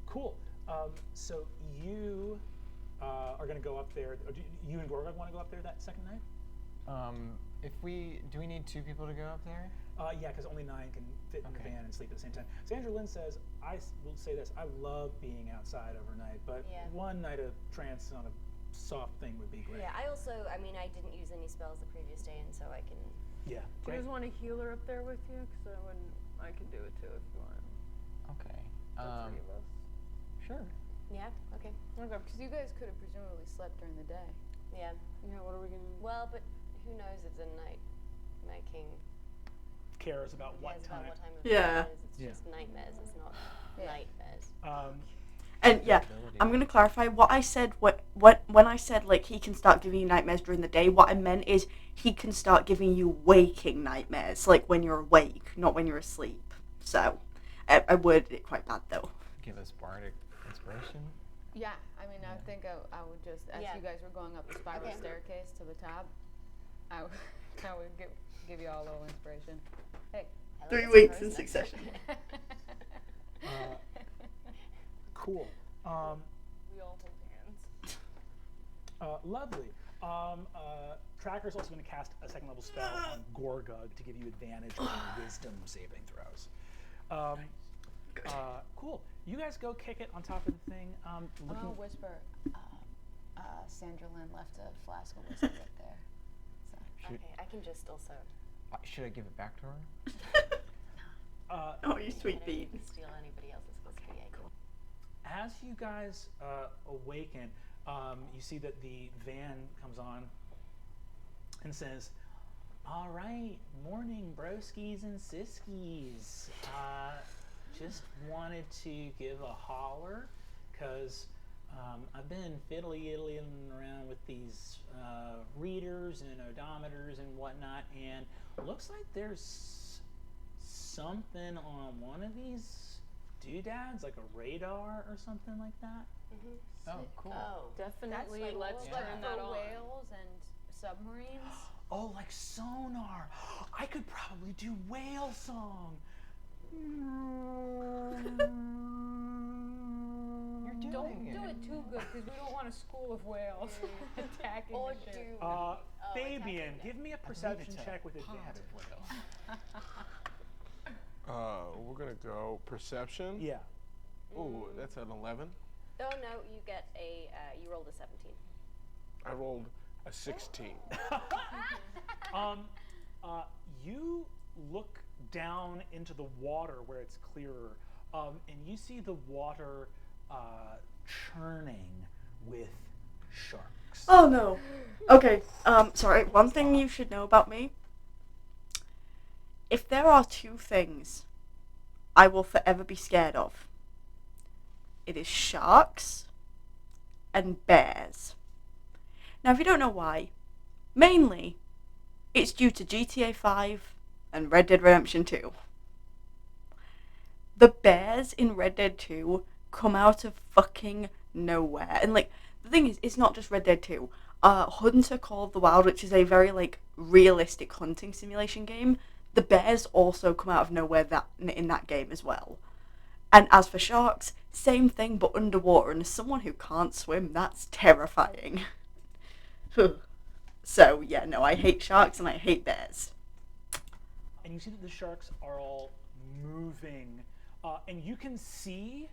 Speaker 11: Cool. So you are going to go up there. You and Gorgog want to go up there that second night?
Speaker 5: Do we need 2 people to go up there?
Speaker 11: Yeah, because only 9 can fit in the van and sleep at the same time. Sandra Lynn says, I will say this, I love being outside overnight, but one night of trance on a soft thing would be great.
Speaker 10: Yeah, I didn't use any spells the previous day, and so I can...
Speaker 11: Yeah,
Speaker 7: Do you guys want a healer up there with you? Because I can do it too if you want.
Speaker 5: Okay.
Speaker 7: The 3 of us.
Speaker 5: Sure.
Speaker 10: Yeah, okay.
Speaker 4: Okay, because you guys could have presumably slept during the day.
Speaker 10: Yeah.
Speaker 7: Yeah, what are we going to do?
Speaker 10: Well, but who knows if the Night King
Speaker 11: cares about what
Speaker 10: cares
Speaker 11: time.
Speaker 10: about what time of
Speaker 1: Yeah.
Speaker 10: it is. It's just nightmares, it's not nightmares.
Speaker 1: And yeah, I'm gonna clarify what I said. When I said he can start giving you nightmares during the day, what I meant is he can start giving you waking nightmares, when you're awake, not when you're asleep. So, I worded it quite bad though.
Speaker 5: Give us bardic inspiration.
Speaker 4: Yeah, I think I would just, as you guys were going up the spiral staircase to the top, I would give you all a little inspiration. Hey.
Speaker 1: 3 weeks in succession.
Speaker 11: Cool.
Speaker 7: We all hold hands.
Speaker 11: Lovely. Tracker's also going to cast a second level spell on Gorgug to give you advantage on wisdom saving throws. Cool. You guys go kick it on top of the thing.
Speaker 4: Oh, whisper. Sandra Lynn left a flask of whiskey up there. So.
Speaker 10: Okay, I can just also.
Speaker 5: Should I give it back to her?
Speaker 1: Oh, you sweet
Speaker 10: I
Speaker 1: bean.
Speaker 10: didn't steal anybody else's whiskey. Cool.
Speaker 11: As you guys awaken, you see that the van comes on and says, "All right, morning, broskies and siskies. Just wanted to give a holler, because I've been fiddly-iddling around with these readers and odometers and whatnot, and looks like there's something on one of these doodads, like a radar or something like that."
Speaker 10: Mm-hmm.
Speaker 5: Oh, cool.
Speaker 10: Oh,
Speaker 7: Definitely,
Speaker 4: That's like,
Speaker 7: let's
Speaker 4: like
Speaker 7: turn
Speaker 4: for
Speaker 7: that on.
Speaker 4: whales and submarines.
Speaker 11: Oh, like sonar. I could probably do whale song.
Speaker 5: You're
Speaker 4: Don't
Speaker 5: doing
Speaker 4: do it too good, because we don't want a school of whales attacking
Speaker 10: or
Speaker 4: the ship.
Speaker 10: do.
Speaker 11: Fabian, give me a perception
Speaker 5: it's a
Speaker 11: check with advantage.
Speaker 6: We're gonna go perception.
Speaker 11: Yeah.
Speaker 6: Ooh, that's an 11.
Speaker 10: Oh no, you get a. You rolled a 17.
Speaker 6: I rolled a 16.
Speaker 11: You look down into the water where it's clearer, and you see the water churning with sharks.
Speaker 1: Oh no. Okay, sorry, one thing you should know about me. If there are two things I will forever be scared of, it is sharks and bears. Now, if you don't know why, mainly it's due to GTA 5 and Red Dead Redemption 2. The bears in Red Dead 2 come out of fucking nowhere. And, like, the thing is, it's not just Red Dead 2. Hunter Call of the Wild, which is a very, like, realistic hunting simulation game, the bears also come out of nowhere in that game as well. And as for sharks, same thing but underwater, and as someone who can't swim, that's terrifying. So, yeah, no, I hate sharks and I hate bears.
Speaker 11: And you see that the sharks are all moving, and you can see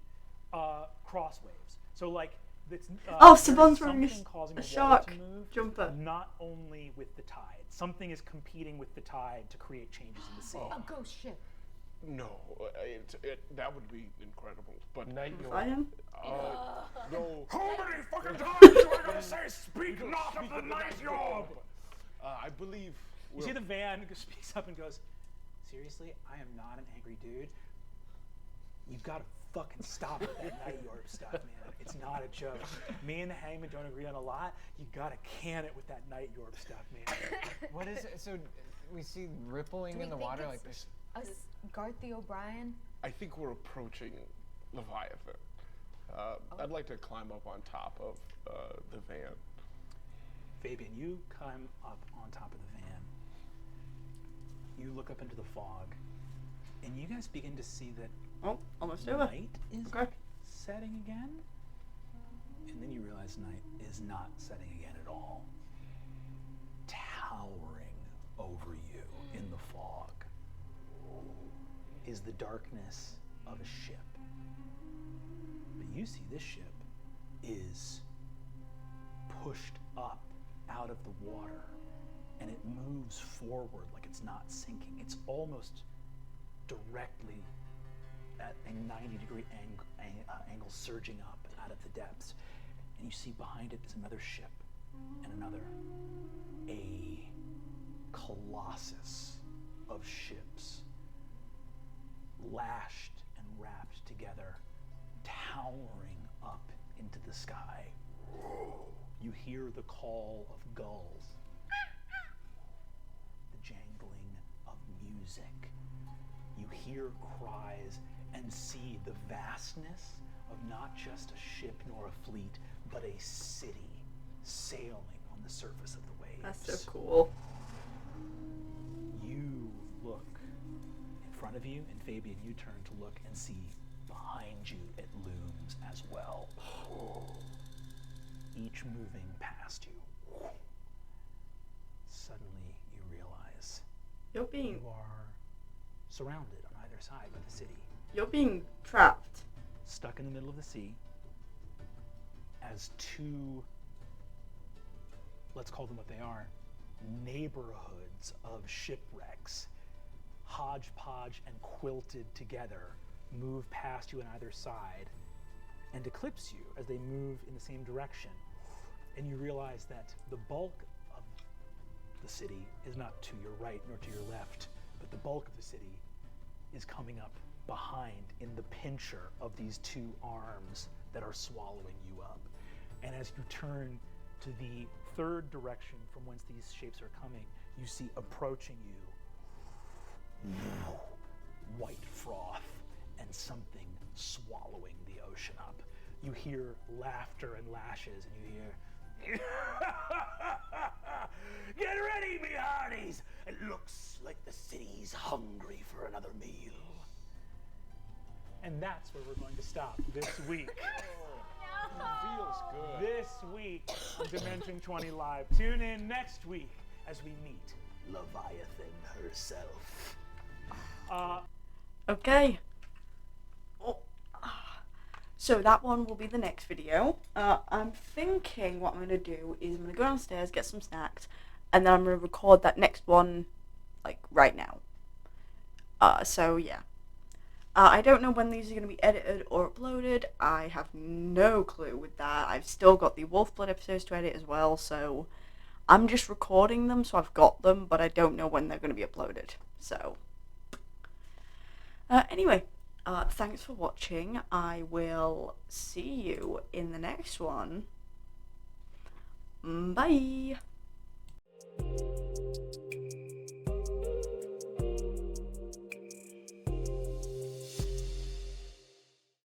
Speaker 11: cross waves. So, like, it's,
Speaker 1: Savon's
Speaker 11: there's
Speaker 1: wearing
Speaker 11: something causing
Speaker 1: a
Speaker 11: the water
Speaker 1: shark
Speaker 11: to move,
Speaker 1: jumper.
Speaker 11: not only with the tide. Something is competing with the tide to create changes in the sea.
Speaker 4: A ghost ship.
Speaker 6: No, that would be incredible. But
Speaker 9: Night York.
Speaker 1: Ryan?
Speaker 6: no.
Speaker 8: How many fucking times do I gotta say, speak not of the night York?
Speaker 6: I believe.
Speaker 11: You see the van speaks up and goes, "Seriously, I am not an angry dude. You've got to fucking stop with that Night York stuff, man. It's not a joke. Me and the Hangman don't agree on a lot. You got to can it with that Night York stuff, man."
Speaker 5: What is it? So we see rippling in the water like this.
Speaker 4: Us, Garthy O'Brien.
Speaker 6: I think we're approaching Leviathan. I'd like to climb up on top of the van.
Speaker 11: Fabian, you climb up on top of the van. You look up into the fog, and you guys begin to see that
Speaker 1: Oh, almost over.
Speaker 11: night is
Speaker 1: Okay.
Speaker 11: setting again. And then you realize night is not setting again at all. Towering over you in the fog is the darkness of a ship. But you see this ship is pushed up out of the water, and it moves forward like it's not sinking. It's almost directly at a 90-degree angle surging up out of the depths. And you see behind it is another ship and another. A colossus of ships, lashed and wrapped together, towering up into the sky. You hear the call of gulls, the jangling of music. You hear cries and see the vastness of not just a ship nor a fleet, but a city sailing on the surface of the waves.
Speaker 1: That's so cool.
Speaker 11: You look in front of you, and Fabian, you turn to look and see behind you it looms as well. Each moving past you.
Speaker 1: being
Speaker 11: You are surrounded on either side by the city,
Speaker 1: you're being trapped.
Speaker 11: stuck in the middle of the sea, as two, let's call them what they are, neighborhoods of shipwrecks, hodgepodge and quilted together, move past you on either side and eclipse you as they move in the same direction. And you realize that the bulk of the city is not to your right nor to your left, but the bulk of the city is coming up behind in the pincher of these two arms that are swallowing you up. And as you turn to the third direction from whence these shapes are coming, you see approaching you white froth and something swallowing the ocean up. You hear laughter and lashes, and you hear, "Get ready, me hearties! It looks like the city's hungry for another meal." And that's where we're going to stop this week.
Speaker 6: Feels good.
Speaker 11: This week on Dimension 20 Live. Tune in next week as we meet Leviathan herself.
Speaker 1: Okay. Oh. So that one will be the next video. I'm thinking what I'm going to do is I'm going to go downstairs, get some snacks, and then I'm going to record that next one, like, right now. So yeah. I don't know when these are going to be edited or uploaded. I have no clue with that. I've still got the Wolfblood episodes to edit as well, so I'm just recording them, so I've got them, but I don't know when they're going to be uploaded. So, anyway, thanks for watching. I will see you in the next one. Bye!